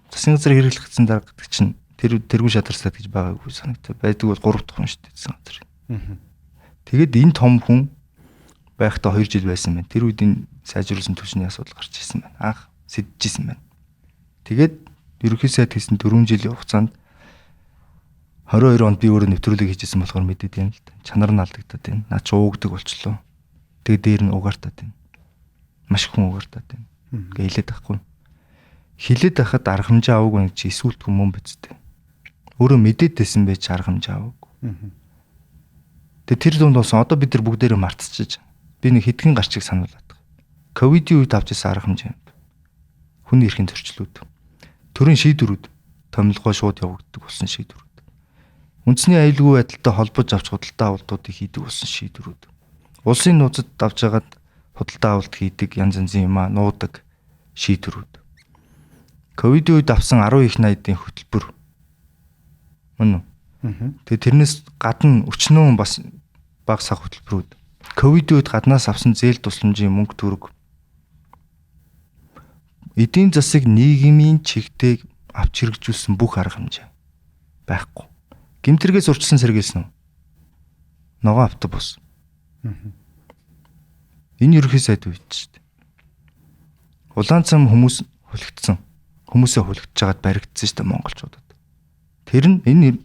засгийн газар хэрэглэгдсэн дарга гэдэг чинь тэргүй шадарсаад гэж байгаагүй санагтай. Байдаг бол 3 дахь хүн шүү дээ засгийн газар. Тэгэд энэ том хүн байхдаа 2 жил байсан байна. Тэр үед энэ сайжруулсан түлшний асуудал гарч ирсэн байна. Анх сэдчихсэн байна. Тэгээд ерөнхий сайд хийсэн 4 жилийн хугацаанд 22 онд би өөрөө нэвтрүүлэг хийжсэн болохоор мэдээд юм л да. Чанар нь алдагдаад байна. Наа ч уугдаг болчлоо. Тэгээд дээр нь угаартаад байна. Маш хүн угаартаад байна. Гээ хэлээд байхгүй. Хилээд байхад арга хэмжээ аваагүй нэг чи эсвэлт хүмүүн бицтэй. Өөрөө мэдээд байсан байж арга хэмжээ аваагүй. Тэгээд тэр дунд болсон одоо бид нар бүгдээрээ мартчихж байна. Би нэг хэдхэн гарчиг сануулдаг. Ковидын үед авч ирсэн арга хэмжээ. Хүний эрхийн зөрчлүүд. Төрийн шийдвэрүүд томилгоо шууд явагддаг болсон шийдвэрүүд. Үндэсний аюулгүй байдалтай холбож авч худалдаа авалтуудыг хийдэг болсон шийдвэрүүд. Улсын нууцад давж хагаад худалдаа авалт хийдэг янз янзын юм нуудаг шийдвэрүүд. Ковидын үед авсан 10 их найдын хөтөлбөр. Мөн үү? Тэгээ тэрнээс гадна өчнөө бас бага сах хөтөлбөрүүд. Ковидын үед гаднаас авсан зээл тусламжийн мөнгө төгрөг. Эдийн засаг нийгмийн чигтээ авч хэрэгжүүлсэн бүх арга хэмжээ байхгүй. Гэмтэргээс урьдчилан сэргийлсэн үү? Ногоон автобус. Энэ ерөнхий сайд үед шүү дээ. Улаан цам хүмүүс хүлэгдсэн. Хүмүүсээ хүлэгдэж байгаад баригдсан шүү дээ монголчуудад. Тэр нь энэ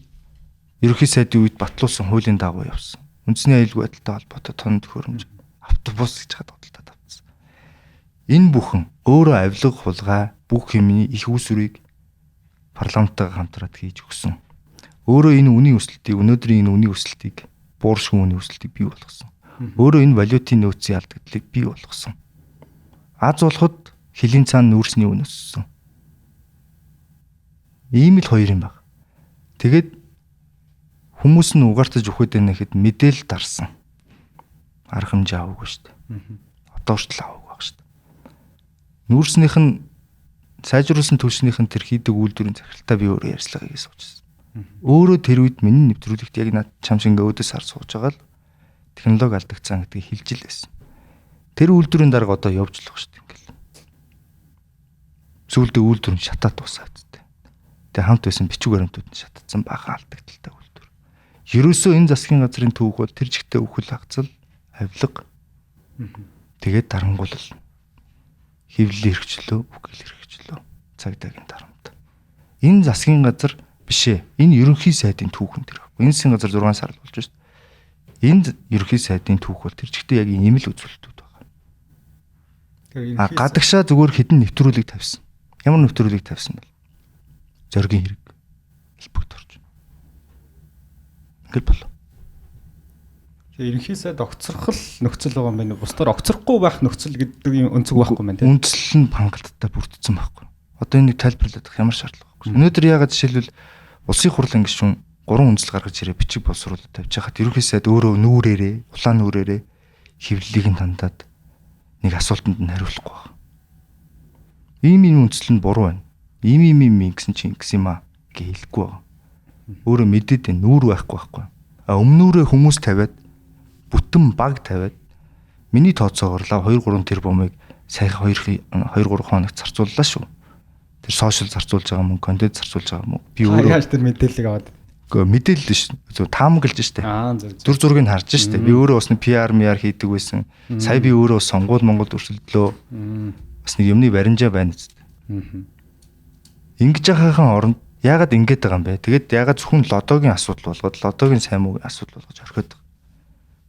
ерөнхий сайдын үед батлуулсан хуулийн дагуу явсан. Үндэсний аюулгүй байдалтай холбоотой тоног төхөөрөмж автобус гэж хад худалдаад авсан. Энэ бүхэн өөрөө авилга хулгай бүх юмны их үүсвэрийг парламенттай хамтраад хийж өгсөн. Өөрөө энэ үнийн өсөлтийг өнөөдрийн энэ үнийн өсөлтийг бууршгүй үнийн өсөлтийг бий болгосон. Өөрөө энэ валютын нөөцийн алдагдлыг бий болгосон. Аз улсад хилийн цаана нүүрсний үн өссөн. Ийм л хоёр юм байна. Тэгээд хүмүүс нь угаартаж өгөхөд байнэхэд мэдээл дарсан. Арга хэмжээ аваагүй шүү дээ. Одоо хүртэл аваагүй баг шүү дээ. Нүүрснийх нь сайжруулсан түвшнийх нь тэр хийдэг үйлдвэрийн захиралтаа би өөрөө ярьцлага хийгээ суучсан. Өөрөө тэр үед миний нэвтрүүлэгт яг над чам шиг өөдөөс хар сууж байгаа л технологи алдагцсан гэдгийг хэлж л байсан. Тэр үйлдвэрийн дарга одоо явж л байгаа шүү дээ ингээл. Сүүлдээ үйлдвэр нь шатаад дуусаад тээ. Тэгээ хамт байсан бичиг баримтууд нь шатагдсан бахан алдагдaltaй үйлдвэр. Ерөөсөө энэ засгийн газрын түүх бол тэр жигтэй өвхөл хагцал, авилга. Тэгээд дарангуул хэвлэл хэрэгчлөө, бүхэл хэрэгчлөө. Цагдаагийн дарамт. Энэ засгийн газар биш ээ. Энэ ерөнхий сайдын түүхэн тэр. Энэ засгийн газар 6 сар л болж шүү дээ. Энэ ерөнхий сайдын түүх бол тэр жигтэй яг ийм л үзүүлэлтүүд байгаа. Гадагшаа зүгээр хідэн нэвтрүүлэг тавьсан. Ямар нэвтрүүлэг тавьсан бэ? Зоргийн хэрэг. Хэлбэгт орж. Ингээл болов. Тэгээ ерөнхий сайд огцрохол нөхцөл байгаа юм байна. Бусдаар огцрохгүй байх нөхцөл гэдэг юм өнцөг байхгүй юм байна тийм. Үндсэл нь хангалттай бүрдсэн байхгүй. Одоо энийг тайлбарлах ямар шаардлага байхгүй. Өнөөдөр ягаад жишээлбэл улсын хурлын гишүүн 3 үндсэл гаргаж ирээ бичиг боловсруулалт тавьж хахад ерөнхий сайд өөрөө нүүрээрээ, улаан нүүрээрээ хэвлэлийг нь тандаад нэг асуултанд нь хариулахгүй байна. Ийм үндсэл нь буруу байна. Ийм гэсэн чинь ингэс юм аа гэж хэлэхгүй байна. Өөрөө мэдээд байна. Нүүр байхгүй. Өмнөрөө хүмүүс тавиад бүтэн баг тавиад миний тооцоогоор л 2-3 тэрбумыг сайхан 2-3 хоногт зарцууллаа шүү. Тэр сошиал зарцуулж байгаа мөн, контент зарцуулж байгаа мөн. Би өөрөө хаяаш тэр мэдээллийг аваад. Гэхдээ мэдээлэл шүү. Таамаглаж штэ. Дүр зургийг харж штэ. Би өөрөө бас нэг PR хийдэг байсан. Сая би өөрөө сонгуул Монголд өрсөлдлөө. Бас нэг юмны баримжаа байна зү. Ингэж яхахын оронд яагаад ингэж байгаа юм бэ? Тэгээд яагаад зөвхөн лодогийн асуудал болгоод лодогийн сайн муугийн асуудал болгож орхиод байгаа.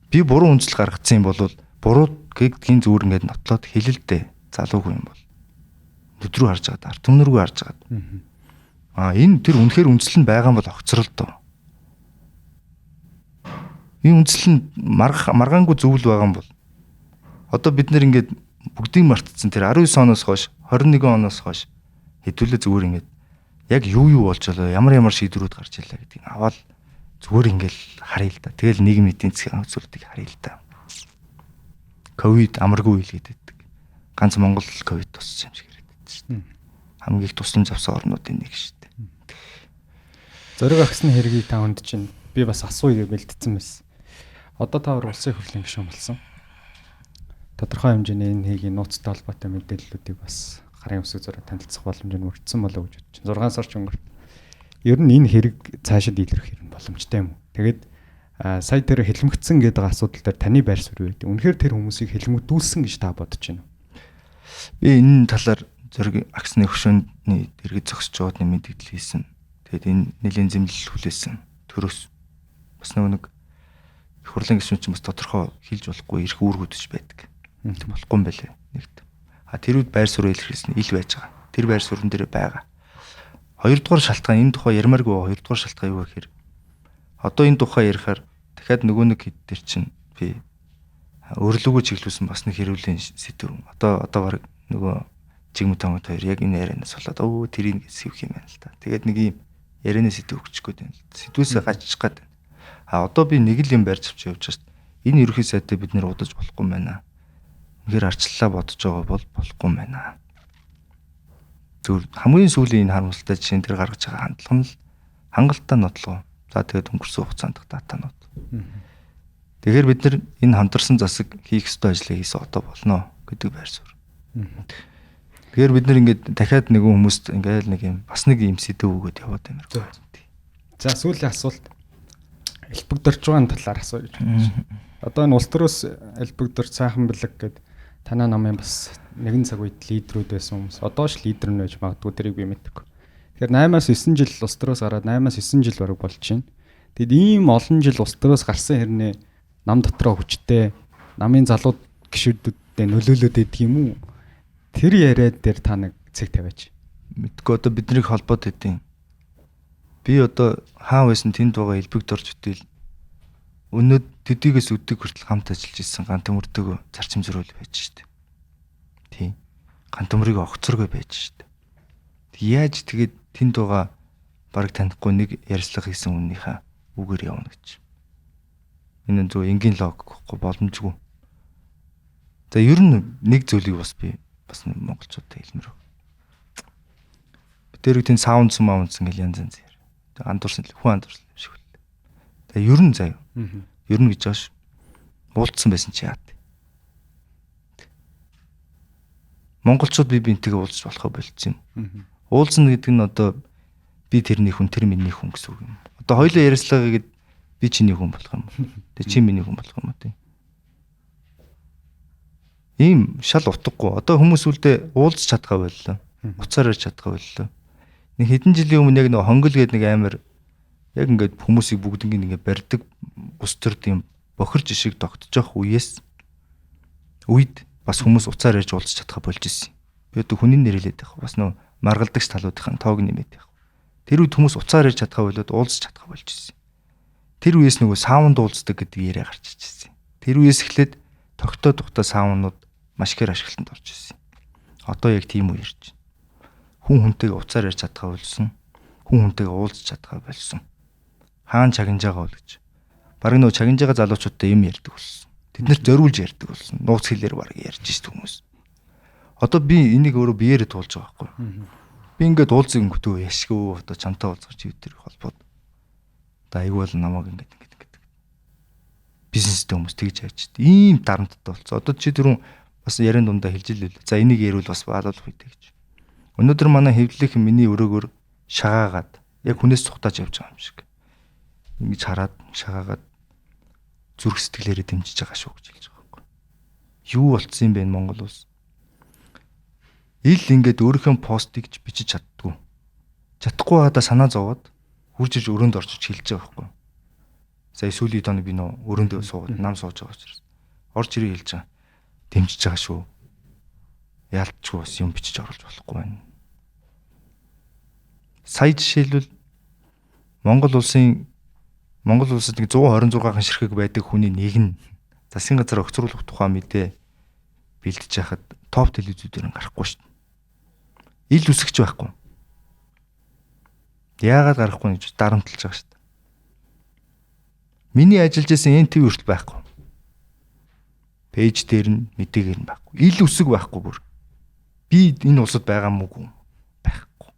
Би буруу үндэслэл гаргацсан юм бол буруу гэдгийн зүгээр ингээд нотлоод хэлэлдэ. Залуугүй юм бол. Нүдрүү харж байгаа, арт түмнэргүй харж байгаа. Энэ тэр үнэхээр үндэслэл нь байгаа юм бол огцрол доо. Энэ үндэслэл нь маргаангүй зөвл байгаа юм бол одоо бид нэр ингээд бүгдийг мартцсан тэр 19 оноос хойш 21 оноос хойш хэдүүлээ зүгээр ингээд яг юу болж болоо ямар шийдвэрүүд гарч ирлээ гэдгийг аваад зүгээр ингээл харъя л да. Тэгэл нийгмийн эдийн засгийн үзүүлэлтийг харъя л да. Ковид амаргүй илгээд байдаг. Ганц Монгол ковид туссан юм шиг яриад байдаг шүү дээ. Хамгийн их тусламж авсан орнуудын нэг шүү дээ. Зориг агсны хэргийг та хүнд чинь би бас асууя бэлдсэн байсан. Одоо та улсын хурлын гишүүн болсон. Тодорхой хэмжээний энэ хийгийн нууцтай холбоотой мэдээллүүдийг бас гарын үсэг зураг танилцах боломж нь өртсөн болоо гэж бодож 6 сар ч өнгөрт. Ер нь энэ хэрэг цаашид илэрх хэрэг боломжтой юм уу? Тэгээд сая тэр хэлмэгдсэн гэдэг асуудал дээр таны байр суурь үү? Үнэхээр тэр хүмүүсийг хэлмэгдүүлсэн гэж та бодож байна уу? Би энэ талаар Зориг аксны хөшөөний дэргэд зогсож байгаад мэдээлэл хийсэн. Тэгээд энэ нэлийн зэмлэл хүлээсэн. Төрөөс бас нэг их хурлын гишүүн чинь бас тодорхой хэлж болохгүй эрх үүргүүдж байдаг. Тэг болохгүй юм байлээ нэгт. Тэр үед байр суурь илэрхийлсэн ил байж байгаа. Тэр байр суурин дээр байгаа. Хоёрдугаар шалтгаан энэ тухай ярмааргүй хоёрдугаар шалтгаан юу гэхээр одоо энэ тухай ярихаар дахиад нөгөө нэг хэд дээр чинь би өөрлөгөө чиглүүлсэн бас нэг хэрүүлийн сэдв. Одоо баг нөгөө жигмэт томот хоёр яг энэ ярианаас болоод тэрийг сэвх юм байна л та. Тэгээд нэг юм ярианы сэдв өгчих гээд байна. Сэдвээсээ гаччих гээд байна. Одоо би нэг л юм барьж авч явж шээ. Энэ ерөнхий сайдаа бид нэр удаж болохгүй юм байна. Үнэхээр арчлалаа бодож байгаа бол болохгүй юм байна. Зүгээр хамгийн сүүлийн энэ харамсалтай жишээн дээр гаргаж байгаа хандлага нь хангалттай нотлоо. За тэгээд өнгөрсөн хугацаанд датанууд. Тэгэхээр бид нар энэ хамтарсан засаг хийх ёстой ажлыг хийсэн одоо болно гэдэг байр суурь. Тэгэхээр бид нар ингээд дахиад нэг хүмүүст ингээд нэг юм бас нэг юм сэдв өгөөд яваад байна. За сүүлийн асуулт элбэгдэрч байгаа талаар асууж байна. Одоо энэ улс төрөөс элбэгдэрч сайхан бэлэг гэдэг танаа намын бас нэгэн цаг үед лидерүүд байсан хүмүүс. Одоо ч лидер нь байж магадгүй тэрийг би мэддэг. Тэгэхээр 8-аас 9 жил улс төрөөс гараад 8-аас 9 жил бараг болж байна. Тэгэд ийм олон жил улс төрөөс гарсан хэрнээ нам дотроо хүчтэй намын залууд гишүүдтэй нөлөөлөд идэг юм уу? Тэр яриад дээр та нэг цэг тавиач. Мэдгүй одоо биднийг холбоод идэв. Би одоо хаа байсан тэнд байгаа элбэг дорж үтэл өнөөд төдийгээс өдөг хүртэл хамт ажиллаж исэн ган төмөрдөг зарчим зөрүүл байж штэ. Тийм. Ган төмрийг огцоргой байж штэ. Яаж тэгээд тэнд байгаа бараг танихгүй нэг ярьслага хийсэн үннийхээ үгээр явна гэж. Энэ зөв энгийн логикгүй боломжгүй. За ер нь нэг зүйлийг бас би бас монголчуудад хэлмээр. Тэр үеийн саунд маунтсан гэл янз янз яар. Андуурсан хүн андуурсан юм шиг үл. Тэгээ ер нь заяа. Ер нь гэж байгаа ш. Уулзсан байсан чи яа. Монголчууд би бинтэйгээ уулзч болохоо болцсон юм. Уулзна гэдэг нь одоо би тэрний хүн тэр миний хүн гэсэн үг юм. Одоо хоёулаа ярьслаа гэгээд би чиний хүн болох юм. Тэгээ чи миний хүн болох юм уу тийм. Ийм шал утгагүй. Одоо хүмүүс үлдээ уулзч чадгаа боллоо. Уцаар ярьж чадгаа боллоо. Нэг хэдэн жилийн өмнө яг нэг хонгол гээд нэг амар яг ингээд хүмүүсийг бүгднийг ингээд барьдаг ус төр тийм бохирж шиг тогтож явах үед бас хүмүүс уцаар ярьж уулзч чадхаа болж ирсэн. Би одоо хүний нэр хэлээд байх. Бас нөө маргалдагч талуудын тоог нэмээд байх. Тэр үед хүмүүс уцаар ярьж чадхаа болоод уулзч чадхаа болж ирсэн. Тэр үеэс нөгөө саунд уулздаг гэдэг яриа гарч ирсэн. Тэр үеэс эхлээд тогтоо тухтай саундууд маш ихээр ашиглалтанд орж ирсэн. Одоо яг тийм үе ирж байна. Хүн хүнтэйгээ уцаар ярьж чадхаа болсон. Хүн хүнтэйгээ уулзч чадхаа болсон. Хаан чагнаж байгаа бол гэж. Бараг нөгөө чагнаж байгаа залуучуудтай юм ярьдаг болсон. Тэд нарт зориулж ярьдаг болсон. Нууц хэлээр бараг ярьж шít хүмүүс. Одоо би энийг өөрөө биеэрээ туулж байгаа байхгүй. Би ингээд уулзсан гүтөө яшгүй одоо чамтай уулзах чи тэр холбоод. Одоо айгүй бол намайг ингээд бизнестэй хүмүүс тэгж хайж. Ийм дарамттай болсон. Одоо чи түрүүн бас ярен дундаа хэлж илээ. За энийг ярил бас баалуулах үедээ гэж. Өнөөдөр манай хэвлэлийнхэн миний өрөөгөр шагаагаад яг хүнээс цухтааж явж байгаа юм шиг. Ингэж хараад шагаагаад зүрх сэтгэлээрээ дэмжиж байгаа шүү гэж хэлж байгаа байхгүй. Юу болцсон юм бэ Монгол улс? Ил ингээд өөрийнхөө постыг бичиж чаддгүй. Чадахгүй байгаадаа санаа зовоод хурж иж өрөөнд орчиж хэлж байгаа байхгүй. Сая сүүлийн тоног би нөө өрөөндөө суугаад нам сууж байгаа учраас орж ирээ хэлж байгаа. Дэмжиж байгаа шүү. Яалтчгүй бас юм бичиж оруулж болохгүй байна. Сая жишээлбэл Монгол улсад нэг 126 ширхэг байдаг хүний нэг нь засгийн газар огцруулах тухай мэдээ бэлдэж яхад топ телевизүүдээр гарахгүй шүү дээ. Ил үсгэж байхгүй. Яагаад гарахгүй гэж дарамтлаж байгаа шүү дээ. Миний ажиллаж байсан НТV хүртэл байхгүй. Пэйж дээр нь мэдээгээр нь байхгүй. Ил үсэг байхгүй бүр. Би энэ улсад байгаа мүү байхгүй.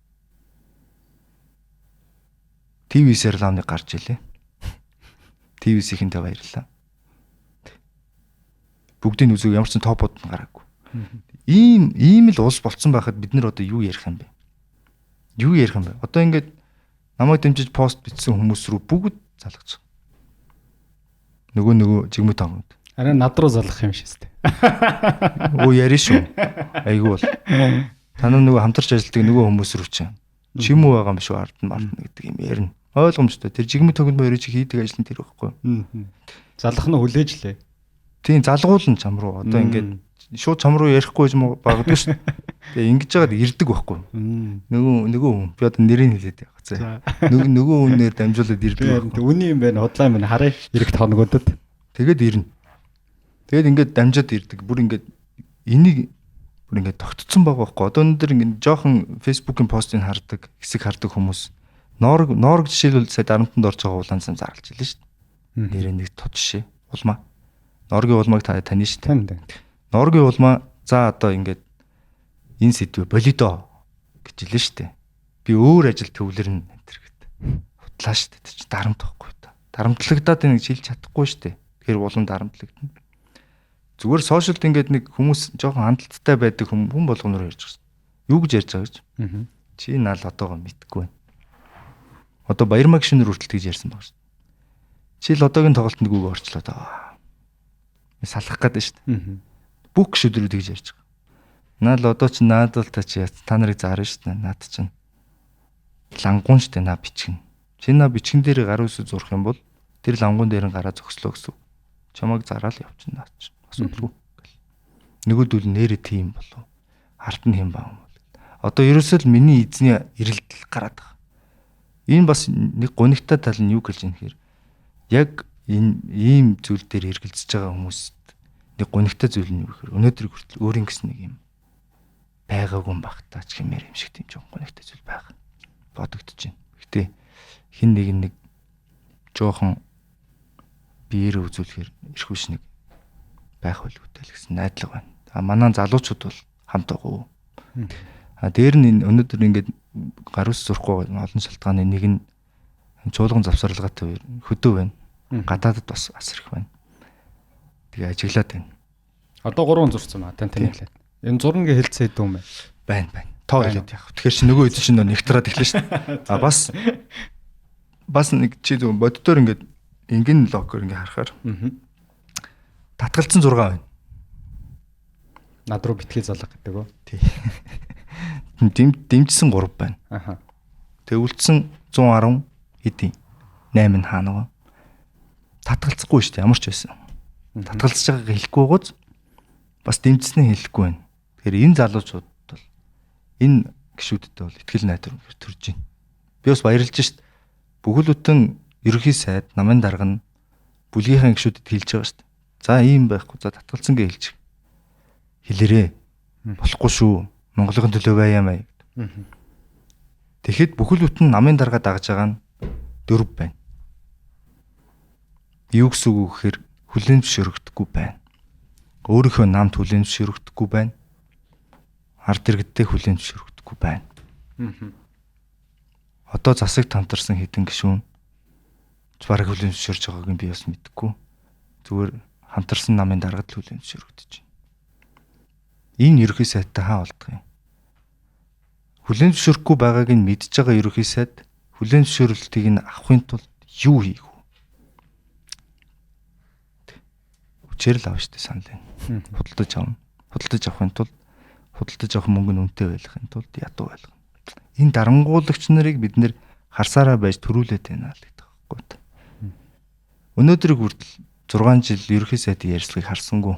ТV сериалны гарч илээ. ТV-сийнхэнтэй баярлаа. Бүгдийн үзэг ямар ч топод нь гараагүй. Ийм л улс болцсон байхад бид нар одоо юу ярих юм бэ? Юу ярих юм бэ? Одоо ингээд намайг дэмжиж пост бичсэн хүмүүс рүү бүгд залгаж байгаа. Нөгөө жигмэт томд. Араа над руу залгах юм шээ. Оо яри шүү. Айгүй бол. Та нар нөгөө хамтарч ажилладаг нөгөө хүмүүс рүү чинь. Чи юм уу байгаа юм шүү ард нь мартна гэдэг юм ярина. Ойлгомжтой. Тэр жигмэ төгөнд баярыг чи хийдэг ажил нь тэр байхгүй. Залах нь хүлээж лээ. Тийм залгуулна чам руу. Одоо ингээд шууд чам руу ярихгүй юм багадгүй шүү. Тэгээ ингэж жагаад ирдэг байхгүй. Нөгөө хүн би одоо нэрийг хэлээд явах зэ. Нөгөө хүнээр дамжуулаад ирдэг. Үний юм байна. Худлаа минь харъя. Ирэх тоногодод. Тэгээд ирнэ. Тэгээд ингээд дамжаад ирдэг. Бүр ингээд энийг бүр ингээд тогтцсон байгаа байхгүй. Одоо өнөөдөр ингээд жоохон фэйсбүүкийн постыг хардаг, хэсэг хардаг хүмүүс Норг жишээлбэл сая дарамтанд орж байгаа улаан зам зарлж илээ шүү дээ. Нэрээ нэг тод жишээ. Улмаа. Норгийн улмааг тань шүү дээ. Норгийн улмаа за одоо ингээд энэ сэдвээ болидо гэж илээ шүү дээ. Би өөр ажил төвлөрнө энэ төр гэдэг. Худлаа шүү дээ. Тэр чинь дарамт байхгүй та. Дарамтлагдаад нэг шилж чадахгүй шүү дээ. Тэгэхээр улам дарамтлагдана. Зүгээр сошиалд ингээд нэг хүмүүс жоохон хандлттай байдаг хүн болгоноор ярьж байгаа. Юу гэж ярьж байгаа гэж? Чи наал одоогоо мэдхгүй байна. Одоо Баярмаг шинээр хүртэл гэж ярьсан баг шүү. Чи л одоогийн тоглолтод нүгөө орчлоо даа. Салах гэдэг шүү дээ. Бүх шүдрүүд гэж ярьж байгаа. Наал одоо чи наадвал та чи та нарыг заарна шүү дээ. Наад чинь лангуун шүү дээ. Наа бичгэн. Чи наа бичгэн дээр гар үсэ зурх юм бол тэр лангуун дээр нь гараа зогслоо гэсэн. Чамайг зараал явчихна наа чинь. Асуудалгүй. Нөгөөдөл нэрээ тийм болов. Ард нь хэм баа юм бол. Одоо ерөөсөө л миний эзний ирэлдэл гараад байгаа. Энэ бас нэг гонигтай тал нь юу гэлж юм хэрэг. Яг энэ ийм зүйл дээр эргэлзэж байгаа хүмүүст нэг гонигтай зүйл нь юу гэхээр өнөөдөр хүртэл өөрийн гэсэн нэг юм байгаагүй юм бах таа ч хэмээр юм шиг тийм ч гонигтай зүйл байгаа. Бодогдож байна. Гэтэ хин нэг жоохон биеэр үзүүлэхээр эрх үс нэг байх байлгүй л гэсэн найдлага байна. Манай залуучууд бол хамт байгаа. Дээр нь өнөөдөр ингээд гар ус зурхгүй олон шалтгааны нэг нь чуулган завсарлагатай хөдөө байна. Гадаадд бас асар их байна. Тэгээ ажиглаад байна. Одоо 3 зурсан ба тань хэлээд. Энэ зурнгийн хэлцээ хэдэн юм бэ? Байна. Тоо хэлээд яах. Тэгэхээр чи нөгөө үед чинь нэгтраад эхлэв шүү дээ. Бас нэг чи зөв боддоор ингээд ингэн логоор ингээд харахаар. Татгалцсан 6 байна. Над руу битгий залга гэдэг үү? Тий. Дэмжсэн 3 байна. Тэгээ үлдсэн 110 хэдий 8 нь хаана вэ? Татгалцахгүй шүү дээ. Ямар ч байсан. Татгалцж байгааг хэлэхгүй гоц бас дэмжснээ хэлэхгүй байна. Тэгэхээр энэ залуучууд бол энэ гişүүдтэй бол ихтгэл найдвар төрж байна. Би бас баярлж шít. Бүхэл бүтэн ерөнхий сайд намын дарга нь бүлгийнхаа гişүүдэд хэлж байгаа шүү дээ. За ийм байхгүй. За татгалцсан гэж хэлж. Хэлээрээ. Болохгүй шүү. Монголын төлөө байяамаа. Тэгэхэд бүхэл бүтэн намын дарга дагж байгаа нь 4 байна. Юу гэсэн үг гэхээр хүлээн зөвшөөрөгдөхгүй байна. Өөрийнхөө намд хүлээн зөвшөөрөгдөхгүй байна. Ард иргэдтэй хүлээн зөвшөөрөгдөхгүй байна. Одоо засаг тамтарсан хэдэн гишүүн бараг хүлээн зөвшөөрж байгааг нь би бас мэдэхгүй. Зүгээр хамтарсан намын даргад л хүлээн зөвшөөрөгдөж байна. Энэ ерөнхий сайдтай хаа болдго юм? Хүлээн зөвшөөрөхгүй байгааг нь мэдж байгаа ерөнхий сайд хүлээн зөвшөөрөлтийг нь авахын тулд юу хийх вэ? Хүчээр л авах штэ санал байна. Худалдаж авна. Худалдаж авахын тулд худалдаж авах мөнгө нь үнэтэй байлгахын тулд ядуу байлгана. Энэ дарангуулагч нарыг бид нэр харсараа байж төрүүлээд байна л гэдэг байхгүй та. Өнөөдрийг хүртэл 6 жил ерөнхий сайдын ярьцлагыг харсангүй.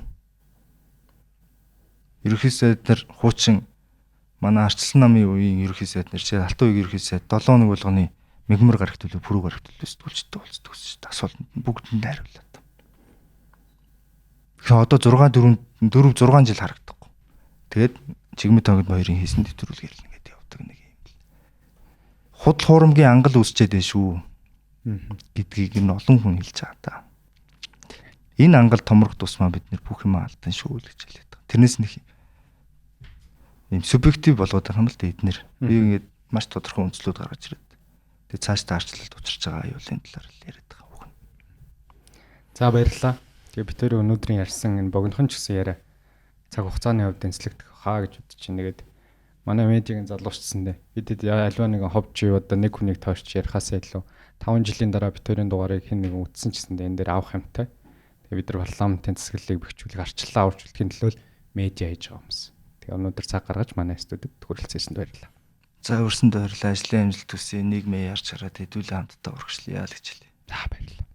Ерөнхий сайд нар хуучин манай арчилсан намын үеийн ерөнхий сайд нар чи алтан үеийн ерөнхий сайд 7 хоног болгоны мэгмар гарах төлөв пүрүү гарах төлөвс түлждэг болцдог гэсэн чинь асуултанд бүгдэнд хариуллаа. Тэгэхээр одоо 4 6 жил харагдахгүй. Тэгээд чигмэд тоногд хоёрын хийсэн нэвтрүүлгээр л ингээд явдаг нэг юм. Худал хуурмгийн ангал үсчээд байна шүү гэдгийг нь олон хүн хэлж байгаа та. Энэ ангал томрох тусмаа бид нэр бүх юм алдан шүү л гэж хэлээд байгаа. Тэрнээс нэг юм субъектив болоод байгаа юм л да эднэр. Би ингээд маш тодорхой үндслүүд гаргаж ирээд. Тэгээд цааш та арчлалд учирч байгаа аюулын талаар л яриад байгаа хүүхэн. За баярлалаа. Тэгээ би тэр өнөөдрийн ярьсан энэ богинохон ч гэсэн яриа цаг хугацааны хувьд энслэгдэх хаа гэж бодож чинь тэгээд манай медиагийн залуучсан дээ. Бид альва нэгэн ховж юу одоо нэг хүнийг тоорч ярихаас илүү 5 жилийн дараа би тэрийн дугаарыг хэн нэгэн үтсэн ч гэсэн дээ энэ дээр авах юмтай. Тэгээ бид нар парламентын засаглалыг бэхжүүлэх арчлалаа авчруулахын төлөө медиа хийж байгаа юмс. Тэгээ өнөөдөр цаг гаргаж манай студид хүрэлцээсэнд баярлалаа. За өрсөнд баярлалаа. Ажлын амжилт хүсье. Нийгмээ ярьж хараад хэдүүлээ хамтдаа урагшлъя л гэж хэлье. За баярлалаа.